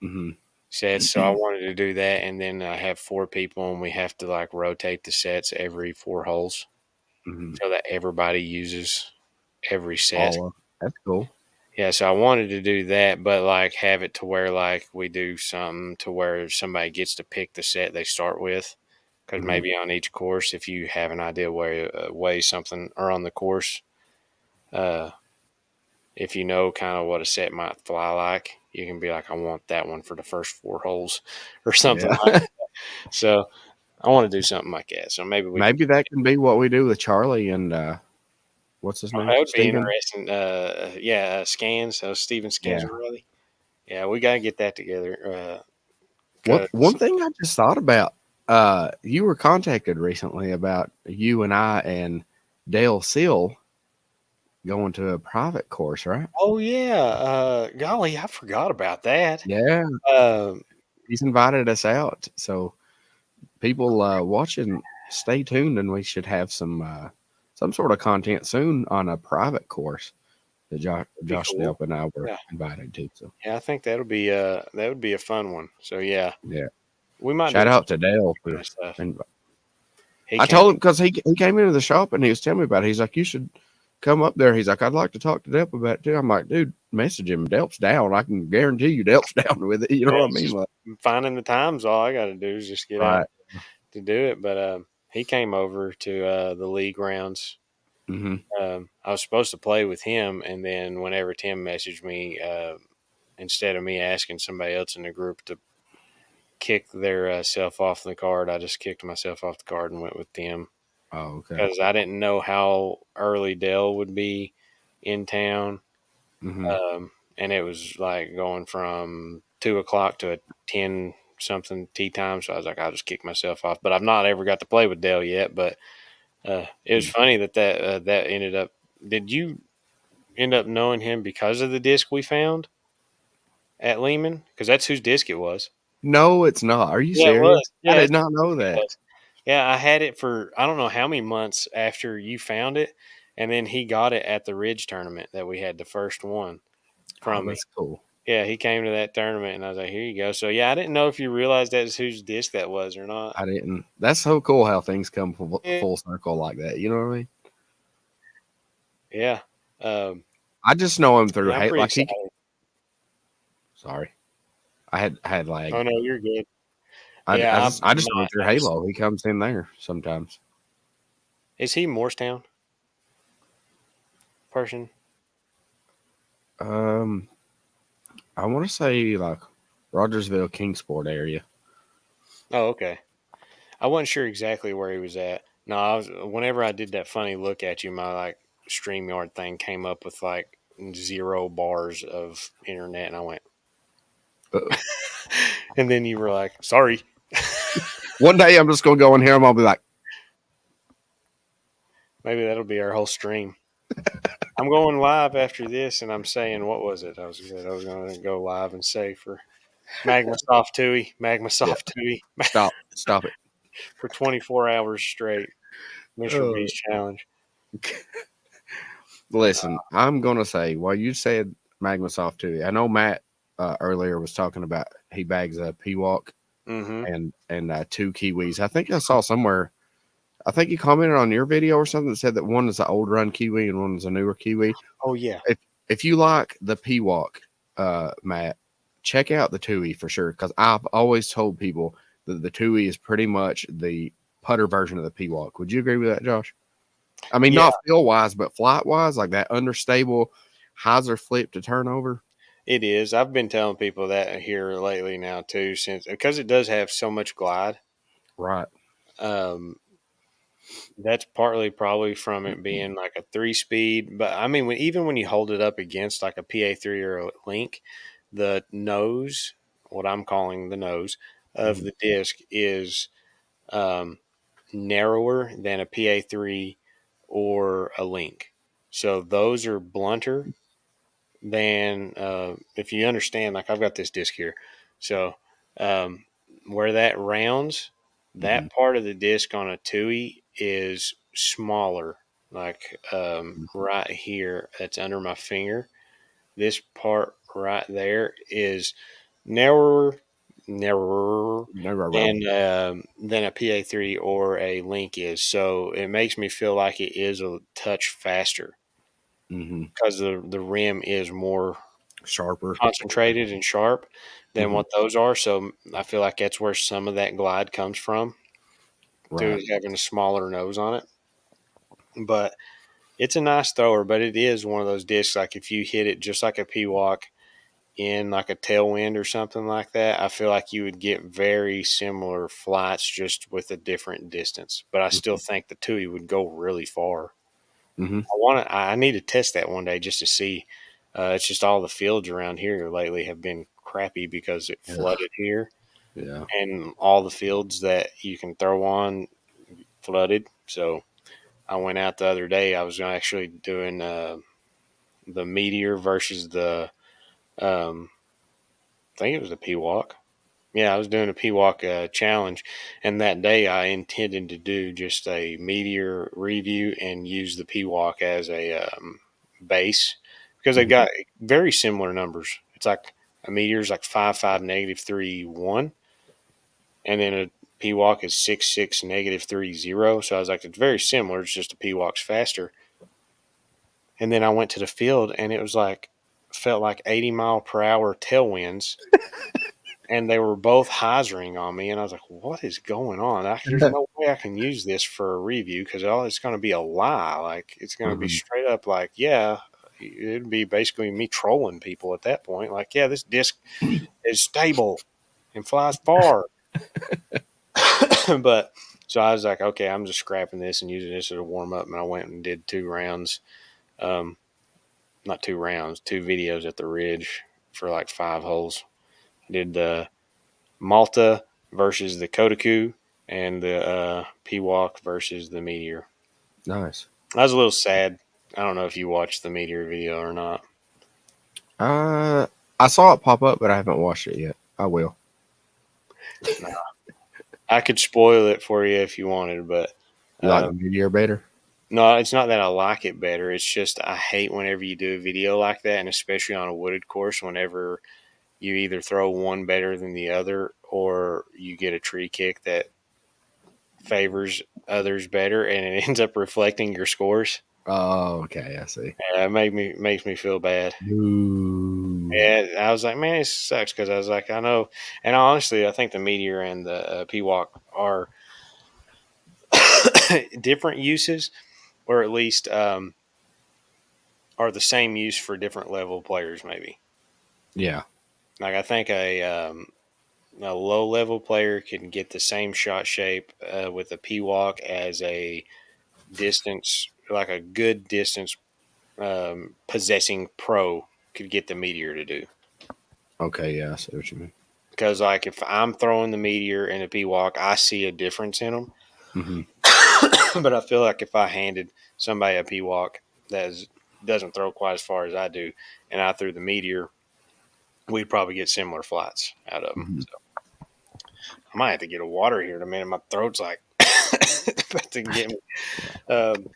Hmm. sets, so I wanted to do that, and then have four people, and we have to like rotate the sets every four holes Hmm. so that everybody uses every set. All of that's cool. Yeah, so I wanted to do that, but like have it to where like we do something to where somebody gets to pick the set they start with. Because Hmm. maybe on each course, if you have an idea where way something or on the course, uh, if you know kind of what a set might fly like, you can be like, I want that one for the first four holes or something Yeah. like. So I want to do something like that. So maybe we can. Maybe that can be what we do with Charlie and what's his Oh, name? that would be Steven? interesting. Yeah, scans. So Steven Yeah. scans really. Yeah, we got to get that together. What Because one thing I just thought about, you were contacted recently about you and I and Dale Seal going to a private course, right? oh yeah, golly, I forgot about that. Yeah, Um, he's invited us out. So people watching, stay tuned, and we should have some sort of content soon on a private course that That'd be Josh cool. Delp and I were Yeah. invited to. So Yeah, I think that would be a fun one. So yeah, yeah, we might do shout out to Dale some kind for. of stuff. And He I came. told him because he came into the shop and he was telling me about it. He's like, you should come up there. He's like, I'd like to talk to Delp about it too. I'm like, dude, message him. Delp's down. I can guarantee you Delp's down with it. You know Yeah, what I it's mean? just Like, finding the times. All I got to do is just get out right. to do it. But he came over to the league rounds. Hmm. I was supposed to play with him, and then whenever Tim messaged me, instead of me asking somebody else in the group to kick their self off the card, I just kicked myself off the card and went with Tim Oh, okay. because I didn't know how early Dell would be in town. Hmm. And it was like going from 2 o'clock to a 10 something tea time. So I was like, I'll just kick myself off. But I've not ever got to play with Dell yet. But it was funny that ended up. Did you end up knowing him because of the disc we found at Lehman? Because that's whose disc it was. No, it's not. Are you Yeah, it serious? was. I Yeah, did it's not whose disc know it that. was. Yeah, I had it for I don't know how many months after you found it, and then he got it at the Ridge tournament that we had the first one Oh, from me. that's cool. Yeah, he came to that tournament, and I was like, "Here you go." So yeah, I didn't know if you realized that was whose disc that was or not. I didn't. That's so cool how things come Yeah, full circle like that. You know what I mean? yeah, um, I just know him through yeah. I'm hate. pretty Like he. excited. Sorry, I had Oh lag. no, you're good. I, Yeah, I I'm just I just know him not. through Halo. He comes in there sometimes. Is he Morristown person? Um, I want to say like Rogersville, Kingsport area. Oh, okay. I wasn't sure exactly where he was at. No, I was. Whenever I did that funny look at you, my like Streamyard thing came up with like 0 bars of internet, and I went, Uh-oh. and then you were like, "Sorry." One day I'm just gonna go in here and I'll be like, Maybe that'll be our whole stream. I'm going live after this, and I'm saying, what was it? I was going to go live and say for Magma yeah, Soft Tui stop it. for 24 hours straight. Mr. Uh, Beast challenge. Listen, I'm gonna say while you said Magmasoft too. I know Matt earlier was talking about he bags a Peewalk Mm-hmm. and two Kiwis. I think I saw somewhere. I think he commented on your video or something that said that one is an old run Kiwi and one is a newer Kiwi. Oh yeah, If you like the Peewalk, Matt, check out the Tui for sure. Because I've always told people that the Tui is pretty much the putter version of the Peewalk. Would you agree with that, Josh? I mean, yeah. not feel wise, but flight wise, like that understable hyzer flip to turn over. It is. I've been telling people that here lately now too, since because it does have so much glide. Right. Um, that's partly probably from it being like a 3 speed, but I mean, even when you hold it up against like a PA3 or a Link, the nose, what I'm calling the nose of Mhm. the disc, is um, narrower than a PA3 or a Link. So those are blunter than if you understand. Like I've got this disc here, so um, where that rounds, Mhm. that part of the disc on a Tui is smaller, like right here. That's under my finger. This part right there is narrower, narrower than a PA3 or a Link is. So it makes me feel like it is a touch faster Mm-hmm. because the rim is more Sharper. concentrated and sharp than Mm-hmm. what those are. So I feel like that's where some of that glide comes from through Right. having a smaller nose on it. But it's a nice thrower, but it is one of those discs. Like if you hit it just like a P-Walk in like a tailwind or something like that, I feel like you would get very similar flights just with a different distance. But I still think the Tui would go really far. Mm-hmm. I need to test that one day just to see. It's just all the fields around here lately have been crappy because it Yeah. flooded here, Yeah. and all the fields that you can throw on flooded. So I went out the other day. I was actually doing the Meteor versus the I think it was the P Walk. Yeah, I was doing a P Walk challenge, and that day I intended to do just a Meteor review and use the P Walk as a base because they've Mm-hmm. got very similar numbers. It's like a Meteor's like 5.5 -3.1, and then a P Walk is 6.6 -3.0. So I was like, it's very similar. It's just a P Walk's faster. And then I went to the field, and it was like felt like 80-mile-per-hour tailwinds, and they were both hyzering on me, and I was like, "What is going on? There's no way I can use this for a review because all it's going to be a lie. Like it's going to be Mm-hmm. straight up like, yeah, it'd be basically me trolling people at that point. Like, yeah, this disc is stable and flies far." But so I was like, okay, I'm just scrapping this and using this as a warm up, and I went and did 2 rounds, um, not 2 rounds, 2 videos at the Ridge for like 5 holes. I did the Malta versus the Kodaku and the Pewauk versus the Meteor. Nice. I was a little sad. I don't know if you watched the Meteor video or not. Uh, I saw it pop up, but I haven't watched it yet. I will. No, I could spoil it for you if you wanted, but You like uh, the Meteor better? no, it's not that I like it better. It's just I hate whenever you do a video like that, and especially on a wooded course, whenever you either throw one better than the other or you get a tree kick that favors others better and it ends up reflecting your scores. Oh, okay. I see. Yeah, it makes me feel bad. Ooh. And I was like, man, it sucks because I was like, I know, and honestly, I think the Meteor and the Peacock are different uses, or at least are the same use for different level players. Maybe Yeah. like I think a low level player can get the same shot shape with a Peacock as a distance, like a good distance possessing pro could get the Meteor to do. Okay. Yeah. I see what you mean. Because like if I'm throwing the Meteor and a Peacock, I see a difference in them. Mm-hmm. But I feel like if I handed somebody a Peacock doesn't throw quite as far as I do, and I threw the Meteor, we'd probably get similar flights out of them. Mm-hmm. So I might have to get a water here in a minute. My throat's like about to get me. Um,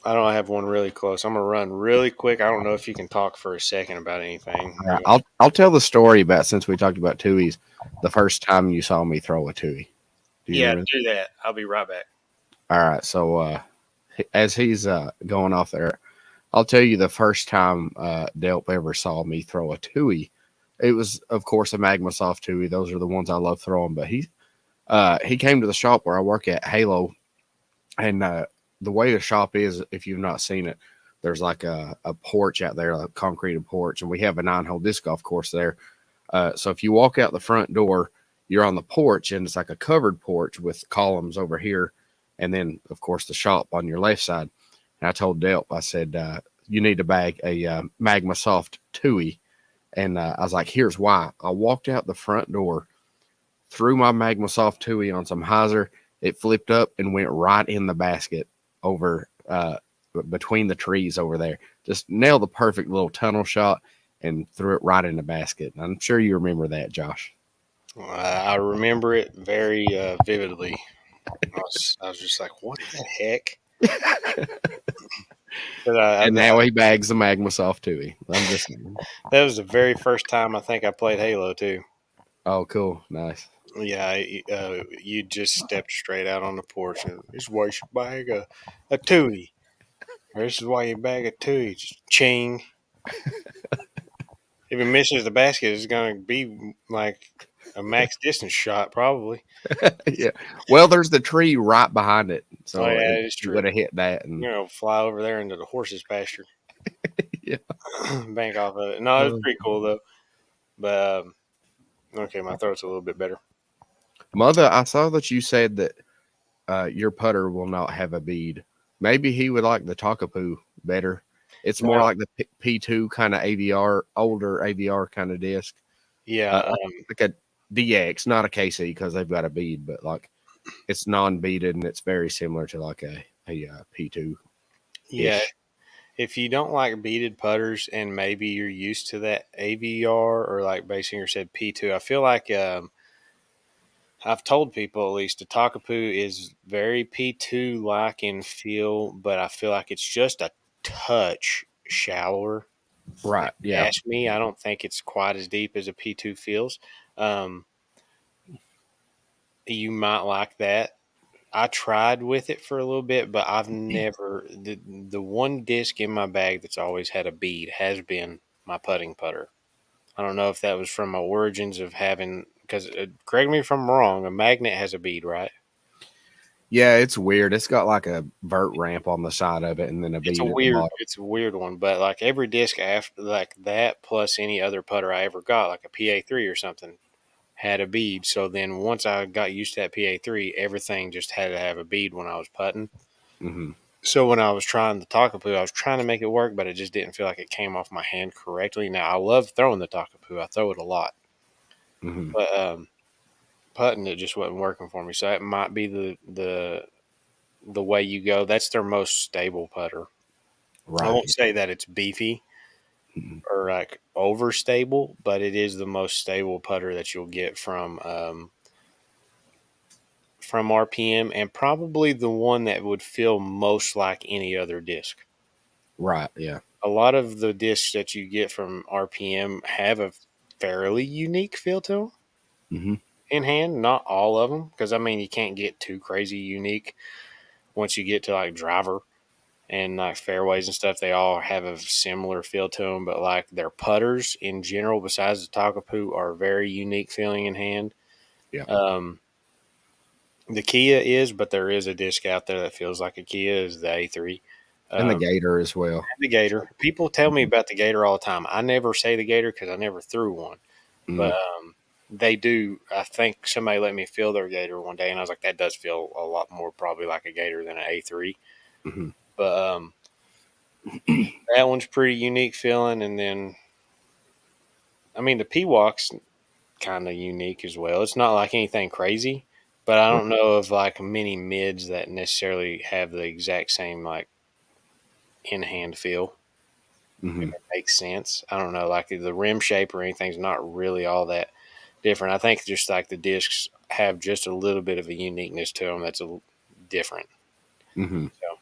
I don't have one really close. I'm gonna run really quick. I don't know if you can talk for a second about anything. All right. I'll tell the story about since we talked about tuis. The first time you saw me throw a tui. Do you Yeah, remember? do that. I'll be right back. All right. So as he's going off there, I'll tell you the first time Delp ever saw me throw a tui. It was, of course, a Magma Soft tui. Those are the ones I love throwing. But he came to the shop where I work at, Halo, and the way the shop is, if you've not seen it, there's like a porch out there, a concreted porch, and we have a 9-hole disc golf course there. So if you walk out the front door, you're on the porch, and it's like a covered porch with columns over here, and then of course the shop on your left side. And I told Delp, I said, you need to bag a Magma Soft Tui. And I was like, here's why. I walked out the front door, threw my Magma Soft Tui on some hyzer. It flipped up and went right in the basket over between the trees over there. Just nailed the perfect little tunnel shot and threw it right in the basket. I'm sure you remember that, Josh. I remember it very vividly. I was just like, what the heck? But And now he bags the Magma off to him. I'm just saying. that was the very first time I think I played Halo too. Oh, cool. Nice. Yeah, you just stepped straight out on the porch, and this is why you should bag a tui. Or this is why you bag a tui. Just ching. If it misses the basket, it's going to be like a max distance shot, probably. Yeah. Well, there's the tree right behind it. Oh, So yeah, it, it is you true. would have hit that. And Fly over there into the horse's pasture, yeah. bank off of it. No, it was Uh, pretty cool, though. But, okay, my throat's a little bit better. Mother, I saw that you said that your putter will not have a bead. Maybe he would like the Takapoo better. It's more Now, like the P2 kind of AVR, older AVR kind of disc. yeah, Like a DX, not a KC because they've got a bead, but like it's non-beaded and it's very similar to like a P2 yeah. ish. If you don't like beaded putters and maybe you're used to that AVR or like Basinger said P2, I feel like I've told people at least the Takapoo is very P2 like in feel, but I feel like it's just a touch shallower. If Right. you Yeah. ask me, I don't think it's quite as deep as a P2 feels. Um, you might like that. I tried with it for a little bit, but I've never the one disc in my bag that's always had a bead has been my putting putter. I don't know if that was from my origins of having because correct me if I'm wrong. A magnet has a bead, right? Yeah, it's weird. It's got like a vert ramp on the side of it and then a bead at the bottom. It's a weird one, but like every disc after like that plus any other putter I ever got, like a PA3 or something, had a bead. So then once I got used to that PA3, everything just had to have a bead when I was putting. Hmm. So when I was trying the Takapoo, I was trying to make it work, but it just didn't feel like it came off my hand correctly. Now I love throwing the Takapoo; I throw it a lot, Hmm. but putting it just wasn't working for me. So that might be the way you go. That's their most stable putter. I Right. won't say that it's beefy Mhm. or like overstable, but it is the most stable putter that you'll get from RPM, and probably the one that would feel most like any other disc. Right. Yeah. A lot of the discs that you get from RPM have a fairly unique feel to them Hmm. in hand. Not all of them, because I mean you can't get too crazy unique once you get to like driver and like fairways and stuff. They all have a similar feel to them, but like their putters in general, besides the Takapoo, are very unique feeling in hand. Yeah. Um, the Kia is, but there is a disc out there that feels like a Kia is the A3. And the Um, Gator as well. the Gator. People tell me about the Gator all the time. I never say the Gator because I never threw one, but Mm-hmm. they do. I think somebody let me feel their Gator one day, and I was like, that does feel a lot more probably like a Gator than an A3. Hmm. But that one's pretty unique feeling, and then I mean the Peacock's kind of unique as well. It's not like anything crazy, but I don't know of like many mids that necessarily have the exact same like in hand feel. If Hmm. it makes sense. I don't know, like the rim shape or anything's not really all that different. I think just like the discs have just a little bit of a uniqueness to them that's different. Hmm. So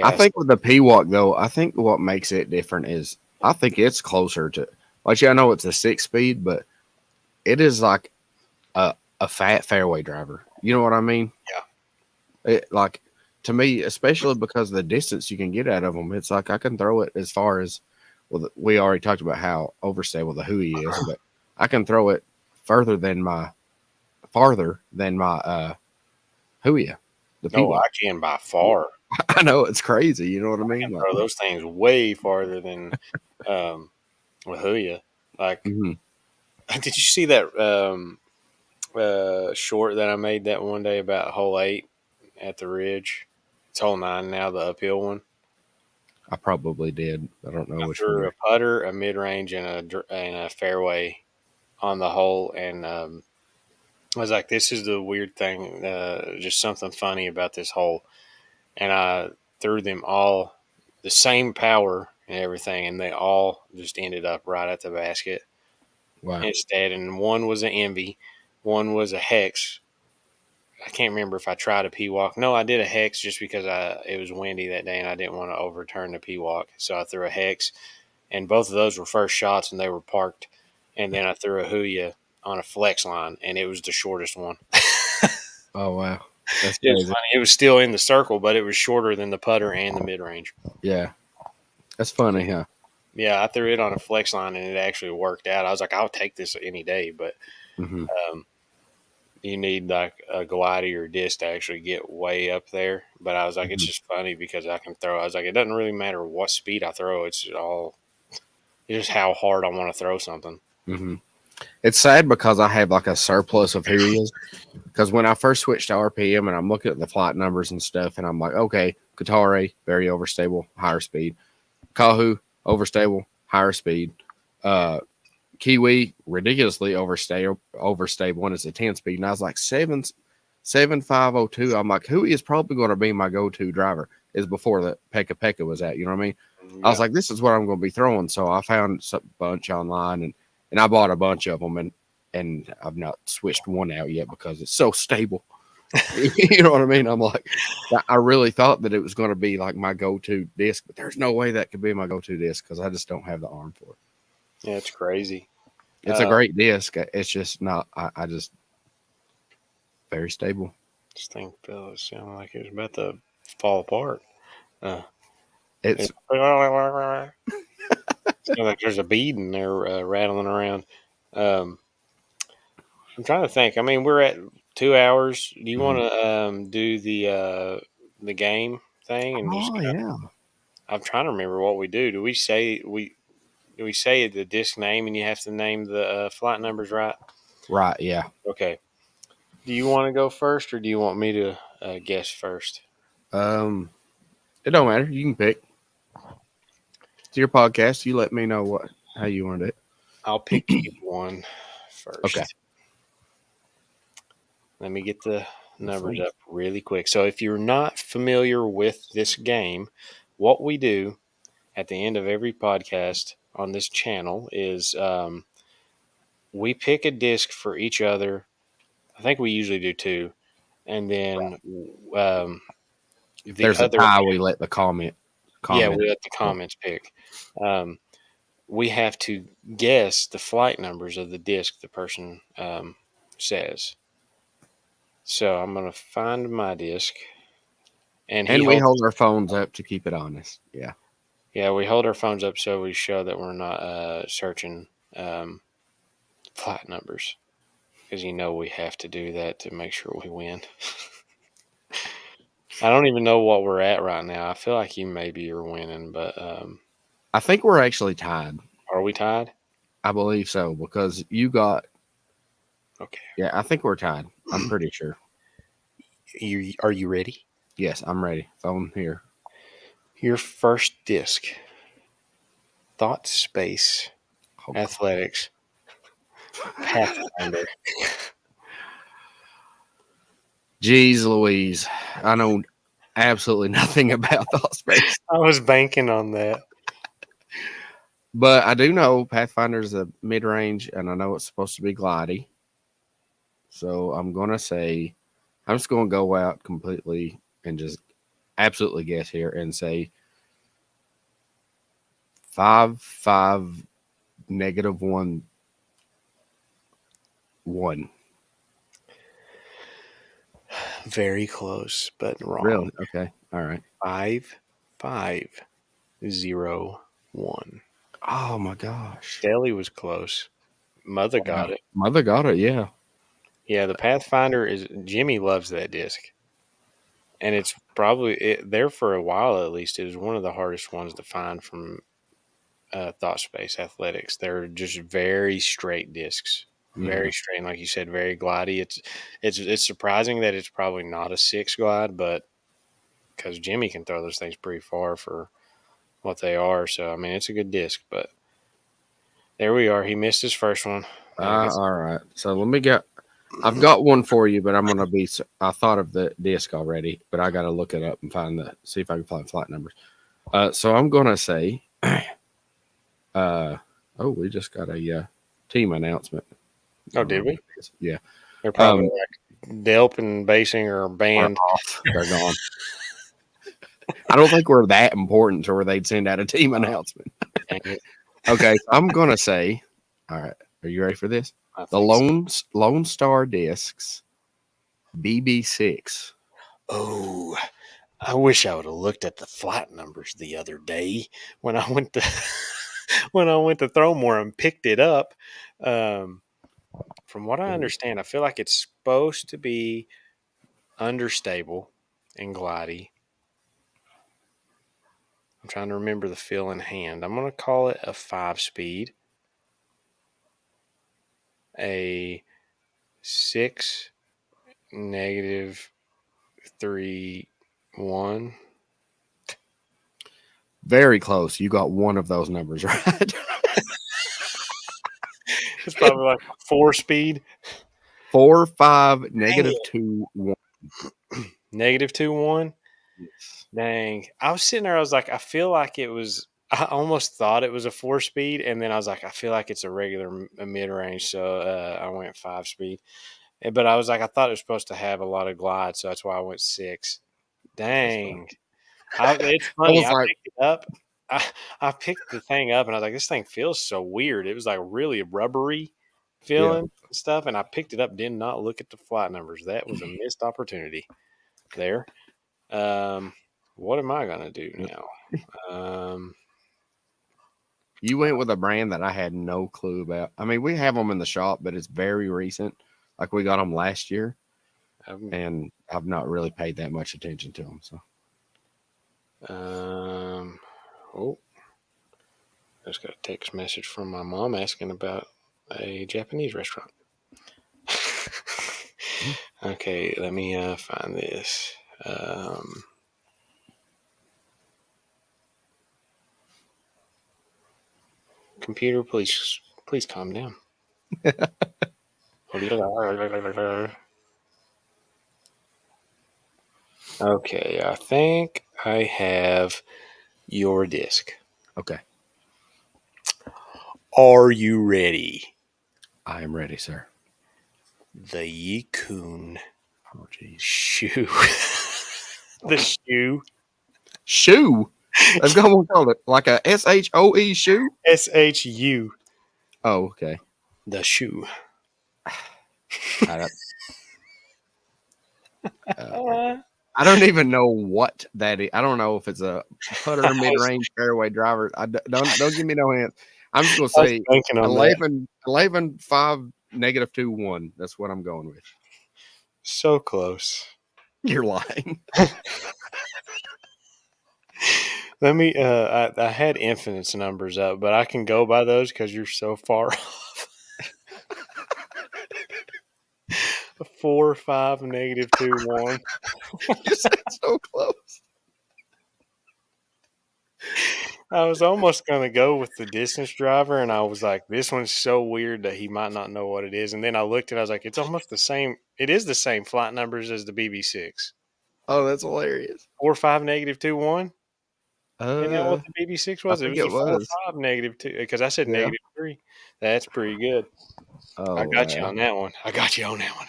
I yes, think with the Peacock though, I think what makes it different is I think it's closer to like yeah, I know it's a 6 speed, but it is like a fat fairway driver. You know what I mean? yeah, It like to me, especially because of the distance you can get out of them. It's like I can throw it as far as well. We already talked about how overstable the Hui is, but I can throw it further than my Hui, the no, I Peacock. can by far. I know it's crazy. You know what I I mean? can Like, throw those things way farther than um, Wahuya. Like, mhm. did you see that short that I made that one day about hole 8 at the Ridge? It's hole 9 now, the uphill one. I probably did. I don't know I which threw one. a putter, a mid range, and a fairway on the hole, and I was like, "This is the weird thing, just something funny about this hole." And I threw them all the same power and everything, and they all just ended up right at the basket Wow. instead. And one was an envy, one was a hex, I can't remember if I tried a P walk. No, I did a hex just because it was windy that day and I didn't want to overturn the P walk. So I threw a hex, and both of those were first shots and they were parked. And then I threw a Huya on a flex line, and it was the shortest one. Oh wow, that's It was crazy. funny. It was still in the circle, but it was shorter than the putter and the mid range. Yeah, that's funny, huh? Yeah, I threw it on a flex line and it actually worked out. I was like, I'll take this any day, but Hmm. um, you need like a glider or disc to actually get way up there. But I was like, it's Hmm. just funny because I can throw. I was like, it doesn't really matter what speed I throw. It's just how hard I want to throw something. Hmm. It's sad because I have like a surplus of Hurias. Because when I first switched to RPM and I'm looking at the flight numbers and stuff, and I'm like, okay, Qatari, very overstable, higher speed. Kahu, overstable, higher speed. Uh, Kiwi, ridiculously overstable, and it's a 10 speed. And I was like, 7502. I'm like, who is probably going to be my go to driver? Is before the Pekka Pekka was out. You know what I mean? I was Yeah, like, this is what I'm going to be throwing. So I found a bunch online and I bought a bunch of them and I've not switched one out yet because it's so stable. You know what I mean? I'm like, I really thought that it was going to be like my go to disc, but there's no way that could be my go to disc because I just don't have the arm for it. yeah, it's crazy. It's a great disc. It's just not, I just very stable. This thing felt sounded like it was about to fall apart. Uh, It's it sounded like there's a bead in there rattling around. Um, I'm trying to think. I mean, we're at 2 hours. Do you want Mhm. to do the game thing and just? Oh yeah. I'm trying to remember what we do. Do we say the disc name and you have to name the flight numbers right? Right, yeah. Okay. Do you want to go first or do you want me to guess first? Um it don't matter. You can pick. It's your podcast. You let me know what how you want it. I'll pick you one Okay. first. Let me get the The numbers phone. up really quick. So, if you're not familiar with this game, what we do at the end of every podcast on this channel is we pick a disc for each other. I think we usually do two, and then um, If the there's a other, tie, we let the yeah, comment. we let the comments pick. Um, we have to guess the flight numbers of the disc the person says. So I'm gonna find my disc, and he And we holds. hold our phones up to keep it honest. Yeah. Yeah, we hold our phones up so we show that we're not searching flight numbers because we have to do that to make sure we win. I don't even know what we're at right now. I feel like you maybe are winning, but I think we're actually tied. are we tied? I believe so because you got Okay. yeah, I think we're tied. I'm pretty sure. Are you ready? Yes, I'm ready. Phone here. Your first disc, Thought Space Oh god. Athletics Pathfinder. Jeez Louise. I know absolutely nothing about thought space. I was banking on that. But I do know Pathfinder is a mid range and I know it's supposed to be glidey. So I'm just gonna go out completely and just absolutely guess here and say 5 5 -1 1. Very close, but wrong. Really? Okay. All right. 5501. Oh my gosh. Staley was close. Mother got Wow. it. Mother got it. Yeah. Yeah, the Pathfinder is Jimmy loves that disc, and it's probably there for a while at least. It was one of the hardest ones to find from Thought Space Athletics. They're just very straight discs, Hmm. very straight. And like you said, very glidey. It's surprising that it's probably not a six glide, but because Jimmy can throw those things pretty far for what they are. So I mean, it's a good disc. But there we are. He missed his first one. I guess All right. So let me get. I've got one for you, but I'm gonna be. I thought of the disc already, but I got to look it up and see if I can find flight numbers. So I'm gonna say. Uh, oh, we just got a team announcement. I Oh, don't know did what we? it is. Yeah. They're probably Um, like Delp and Basing are are banned. off. They're gone. I don't think we're that important to where they'd send out a team announcement. Dang it. Okay, so I'm gonna say, all right. Are you ready for this? I The think so. Lone Star Discs BB6. Oh, I wish I would have looked at the flight numbers the other day when I went to when I went to Throwmore and picked it up. Um, from what I understand, I feel like it's supposed to be understable and glidey. I'm trying to remember the feel in hand. I'm going to call it a 5 speed, a 6 negative 3 1. Very close. You got one of those numbers right. It's probably like a 4 speed. 4-5 Dang negative it. 2-1. Negative 2 1. Yes. Dang. I was sitting there, I was like, I feel like it was, I almost thought it was a 4 speed. And then I was like, I feel like it's a regular mid range. So I went 5 speed. But I was like, I thought it was supposed to have a lot of glide. So that's why I went 6. That's fine. Dang. It's I funny. was I like, picked it up. I, I picked the thing up and I was like, this thing feels so weird. It was like really rubbery yeah. feeling and stuff. And I picked it up, did not look at the flight numbers. That was a missed opportunity there. Um, what am I gonna do now? Um, You went with a brand that I had no clue about. I mean, we have them in the shop, but it's very recent. Like we got them last year, I'm, and I've not really paid that much attention to them. So um, oh, I just got a text message from my mom asking about a Japanese restaurant. Okay, let me find this. Um, Computer, please calm down. Okay, I think I have your disc. okay, Are you ready? I am ready, sir. The Yikun Oh, jeez. shoe. The shoe. Shoe. They've got one called it like a SHOE shoe. SHU. Oh, okay. The shoe. I, uh, Uh, I don't even know what that is. I don't know if it's a I putter, mid was, range, fairway driver. Don't give me no hint. I'm just gonna I was say thinking on that. 11-5 negative 2-1. That's what I'm going with. So close. You're lying. Let me. I had infinites numbers up, but I can go by those because you're so far off. 4, 5, negative 2, 1. You said so close. I was almost going to go with the distance driver, and I was like, this one's so weird that he might not know what it is. And then I looked at it, I was like, it's almost the same. It is the same flight numbers as the BB6. Oh, that's hilarious. 4, 5, negative 2, 1. Isn't that what Uh, the BB6 I was? It think was it a 4, was. 5, negative 2, because I said Yeah. negative 3. That's pretty good. I Oh got you wow. on that one. I got you on that one.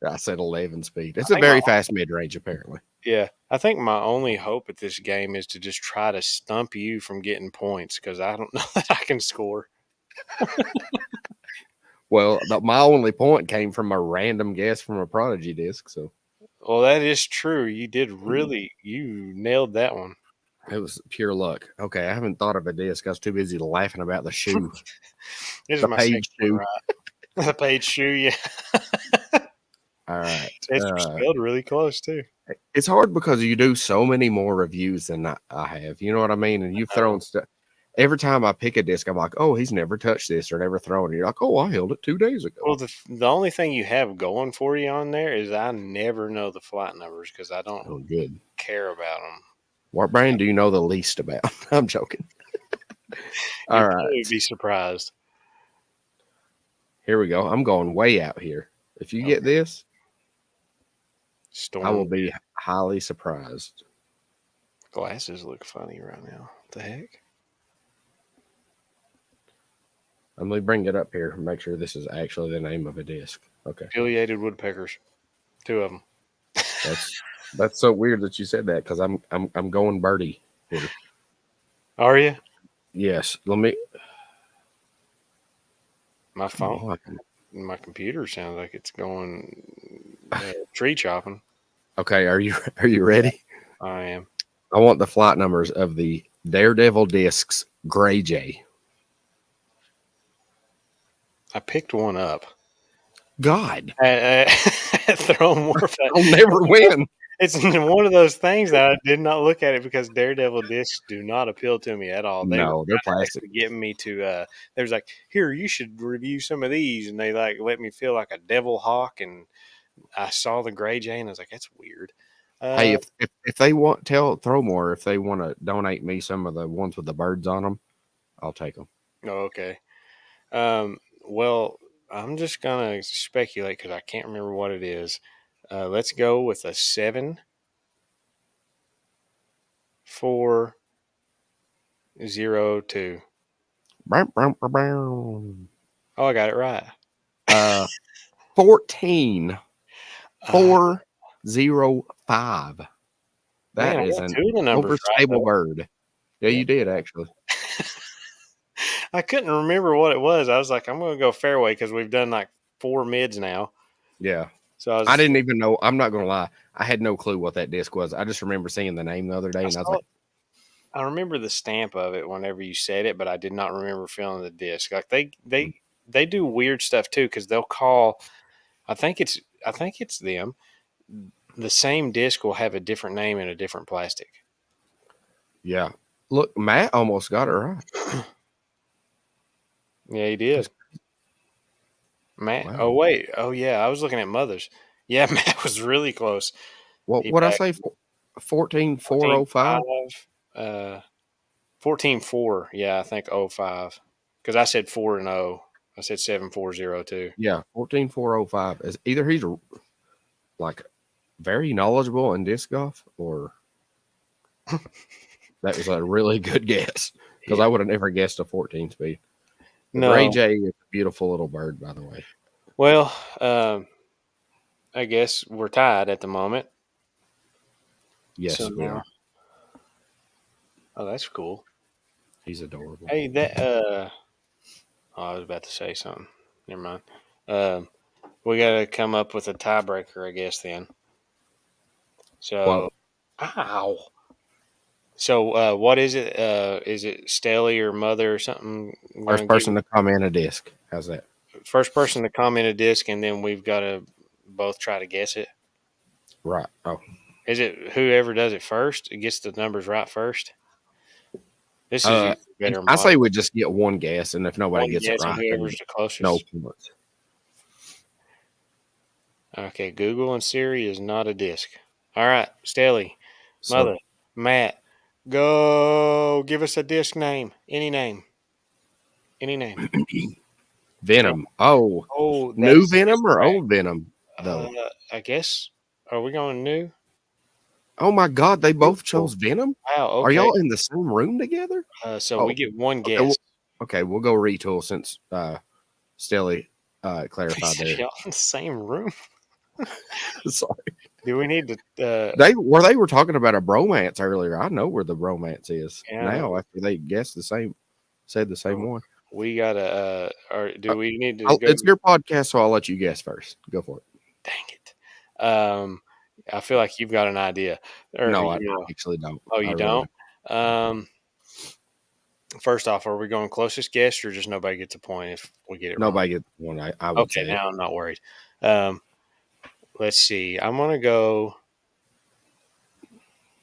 I said 11 speed. I It's a think my very fast mid range, apparently. Yeah, I think my only hope at this game is to just try to stump you from getting points because I don't know that I can score. Well, my only point came from a random guess from a Prodigy disc, so Well, that is true. You did really, you nailed that one. it was pure luck. Okay, I haven't thought of a disc. I was too busy laughing about the shoe, This is the my second page one, shoe. right? The page shoe, yeah. All right. It's spelled really close too. It's hard because you do so many more reviews than I have. You know what I mean? And you've thrown stuff. Every time I pick a disc, I'm like, oh, he's never touched this or never thrown it. You're like, oh, I held it 2 days ago. Well, the only thing you have going for you on there is I never know the flight numbers because I don't Oh, good. care about them. What brand do you know the least about? I'm joking. All You'll probably right. be surprised. Here we go. I'm going way out here. If you get Okay. this, I will Storm be highly surprised. glasses look funny right now. What the heck? Let me bring it up here and make sure this is actually the name of a disc. Okay. Affiliated woodpeckers. Two of them. That's that's so weird that you said that because I'm going birdie here. Are you? Yes, let me. My Come phone, on. my computer sounds like it's going tree chopping. Okay, are you are you ready? I am. I want the flight numbers of the Daredevil discs Gray J. I picked one up. God, Throw more. I'll never win. It's one of those things that I did not look at it because Daredevil discs do not appeal to me at all. They were No, they're kind of plastic. actually getting me to. They was like, here, you should review some of these, and they like let me feel like a devil hawk. And I saw the Gray Jay, and I was like, that's weird. Hey, Uh, if they want tell throw more, if they want to donate me some of the ones with the birds on them, I'll take them. oh, okay. Well, I'm just gonna speculate because I can't remember what it is. Let's go with a 7402. Oh, I got it right. Uh, 14 Uh, 405. Man, That I is got an two of the numbers right overstable though. bird. Yeah, Yeah. you did actually. I couldn't remember what it was. I was like, I'm going to go fairway because we've done like four mids now. Yeah. So I didn't even know. I'm not going to lie. I had no clue what that disc was. I just remember seeing the name the other day I and I was saw like, it. I remember the stamp of it whenever you said it, but I did not remember feeling the disc. Like they do weird stuff too because they'll call. I think it's I think it's them. The same disc will have a different name in a different plastic. yeah. Look, Matt almost got it right. Yeah, he did. That's Matt. wow. Oh wait. Oh yeah, I was looking at Mother's. Yeah, Matt was really close. He What I backed say? 14405. 14.5. 14.4. Yeah, I think oh 05. Because I said 4 and 0. I said 7402. Yeah, 14405. Is either he's like very knowledgeable in disc golf or that was a really good guess because Yeah. I would have never guessed a 14 speed. The Gray No. Jay is a beautiful little bird, by the way. Well, I guess we're tied at the moment. So Yes, we now, are. oh, that's cool. He's adorable. Hey, oh, I was about to say something. Never mind. Um, we got to come up with a tiebreaker, I guess, then. So, Well, ow. So, what is it? Is it Stelly or Mother or something? I'm first going to person give to come in a disc. How's that? first person to comment a disc, and then we've got to both try to guess it. Right. Oh, Is it whoever does it first gets the numbers right first? This is uh, usually better I say model. we just get one guess, and if nobody One gets it guess and right, then whoever's the no closest. points. Okay, Google and Siri is not a disc. All right, Stelly, So Mother, Matt, go give us a disc name. Any name. Any name. No. Venom. Oh, Oh, that new is Venom or discraft. old Venom Uh, though? I guess. Are we going new? Oh my God, they both Ooh, chose Venom. wow. Are Okay. y'all in the same room together? So we Oh, get one okay. guess. Okay, we'll go retool since Stelly He clarified said there. y'all in the same room. Sorry. Do we need to? They were talking about a bromance earlier. I know where the bromance is Yeah. now after they guessed the same, said the same one. We gotta. Or Uh, do we need to go? it's your podcast, so I'll let you guess first. Go for it. Dang it. I feel like you've got an idea, or No, I you know. actually don't. Oh, I you really don't. don't. Um, First off, are we going closest guess, or just nobody gets a point if we get it wrong? Nobody gets one. I would Okay, say. now I'm not worried. Um, let's see. I'm gonna go.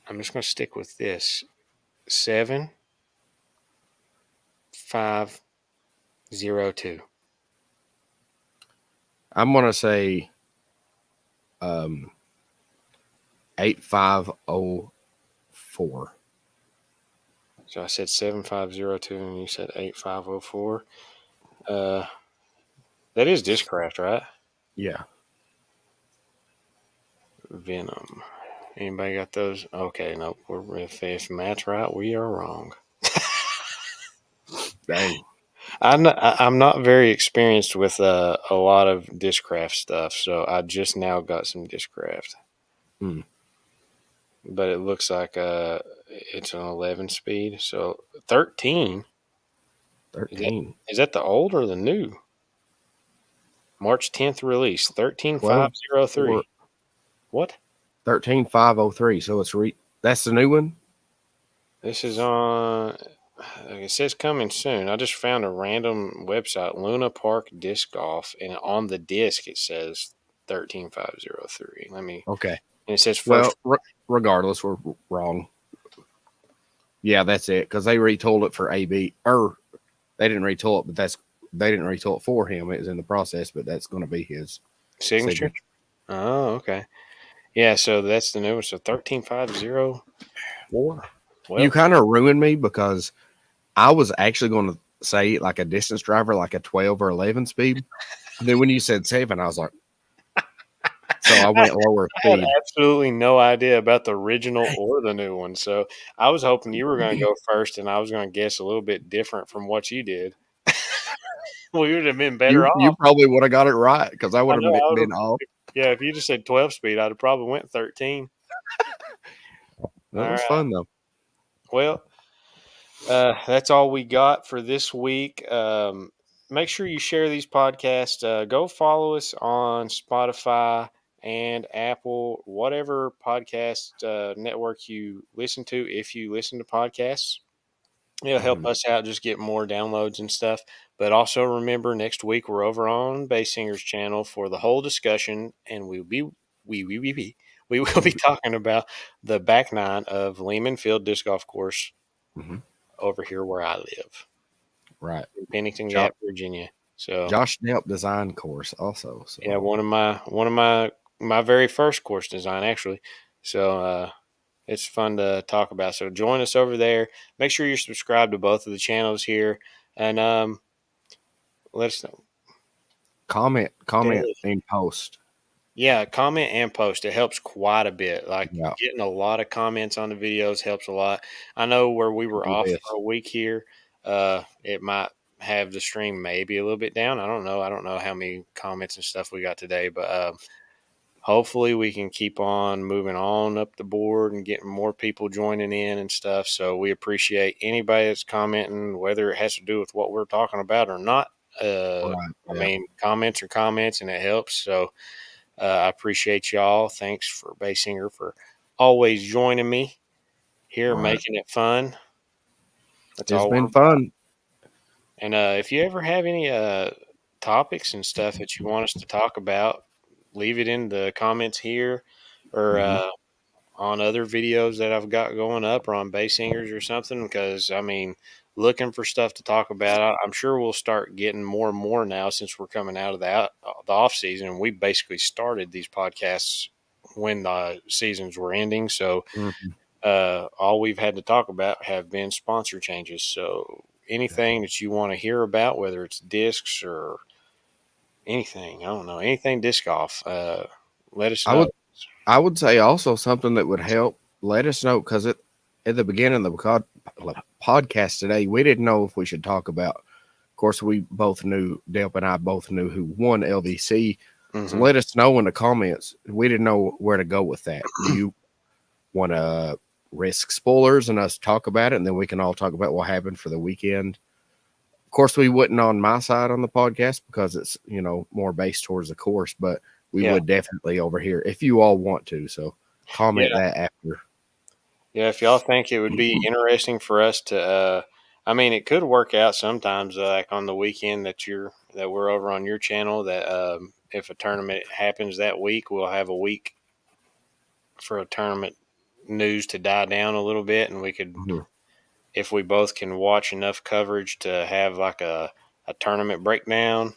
I'm just gonna stick with this 7502. I'm gonna say 8504. So I said 7502, and you said 8504. Uh, that is Discraft, right? Yeah. Venom. Anybody got those? Okay, nope. If Matt's right, we are wrong. Dang. I'm not very experienced with a lot of Discraft stuff, so I just now got some Discraft. Hmm, But it looks like it's an 11 speed. So 13 13, is that the old or the new? March 10th release 12, 4, 13503. What? 13503. So that's the new one. This is on. It says coming soon. I just found a random website, Luna Park Disc Golf, and on the disc it says 13503. Let me. Okay. And it says Well, first. regardless, we're wrong. Yeah, that's it. Because they retooled it for AB, or they didn't retool it, but they didn't retool it for him. It was in the process, but that's going to be his Signature. signature. Oh, okay. Yeah, so that's the new one. So 13504. You Well, kind of ruined me because I was actually going to say like a distance driver, like a 12 or 11 speed. And then when you said 7, I was like, so I went lower I had speed. absolutely no idea about the original or the new one. So I was hoping you were going to go first, and I was going to guess a little bit different from what you did. We would have been better You off. probably would have got it right because I I would know. have I would been have. off. Yeah, if you just said 12 speed, I'd have probably went 13. All That was right. fun though. Well, that's all we got for this week. Make sure you share these podcasts. Go follow us on Spotify and Apple, whatever podcast network you listen to. If you listen to podcasts, it'll help Hmm. us out, just get more downloads and stuff. But also remember, next week we're over on Bass Singer's channel for the whole discussion, and we will be talking about the back nine of Lehman Field Disc Golf Course Hmm. over here where I live Right. in Pennington Jo- Gap, Virginia. So Josh Delp design course also. yeah, So one of my very first course design actually. So it's fun to talk about. So join us over there. Make sure you're subscribed to both of the channels here, and let us know. comment and post. Yeah, comment and post. It helps quite a bit. Like Yeah. getting a lot of comments on the videos helps a lot. I know where we were Do off this. for a week here, it might have the stream maybe a little bit down. I don't know. I don't know how many comments and stuff we got today, but hopefully we can keep on moving on up the board and getting more people joining in and stuff. So we appreciate anybody that's commenting, whether it has to do with what we're talking about or not. Right. I Yeah. mean, comments are comments and it helps. So I appreciate y'all. Thanks for Baysinger for always joining me here, Right. making it fun. That's It's all we're been about. fun. And if you ever have any topics and stuff that you want us to talk about, leave it in the comments here or Hmm. on other videos that I've got going up or on Baysingers or something. Because, I mean, looking for stuff to talk about, I'm sure we'll start getting more and more now since we're coming out of the off season. We basically started these podcasts when the seasons were ending. So Hmm. all we've had to talk about have been sponsor changes. So Yeah. anything that you want to hear about, whether it's discs or anything, I don't know, anything disc golf, let us I know. would I would say also something that would help. Let us know because at the beginning of the podcast today, we didn't know if we should talk about. Of course, we both knew Delp and I both knew who won LVC. So Hmm. let us know in the comments. We didn't know where to go with that. Do you want to risk spoilers and us talk about it, and then we can all talk about what happened for the weekend? Of course, we wouldn't on my side on the podcast because it's more based towards the course, but we Yeah. would definitely over here if you all want to. So comment Yeah. that after. Yeah, if y'all think it would be interesting for us to, I mean, it could work out sometimes, like on the weekend that we're over on your channel. That if a tournament happens that week, we'll have a week for a tournament news to die down a little bit, and we could, Mhm. if we both can watch enough coverage to have like a tournament breakdown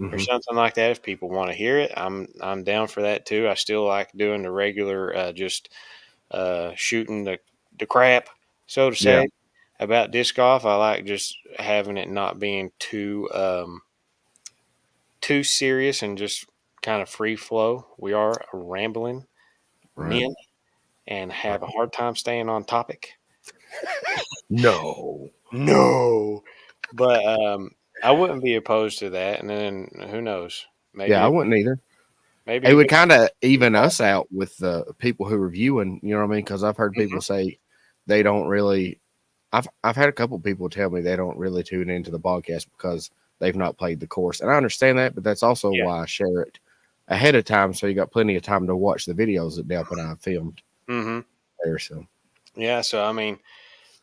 or Mhm. something like that. If people want to hear it, I'm down for that too. I still like doing the regular, just shooting the crap, so to Yeah. say, about disc golf. I like just having it not being too serious and just kind of free flow. We are rambling Right. men and have a hard time staying on topic. No. No, but I wouldn't be opposed to that. And then who knows? Yeah, Maybe I it wouldn't either. maybe It it would becomes kind of pretty even us popular. out with the people who are viewing. You know what I mean? Because I've heard people Hmm. say they don't really. I've had a couple people tell me they don't really tune into the podcast because they've not played the course, and I understand that, but that's also Yeah. why I share it ahead of time, so you got plenty of time to watch the videos that Delp and I filmed Hmm. there. So Yeah. So I mean,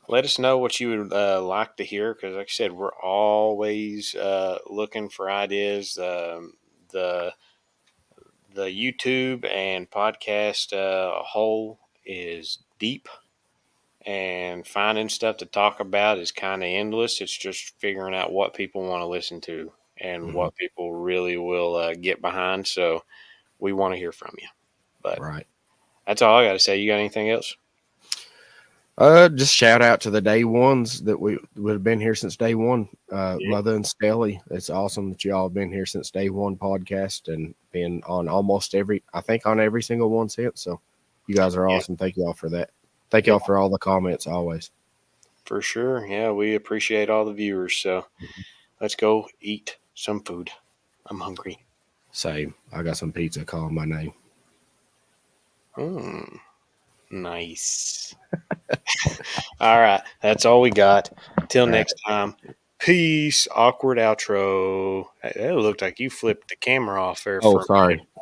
let us know what you would like to hear because, like I said, we're always looking for ideas. The the YouTube and podcast whole is deep, and finding stuff to talk about is kind of endless. It's just figuring out what people want to listen to and mhm, what people really will get behind. So we want to hear from you. But right. that's all I got to say. You got anything else? Just shout out to the day ones that we would have been here since day one. Yeah. Mother and Stelly. It's awesome that y'all have been here since day one podcast and been on almost every, I think on every single one since. So you guys are Yeah. awesome. Thank y'all for that. Thank Yeah. y'all for all the comments always. For sure. Yeah. We appreciate all the viewers. So let's go eat some food. I'm hungry. Same. I got some pizza calling my name. Mm, nice. All right. That's all we got. Till All right. next time. Peace. Awkward outro. It looked like you flipped the camera off there Oh, for a sorry. minute.